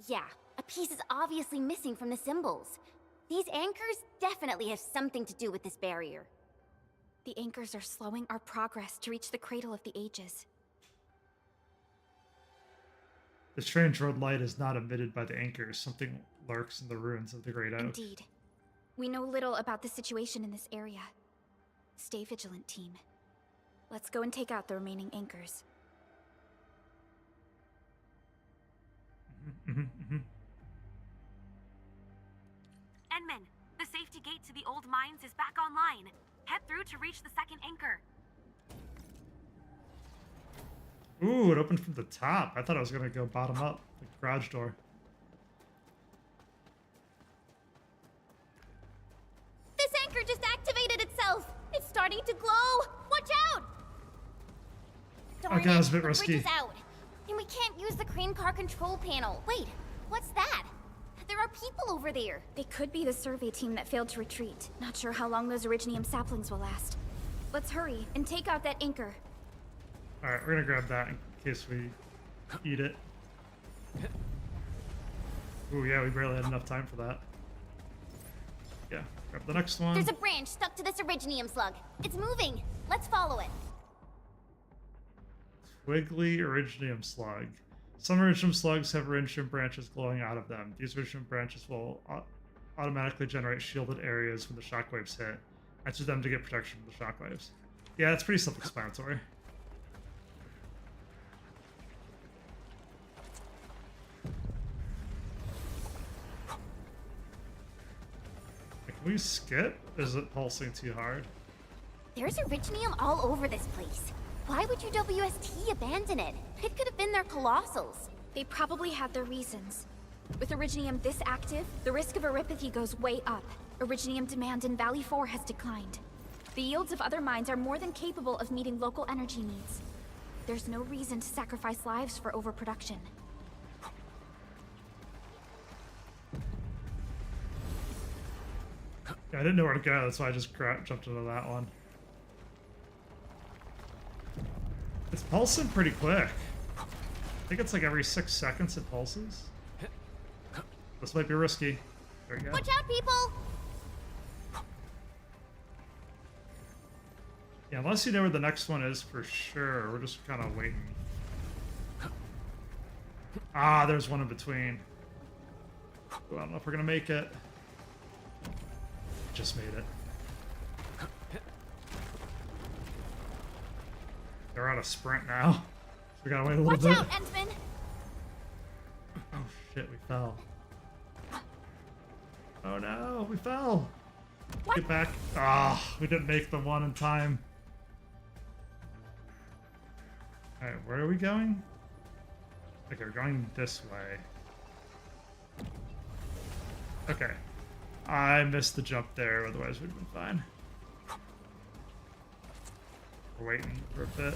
Yeah, a piece is obviously missing from the symbols. These anchors definitely have something to do with this barrier. The anchors are slowing our progress to reach the Cradle of the Ages. The strange red light is not emitted by the anchors. Something lurks in the ruins of the Great Oak. Indeed. We know little about the situation in this area. Stay vigilant, team. Let's go and take out the remaining anchors. Enman, the safety gate to the old mines is back online. Head through to reach the second anchor. Ooh, it opened from the top. I thought I was gonna go bottom up, like the garage door. This anchor just activated itself! It's starting to glow! Watch out! Darn Okay, that was a bit the risky. bridge is out. And we can't use the crane car control panel. Wait, what's that? There are people over there. They could be the survey team that failed to retreat. Not sure how long those Originium saplings will last. Let's hurry and take out that anchor. Alright, we're gonna grab that in case we eat it. Ooh, yeah, we barely had enough time for that. Yeah, grab the next one. There's a branch stuck to this Originium slug. It's moving. Let's follow it. Wiggly Originium Slug. Some Originium slugs have Originium branches glowing out of them. These Originium branches will automatically generate shielded areas when the shockwaves hit. Enter them to get protection from the shockwaves. Yeah, that's pretty self-explanatory. Can we skip? Is it pulsing too hard? There's Originium all over this place. Why would UWST abandon it? It could have been their colossals. They probably had their reasons. With Originium this active, the risk of eripathy goes way up. Originium demand in Valley 4 has declined. The yields of other mines are more than capable of meeting local energy needs. There's no reason to sacrifice lives for overproduction. Yeah, I didn't know where to go, that's why I just jumped into that one. It's pulsing pretty quick. I think it's like every 6 seconds it pulses. This might be risky. There we go. Watch out, people! Yeah, unless you know where the next one is for sure. We're just kind of waiting. Ah, there's one in between. Ooh, I don't know if we're gonna make it. Just made it. They're on a sprint now. So we gotta wait a little bit. Watch out, Endman! Oh shit, we fell. Oh no, we fell. What? Get back. Ah, we didn't make the one in time. Alright, where are we going? Okay, we're going this way. Okay. I missed the jump there, otherwise we'd have been fine. We're waiting for a bit.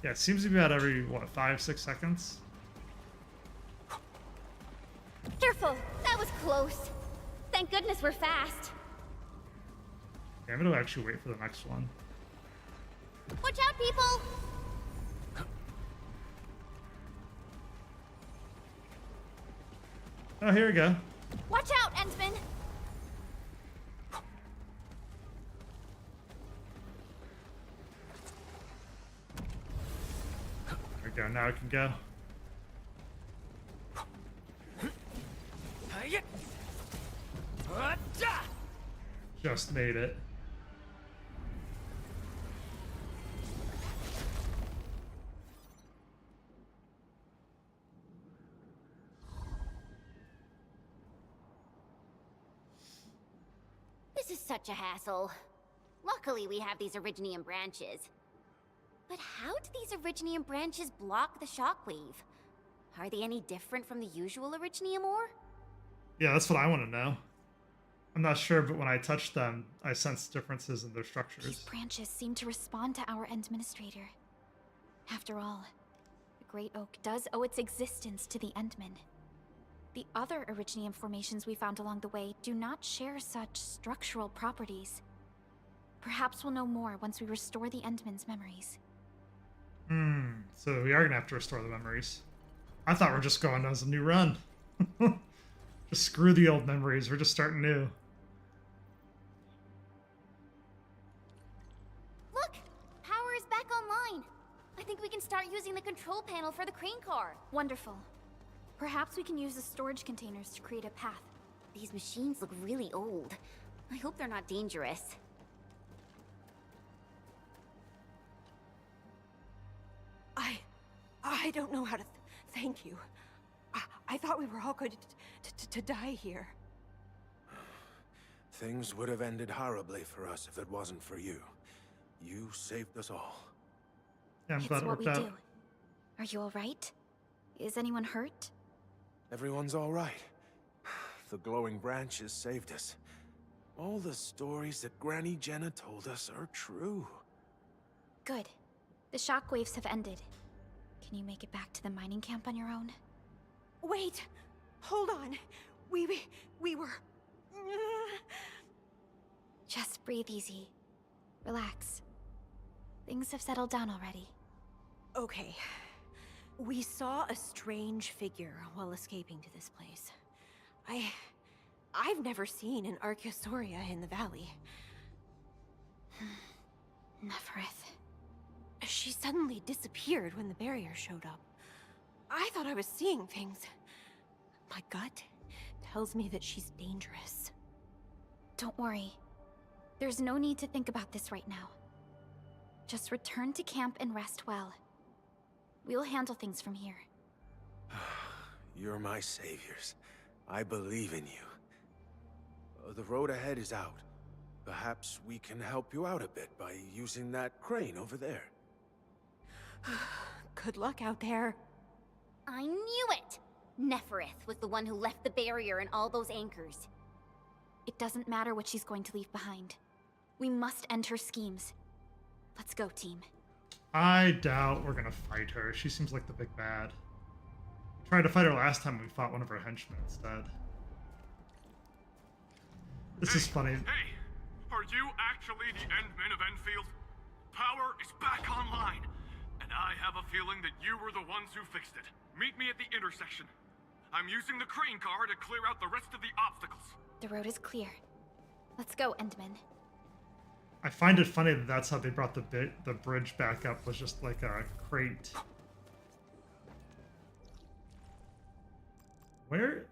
Yeah, it seems to be about every, what, 5-6 seconds? Careful! That was close. Thank goodness we're fast. Okay, I'm gonna actually wait for the next one. Watch out, people! Oh, here we go. Watch out, Endman! There we go, now I can go. Just made it. This is such a hassle. Luckily, we have these Originium branches. But how do these Originium branches block the shockwave? Are they any different from the usual Originium ore? Yeah, that's what I want to know. I'm not sure, but when I touch them, I sense differences in their structures. These branches seem to respond to our Endministrator. After all, the Great Oak does owe its existence to the Endmen. The other Originium formations we found along the way do not share such structural properties. Perhaps we'll know more once we restore the Endmen's memories. So we are gonna have to restore the memories. I thought we're just going as a new run. Just screw the old memories, we're just starting new. Look! Power is back online! I think we can start using the control panel for the crane car. Wonderful. Perhaps we can use the storage containers to create a path. These machines look really old. I hope they're not dangerous. I don't know how to thank you. I thought we were all going to die here. Things would have ended horribly for us if it wasn't for you. You saved us all. Yeah, I'm glad it worked out. Are you all right? Is anyone hurt? Everyone's all right. The glowing branches saved us. All the stories that Granny Jenna told us are true. Good. The shockwaves have ended. Can you make it back to the mining camp on your own? Wait! Hold on. We were... Just breathe easy. Relax. Things have settled down already. Okay. We saw a strange figure while escaping to this place. I've never seen an Archaeosauria in the valley. Nefereth. She suddenly disappeared when the barrier showed up. I thought I was seeing things. My gut tells me that she's dangerous. Don't worry. There's no need to think about this right now. Just return to camp and rest well. We'll handle things from here. You're my saviors. I believe in you. The road ahead is out. Perhaps we can help you out a bit by using that crane over there. Good luck out there. I knew it! Neferith was the one who left the barrier and all those anchors. It doesn't matter what she's going to leave behind. We must end her schemes. Let's go, team. I doubt we're gonna fight her. She seems like the big bad. We tried to fight her last time we fought one of her henchmen instead. This is funny. Hey! Are you actually the Endmen of Enfield? Power is back online, and I have a feeling that you were the ones who fixed it. Meet me at the intersection. I'm using the crane car to clear out the rest of the obstacles. The road is clear. Let's go, Endman. I find it funny that that's how they brought the bridge back up, was just like a crate.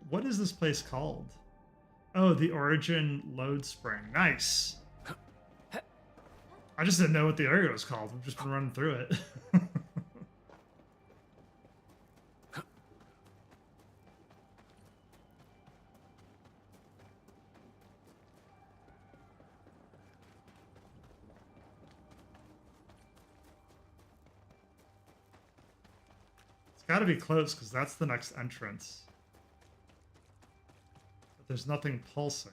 What is this place called? Oh, the Origin Load Spring. Nice. I just didn't know what the area was called. We've just been running through it. It's got to be close because that's the next entrance. But there's nothing pulsing.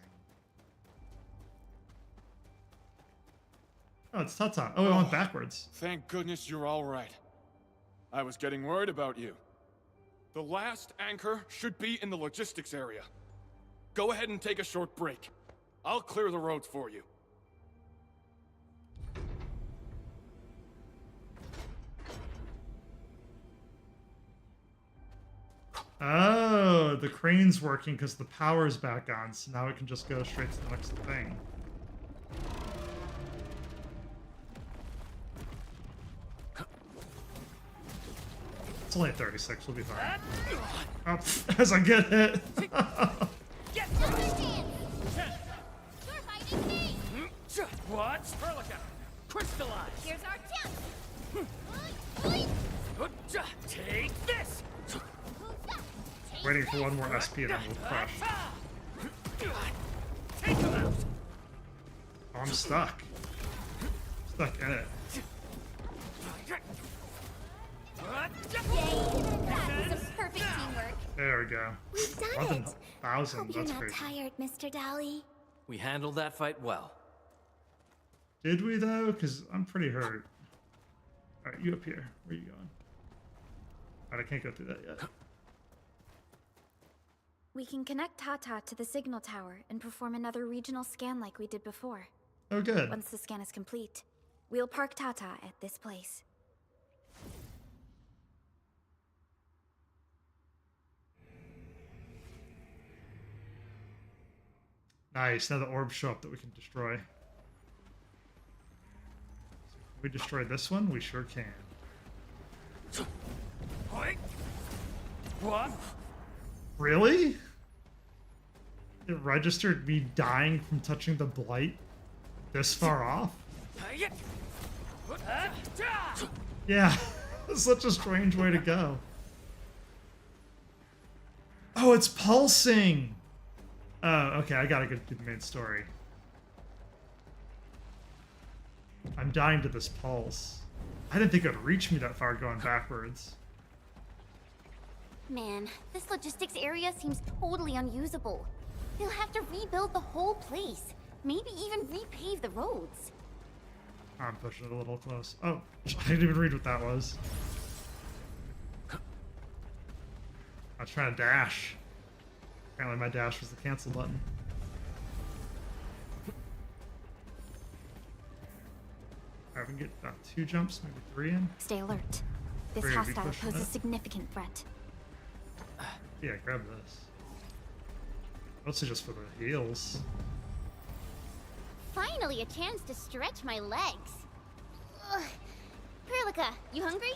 Oh, it's Tata. Oh, it went backwards. Thank goodness you're all right. I was getting worried about you. The last anchor should be in the logistics area. Go ahead and take a short break. I'll clear the roads for you. Oh, the crane's working because the power's back on, so now it can just go straight to the next thing. It's only 36, we'll be fine. Oh, as I get hit. What? Perlica! Crystallize! Here's our chance! Take this! Waiting for one more SP and then we'll crush. Take him out! Oh, I'm stuck. Stuck in it. That was perfect teamwork. There we go. We've done 11,000, Hope you're that's not crazy. tired, Mr. Dolly. We handled that fight well. Did we though? Because I'm pretty hurt. Alright, you up here. Where are you going? Alright, I can't go through that yet. We can connect Tata to the signal tower and perform another regional scan like we did before. Oh, good. Once the scan is complete, we'll park Tata at this place. Nice. Now the orbs show up that we can destroy. So can we destroy this one? We sure can. What? Really? It registered me dying from touching the blight this far off? Yeah, it's such a strange way to go. Oh, it's pulsing! Oh, okay, I gotta get to the main story. I'm dying to this pulse. I didn't think it would reach me that far going backwards. Man, this logistics area seems totally unusable. They'll have to rebuild the whole place. Maybe even repave the roads. I'm pushing it a little close. Oh, I didn't even read what that was. I was trying to dash. Apparently my dash was the cancel button. Alright, we can get about 2 jumps, maybe 3 in. Stay alert. This Three would be hostile pushing poses a it. significant threat. Yeah, grab this. Mostly just for the heals. Finally, a chance to stretch my legs. Ugh. Perlica, you hungry?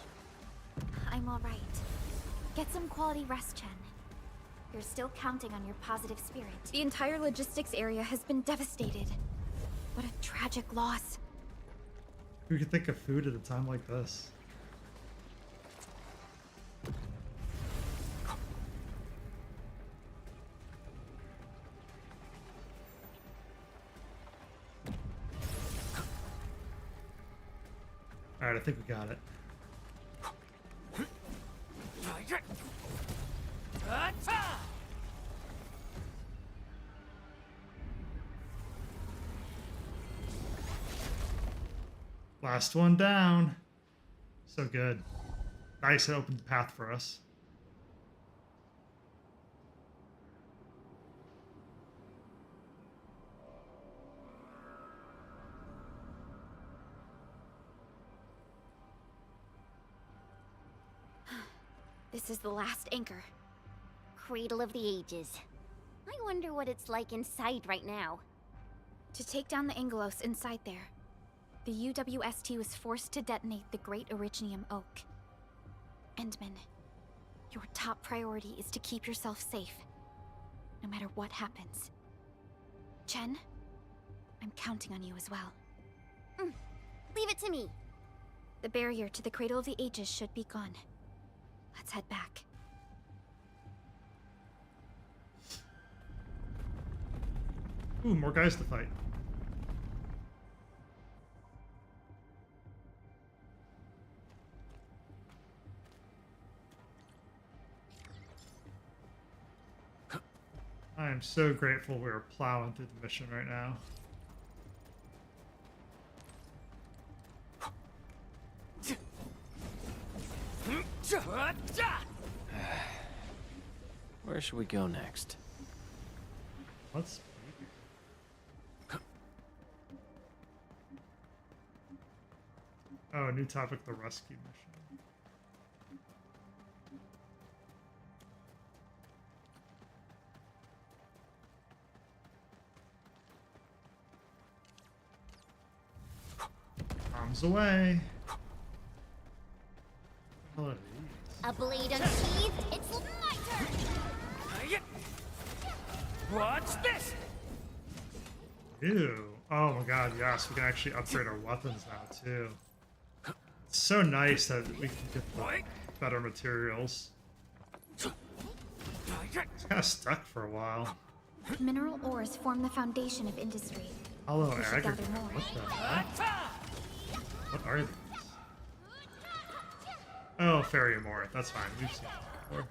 I'm alright. Get some quality rest, Chen. You're still counting on your positive spirit. The entire logistics area has been devastated. What a tragic loss. Who could think of food at a time like this? Alright, I think we got it. Last one down. So good. Nice, it opened the path for us. This is the last anchor. Cradle of the Ages. I wonder what it's like inside right now. To take down the Angelos inside there, the UWST was forced to detonate the Great Originium Oak. Endman, your top priority is to keep yourself safe, no matter what happens. Chen, I'm counting on you as well. Leave it to me. The barrier to the Cradle of the Ages should be gone. Let's head back. Ooh, more guys to fight. I am so grateful we're plowing through the mission right now. Where should we go next? Let's. Oh, new topic, the rescue mission. Bombs away. What A blade unsheathed, it's my turn! Watch this! Ew. Oh my god, yes, we can actually upgrade our weapons now, too. It's so nice that we can get the better materials. It's kind of stuck for a while. Mineral ores form the foundation of industry. Hello, We should gather agriculture. more. What the heck? What are these? Oh, fairy more. That's fine. We've seen that before.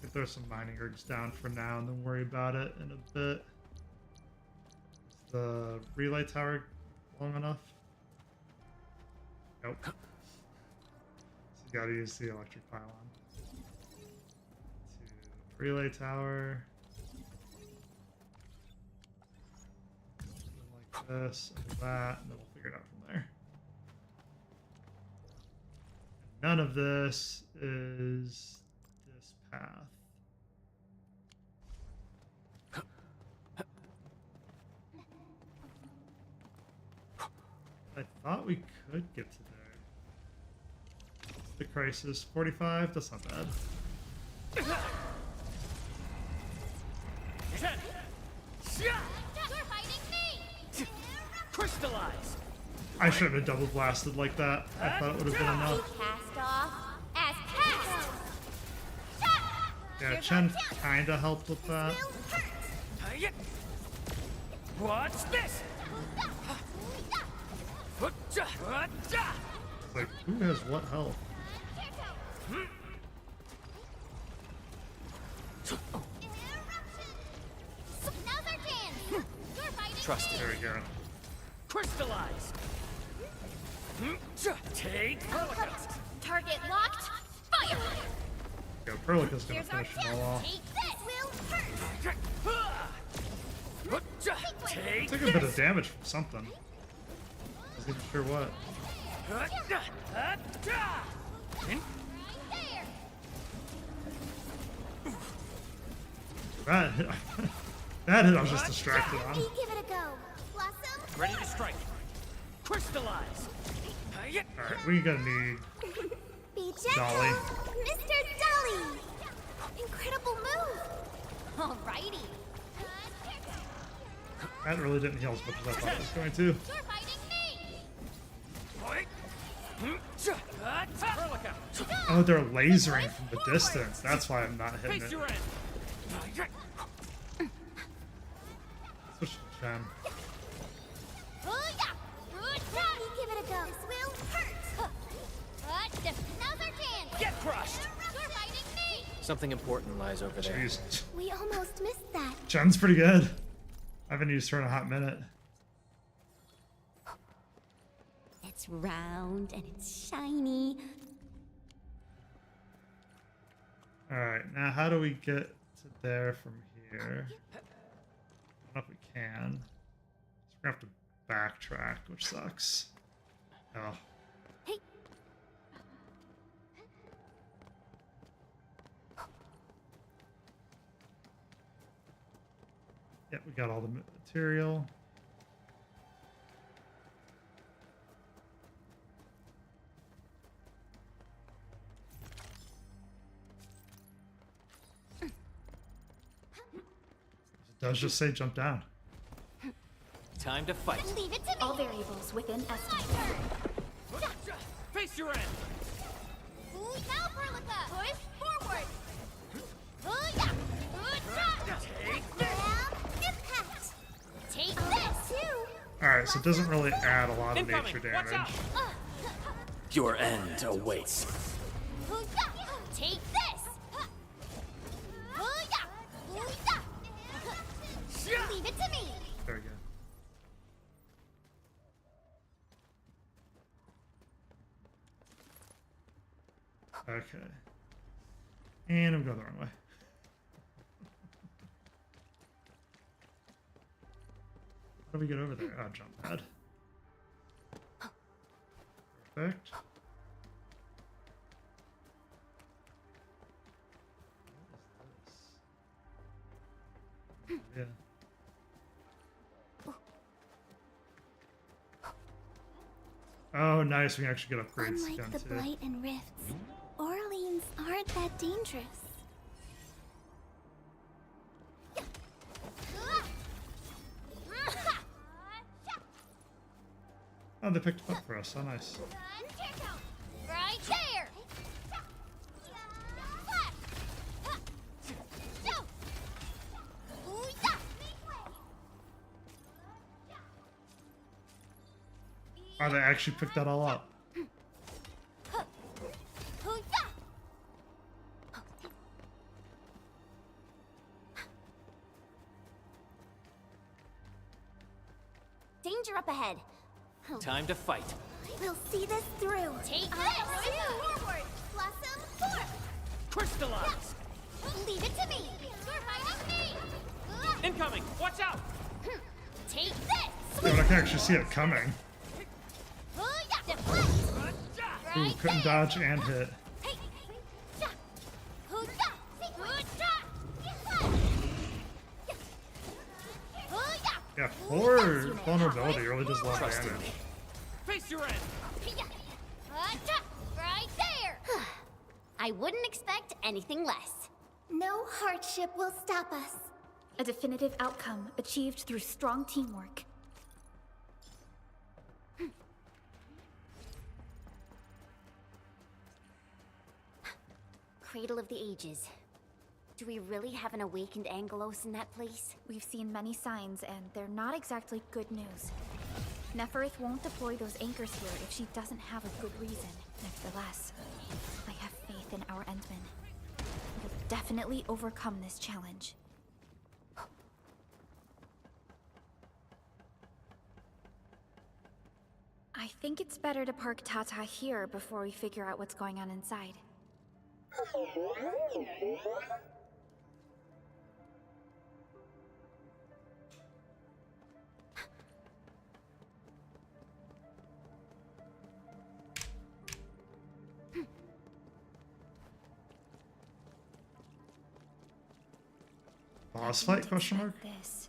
Could throw some mining rigs down for now and then worry about it in a bit. Is the relay tower long enough? Nope. So you gotta use the electric pylon. To relay tower. Like this, and that, and then we'll figure it out from there. And none of this is this path. I thought we could get to there. The crisis 45, that's not bad. You're fighting me! Crystallize! I shouldn't have double blasted like that. I thought it would have been enough. Cast off as cast! Yeah, Chen kinda helped with that. Watch this! Like, who has what health? Now's our chance! You're fighting Trust it. There we go. Crystallize! Take Hurricane! Target locked! Fire! Yo, Perlica's gonna Here's our finish them chance! all off. Take this! Will hurt! Take Took a bit of damage from something. Wasn't even sure what. That hit, that hit I was just distracted on. Give it a go. Blossom? Ready to strike. Crystallize! Alright, we gonna need Be gentle! Dolly. Mr. Dolly! Incredible move! Alrighty. That really didn't heal as much as I thought it was going to. You're fighting me! Oh, they're lasering from the distance. That's why I'm not hitting Face it. your end! Jen. Let me give it a go. This will hurt. Now's our chance. Get crushed! You're fighting me. Something important lies over there. Jeez. We almost missed that. Jen's pretty good. I haven't used her in a hot minute. It's round and it's shiny. Alright, now how do we get to there from here? I don't know if we can. So we're gonna have to backtrack, which sucks. Oh. Hey. Yep, we got all the material. It does just say jump down. Time to fight. Leave it to me. All variables within estimate. Face your end! Now, Perlica. Push forward. Impact. Take this. Alright, so it doesn't really add a lot of Incoming. nature Watch damage. Your end awaits. Take this. Leave it to me. Very good. Okay. And I'm going the wrong way. How do we get over there? Oh, jump pad. Perfect. What is this? Yeah. Oh, nice. We can actually get upgrades Unlike again, the too. Blight and Rifts, Orleans aren't that dangerous. Oh, they picked it up for us. Oh, nice. Right there. Oh, they actually picked that all up. Danger up ahead. Time to fight. We'll see this through. Take this. Forward. Blossom forth. Crystallize! Leave it to me. You're fighting me. Incoming! Watch out! Take this. Yeah, but I can actually see it coming. Ooh, couldn't dodge and hit. Yeah, 4 vulnerability really does a lot of damage. Face your end! Right there. I wouldn't expect anything less. No hardship will stop us. A definitive outcome achieved through strong teamwork. Cradle of the Ages. Do we really have an awakened Angelos in that place? We've seen many signs, and they're not exactly good news. Neferith won't deploy those anchors here if she doesn't have a good reason. Nevertheless, I have faith in our Endmen. We'll definitely overcome this challenge. I think it's better to park Tata here before we figure out what's going on inside. Boss fight, question mark? This.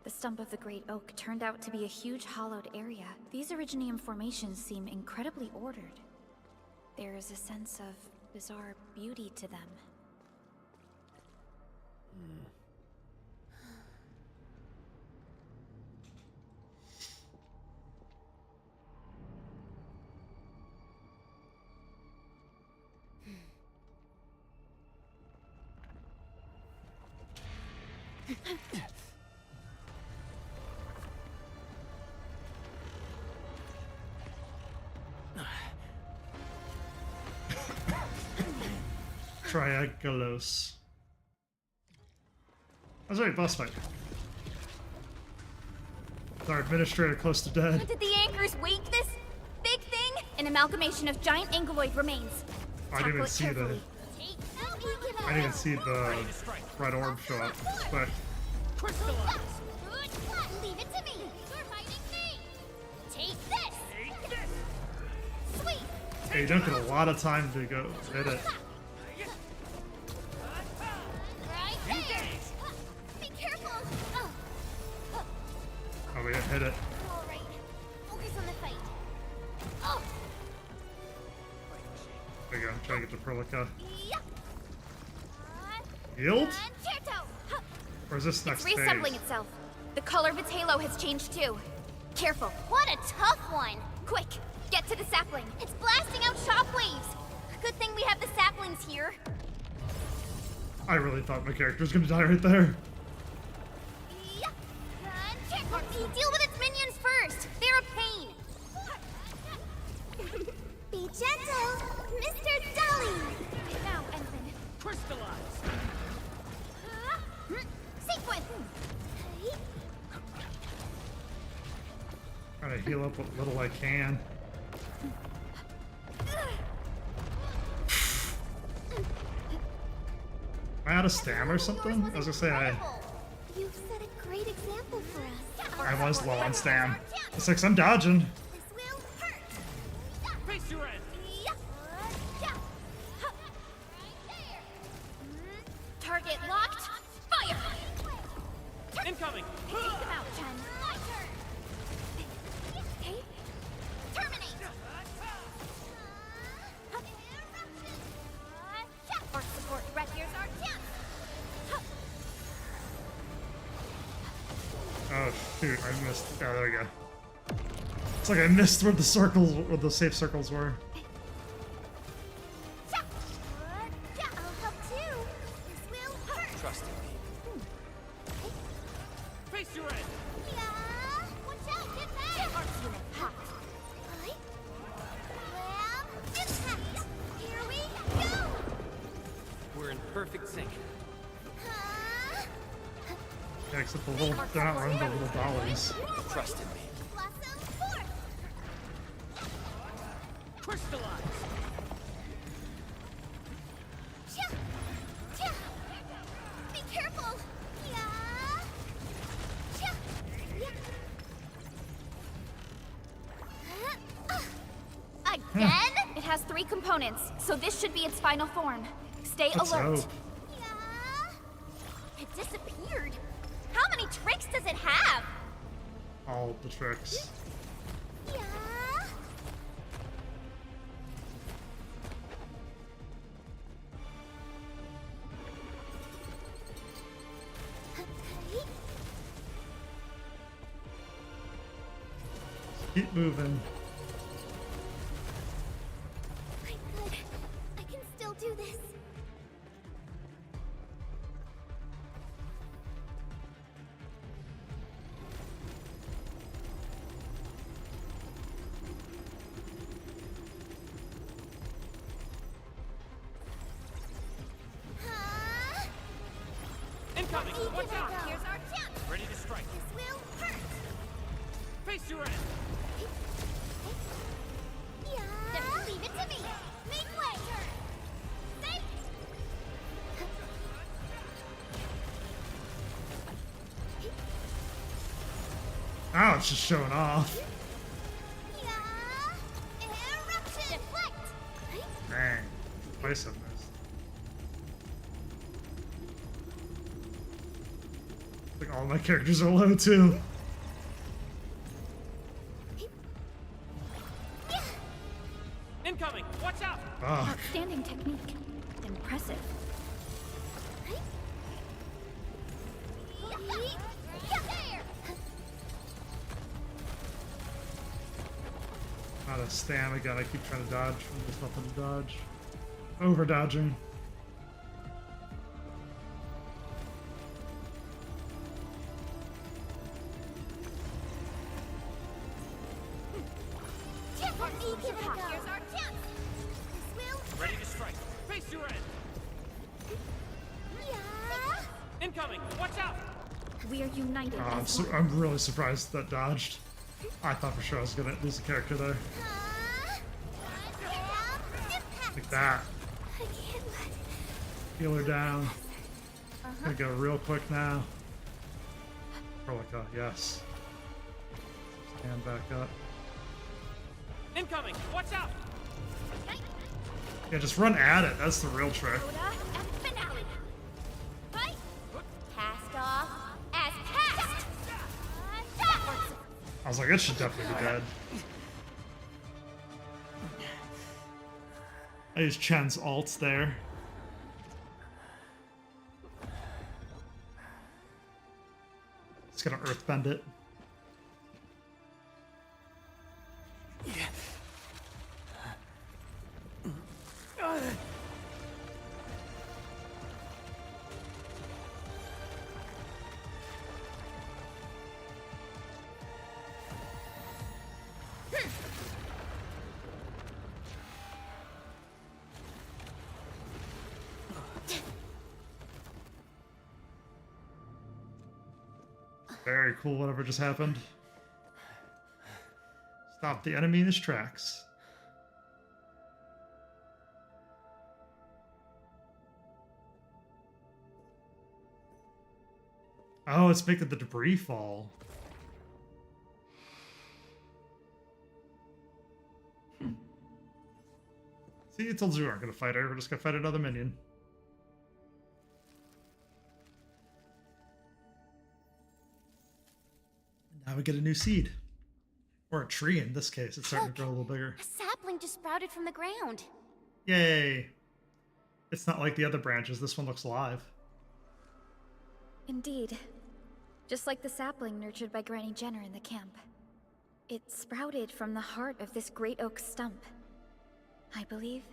The stump of the Great Oak turned out to be a huge hollowed area. These Originium formations seem incredibly ordered. There is a sense of bizarre beauty to them. Triangulos. That's right, boss fight. Our administrator close to dead. Did the anchors wake this big thing? An amalgamation of giant anguloid remains. I didn't even see the. I didn't even see the red orb show up. But Crystallize. Leave it to me. You're fighting me. Take this. Take this. Sweet. hey, you don't get a lot of time to go hit it. Right there. Be careful. Oh, we didn't hit it. All right. Focus on the fight. Oh. There you go. I'm trying to get the Perlica. Yep. Healed? Concerto. Or is this next It's reassembling phase? itself. The color of its halo has changed too. Careful. What a tough one. Quick, get to the sapling. It's blasting out shockwaves. Good thing we have the saplings here. I really thought my character was gonna die right there. Yep. Concerto. Deal with its minions first. They're a pain. Be gentle, Mr. Dolly. Now, Envin. Crystallize. Sequence. Trying to heal up what little I can. Am I out of stam or something? I was gonna say You've set a great example for us. I was low on stam. It's like I'm dodging. Face your end. Target locked. Fire. Incoming. Take them out, Chen. Okay. Terminate. Arc support. Right here's our chance. Oh shoot, I missed. Oh, there we go. It's like I missed where the circles, where the safe circles were. I'll help too. This will hurt. Trust in me. Face your end. Yeah. Watch out. Get back. Arc unit hot. Lamb impact. Here we go. We're in perfect sync. Yeah, except the little, they're not running the little dollies. Trust in me. Blossom forth. Crystallize. Be careful. Yeah. Again? It has 3 components, so this should be its final form. Stay Let's alert. hope. Yeah. It disappeared. How many tricks does it have? All the tricks. Yeah. Keep moving. I'm good. I can still do this. Incoming. Watch out. Here's our chance. Ready to strike. This will hurt. Face your end. Yeah. Just leave it to me. Make way. Safe. Ow, it's just showing off. Yeah. Eruption. Deflect. Dang. Twice I've missed. Like all my characters are low too. Incoming. Watch out. Ah. Outstanding technique. Impressive. Out of stam again. I keep trying to dodge when there's nothing to dodge. Over dodging. Here's our chance. This will Ready to strike. Face your end. Incoming! Watch out! We are united as one. I'm really surprised that dodged. I thought for sure I was gonna lose a character there. Like that. Heal her down. Gonna go real quick now. Prolica, yes. Stand back up. Incoming! Watch out! Yeah, just run at it. That's the real trick. Finale. Fight. Cast off as cast. I was like, it should definitely be dead. I used Chen's ults there. It's gonna earthbend it. Very cool, whatever just happened. Stop the enemy in his tracks. Oh, it's making the debris fall. See, I told you we aren't going to fight her. We're just going to fight another minion. Now we get a new seed. Or a tree in this case. It's starting to grow a little bigger. A sapling just sprouted from the ground. Yay! It's not like the other branches. This one looks alive. Indeed. Just like the sapling nurtured by Granny Jenner in the camp. It sprouted from the heart of this great oak stump. I believe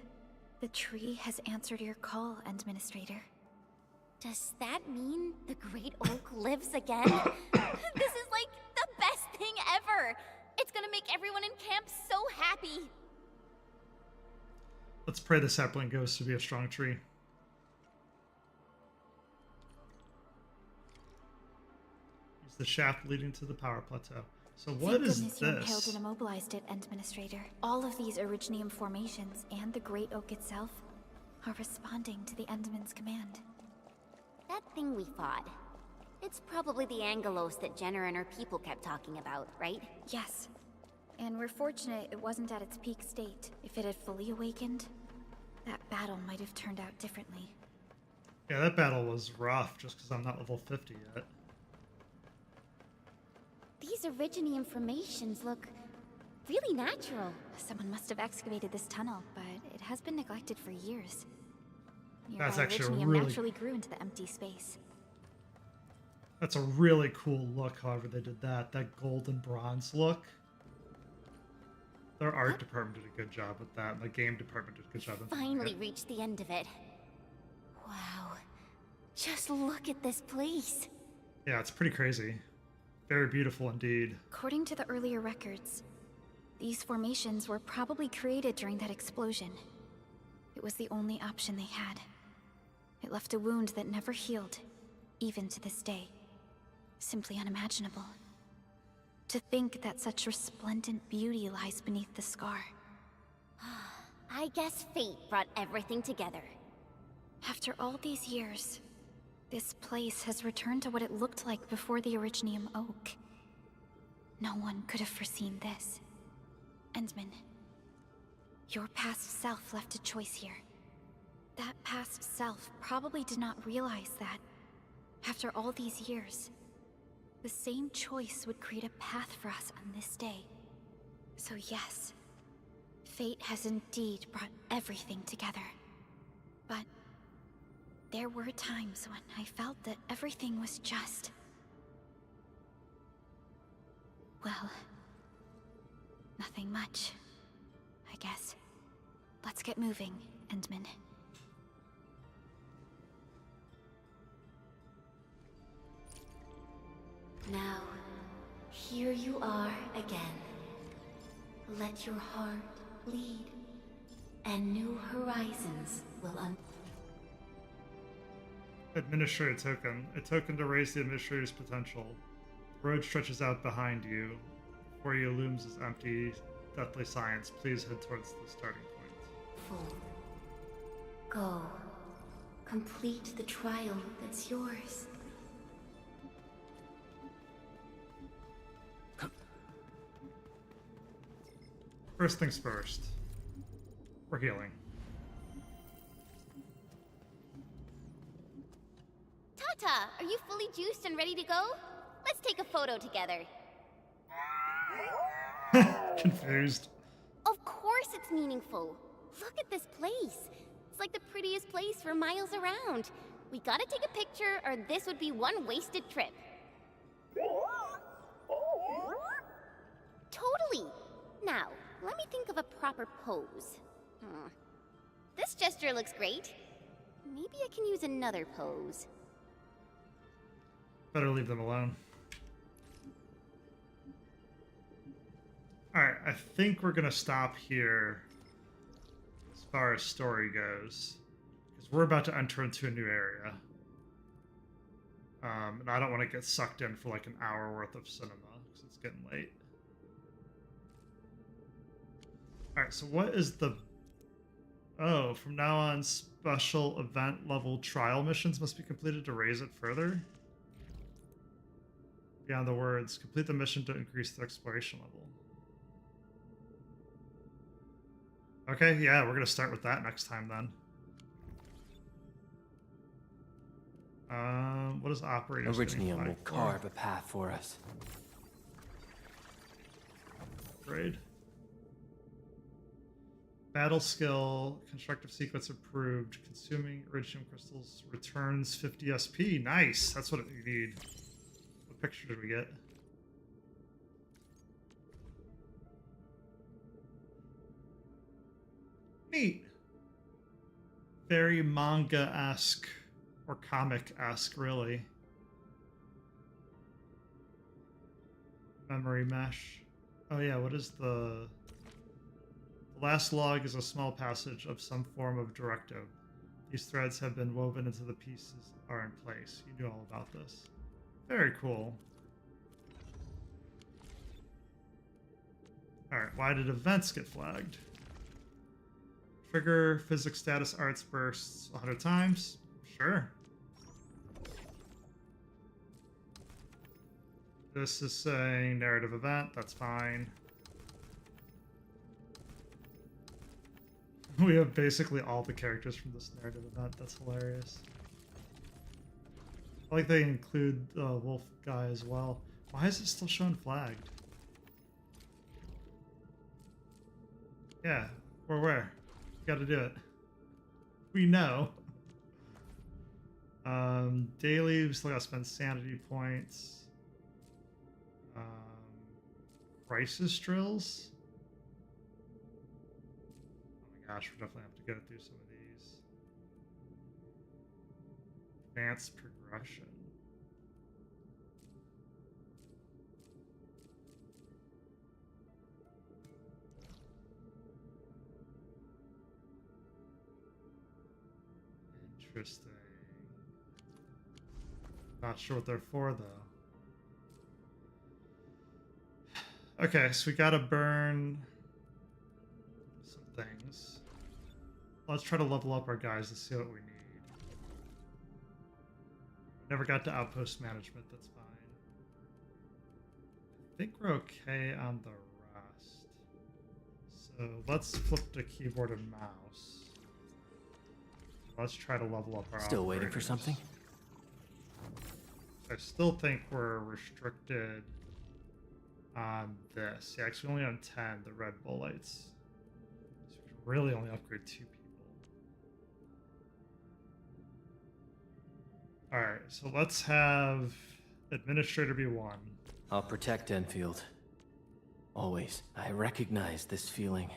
the tree has answered your call, Administrator. Does that mean the great oak lives again? This is like the best thing ever! It's gonna make everyone in camp so happy! Let's pray the sapling goes to be a strong tree. Use the shaft leading to the power plateau. So what is Thank goodness you impaled this? and immobilized it, Administrator. All of these Originium formations and the great oak itself are responding to the Endman's command. That thing we fought. It's probably the Angelos that Jenner and her people kept talking about, right? Yes. And we're fortunate it wasn't at its peak state. If it had fully awakened, that battle might have turned out differently. Yeah, that battle was rough just because I'm not level 50 yet. These Originium formations look really natural. Someone must have excavated this tunnel, but it has been neglected for years. Nearby That's actually Originium really... naturally grew into the empty space. That's a really cool look, however they did that. That gold and bronze look. Their art department did a good job with that, and the game department did a good job with Finally reached the end of it. Wow. Just look at this place. Yeah, it's pretty crazy. Very beautiful indeed. According to the earlier records, these formations were probably created during that explosion. It was the only option they had. It left a wound that never healed, even to this day. Simply unimaginable. To think that such resplendent beauty lies beneath the scar. I guess fate brought everything together. After all these years, this place has returned to what it looked like before the Originium Oak. No one could have foreseen this. Endman, your past self left a choice here. That past self probably did not realize that, after all these years, the same choice would create a path for us on this day. So yes, fate has indeed brought everything together. But there were times when I felt that everything was just... well, nothing much, I guess. Let's get moving, Endman. Now, here you are again. Let your heart lead, and new horizons will Administrator token. A token to raise the administrator's potential. The road stretches out behind you. Before you looms is empty, deathly science. Please head towards the starting point. Full. Go. Complete the trial that's yours. First things first. We're healing. Tata, are you fully juiced and ready to go? Let's take a photo together. Confused. Of course it's meaningful. Look at this place. It's like the prettiest place for miles around. We gotta take a picture or this would be one wasted trip. Totally. Now, let me think of a proper pose. This gesture looks great. Maybe I can use another pose. Better leave them alone. Alright, I think we're gonna stop here as far as story goes. Because we're about to enter into a new area. And I don't want to get sucked in for like an hour worth of cinema, because it's getting late. Alright, so what is the... Oh, from now on, special event level trial missions must be completed to raise it further? Beyond the words, complete the mission to increase the exploration level. Okay, yeah, we're gonna start with that next time then. What is operators? Originium will carve a path for us. Upgrade. Battle skill, constructive sequence improved. Consuming Originium crystals returns 50 SP. Nice, that's what you need. What picture did we get? Neat. Very manga-esque, or comic-esque, really. Memory mesh. Oh yeah, what is the... The last log is a small passage of some form of directive. These threads have been woven into the pieces are in place. You knew all about this. Very cool. Alright, why did events get flagged? Trigger physics status arts bursts 100 times? Sure. This is saying narrative event, that's fine. We have basically all the characters from this narrative event, that's hilarious. I like they include the wolf guy as well. Why is it still showing flagged? Yeah, or where? Gotta do it. We know. Daily, we still gotta spend sanity points. Crisis drills? Oh my gosh, we definitely have to go through some of these. Advanced progression. Interesting. Not sure what they're for, though. Okay, so we gotta burn some things. Let's try to level up our guys to see what we need. Never got to outpost management, that's fine. I think we're okay on the rest. So let's flip to keyboard and mouse. Let's try to level up our Still waiting for something? I still think we're restricted on this. Yeah, actually only on 10, the Red Bull lights. So we can really only upgrade 2 people. Alright, so let's have Administrator be 1. I'll protect Enfield. Always. I recognize this feeling.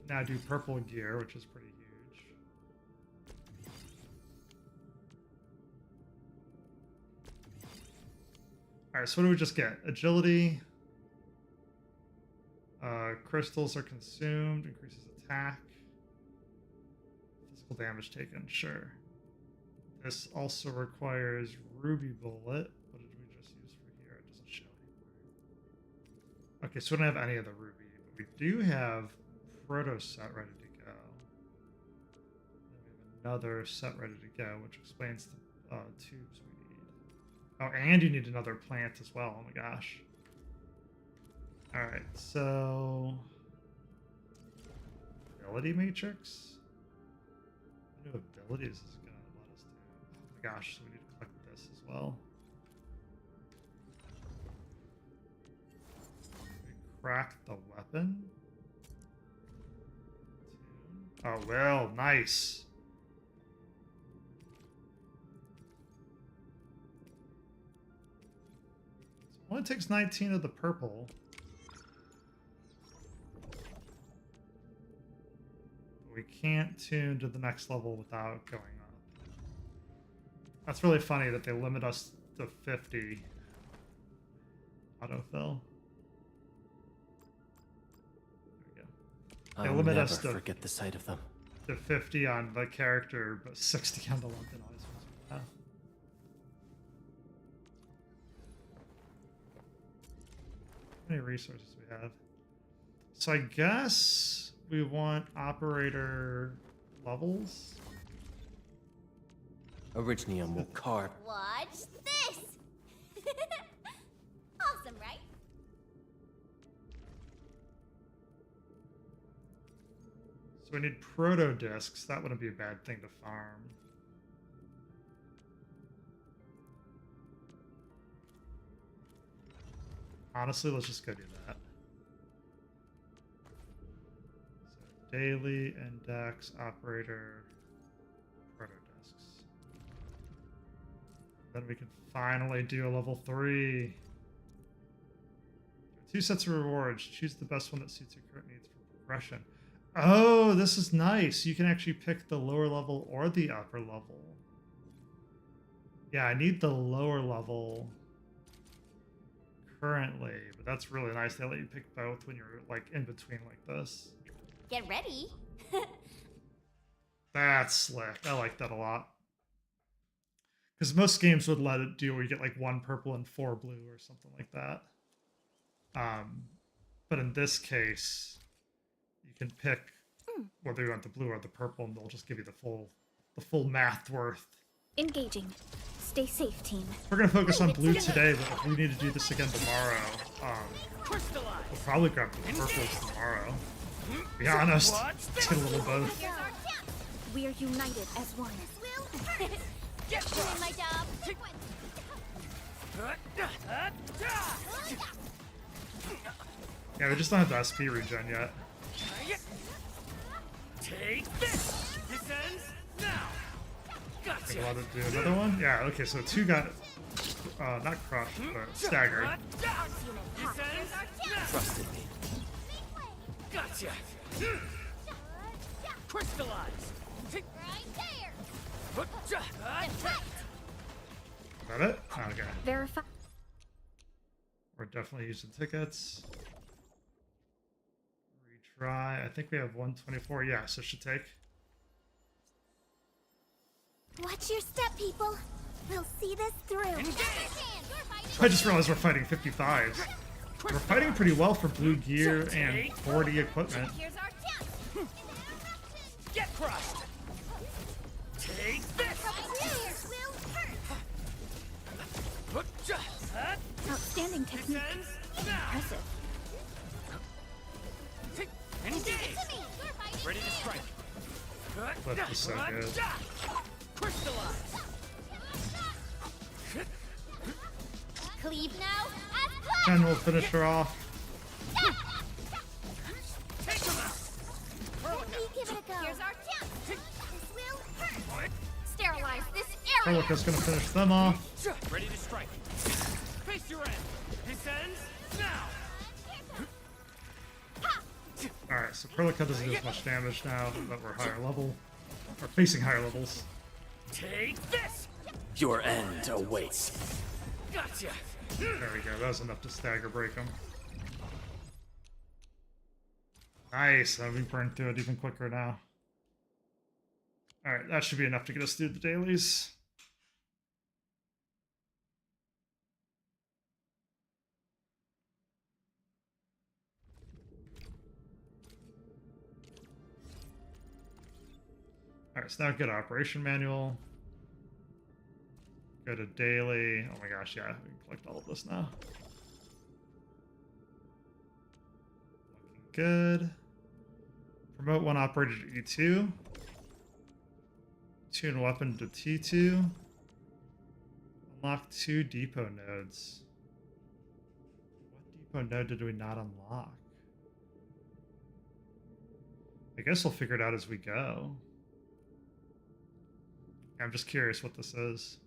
Now do purple gear, which is pretty huge. Alright, so what do we just get? Agility. Crystals are consumed, increases attack. Physical damage taken, sure. This also requires ruby bullet. What did we just use for here? It doesn't show anymore. Okay, so we don't have any of the ruby, but we do have proto set ready to go. And we have another set ready to go, which explains the tubes we need. Oh, and you need another plant as well. Oh my gosh. All right, so ability matrix. What new abilities is it gonna let us do? Oh my gosh, so we need to collect this as well. We crack the weapon. Oh well, nice. So it only takes 19 of the purple. We can't tune to the next level without going up. That's really funny that they limit us to 50 autofill. There we go. They I'll limit never us to forget the sight of them. to 50 on the character, but 60 on the weapon. Always makes me laugh. How many resources do we have? So I guess we want operator levels. Originium will carve. Watch this! Awesome, right? So we need proto discs. That wouldn't be a bad thing to farm. Honestly, let's just go do that. So daily index operator proto discs. Then we can finally do a level 3. 2 sets of rewards. Choose the best one that suits your current needs for progression. Oh, this is nice. You can actually pick the lower level or the upper level. Yeah, I need the lower level currently, but that's really nice. They let you pick both when you're like in between like this. Get ready. That's slick. I like that a lot. Because most games would let it do where you get like 1 purple and 4 blue or something like that. But in this case, you can pick whether you want the blue or the purple, and they'll just give you the full math worth. Engaging. Stay safe, team. We're gonna focus on blue today, but if we need to do this again tomorrow, we'll probably grab the purples tomorrow. To be honest, let's get a little both. We are united as one. Get doing my job. Yeah, we just don't have the SP regen yet. Take this! This ends now! Think I'll let it do another one? Yeah, okay, so 2 got, not crushed, but staggered. Trusted me. Gotcha! Crystallize! Right there! Is that it? Okay. Verify. We're definitely using tickets. Retry. I think we have 124. Yeah, so it should take. Watch your step, people. We'll see this through. I just realized we're fighting 55s. We're fighting pretty well for blue gear and 40 equipment. Here's our chance. Get crushed! Take this! Outstanding technique. Impressive. Engage! Ready to strike. That is so good. Crystallize! Cleave now. 10 will finish her off. Take him out! Give it a go. Here's our chance. This will hurt. Sterilize this area. Perlica's gonna finish them off. Ready to strike. Face your end. This ends now. Alright, so Perlica doesn't do as much damage now that we're higher level. Or facing higher levels. Take this. Your end awaits. Gotcha. There we go, that was enough to stagger break them. Nice, we burned through it even quicker now. Alright, that should be enough to get us through the dailies. All right, so now go to operation manual. Go to daily. Oh my gosh, yeah, we can collect all of this now. Looking good. Promote one operator to E2. Tune weapon to T2. Unlock 2 depot nodes. What depot node did we not unlock? I guess we'll figure it out as we go. I'm just curious what this is.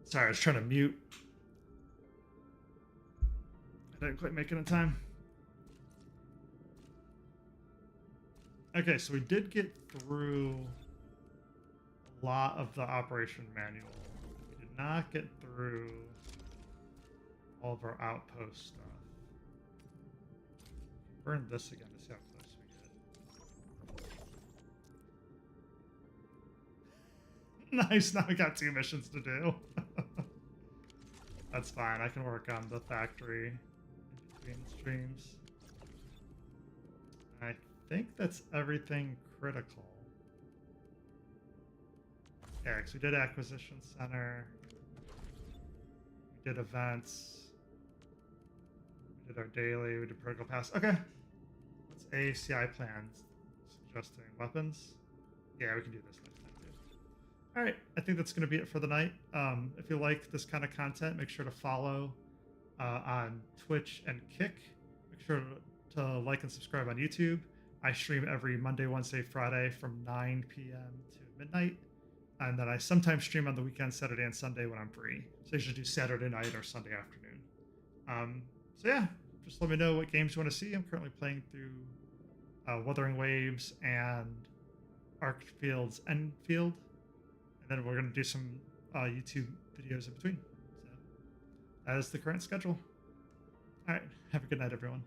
Sorry, I was trying to mute. I didn't quite make it in time. Okay, so we did get through a lot of the operation manual. We did not get through all of our outpost stuff. Burn this again to see how close we get. Nice, now we got 2 missions to do. That's fine, I can work on the factory in between streams. I think that's everything critical. Yeah, because we did Acquisition Center. We did events. We did our daily. We did Protocol Pass. Okay. What's ACI plans? Suggesting weapons? Yeah, we can do this next time too. Alright, I think that's going to be it for the night. If you like this kind of content, make sure to follow on Twitch and Kick. Make sure to like and subscribe on YouTube. I stream every Monday, Wednesday, Friday from 9 p.m. to midnight. And then I sometimes stream on the weekend, Saturday and Sunday when I'm free. So you should do Saturday night or Sunday afternoon. So yeah, just let me know what games you want to see. I'm currently playing through Wuthering Waves and Arknights Endfield. And then we're going to do some YouTube videos in between. So that is the current schedule. All right, have a good night, everyone.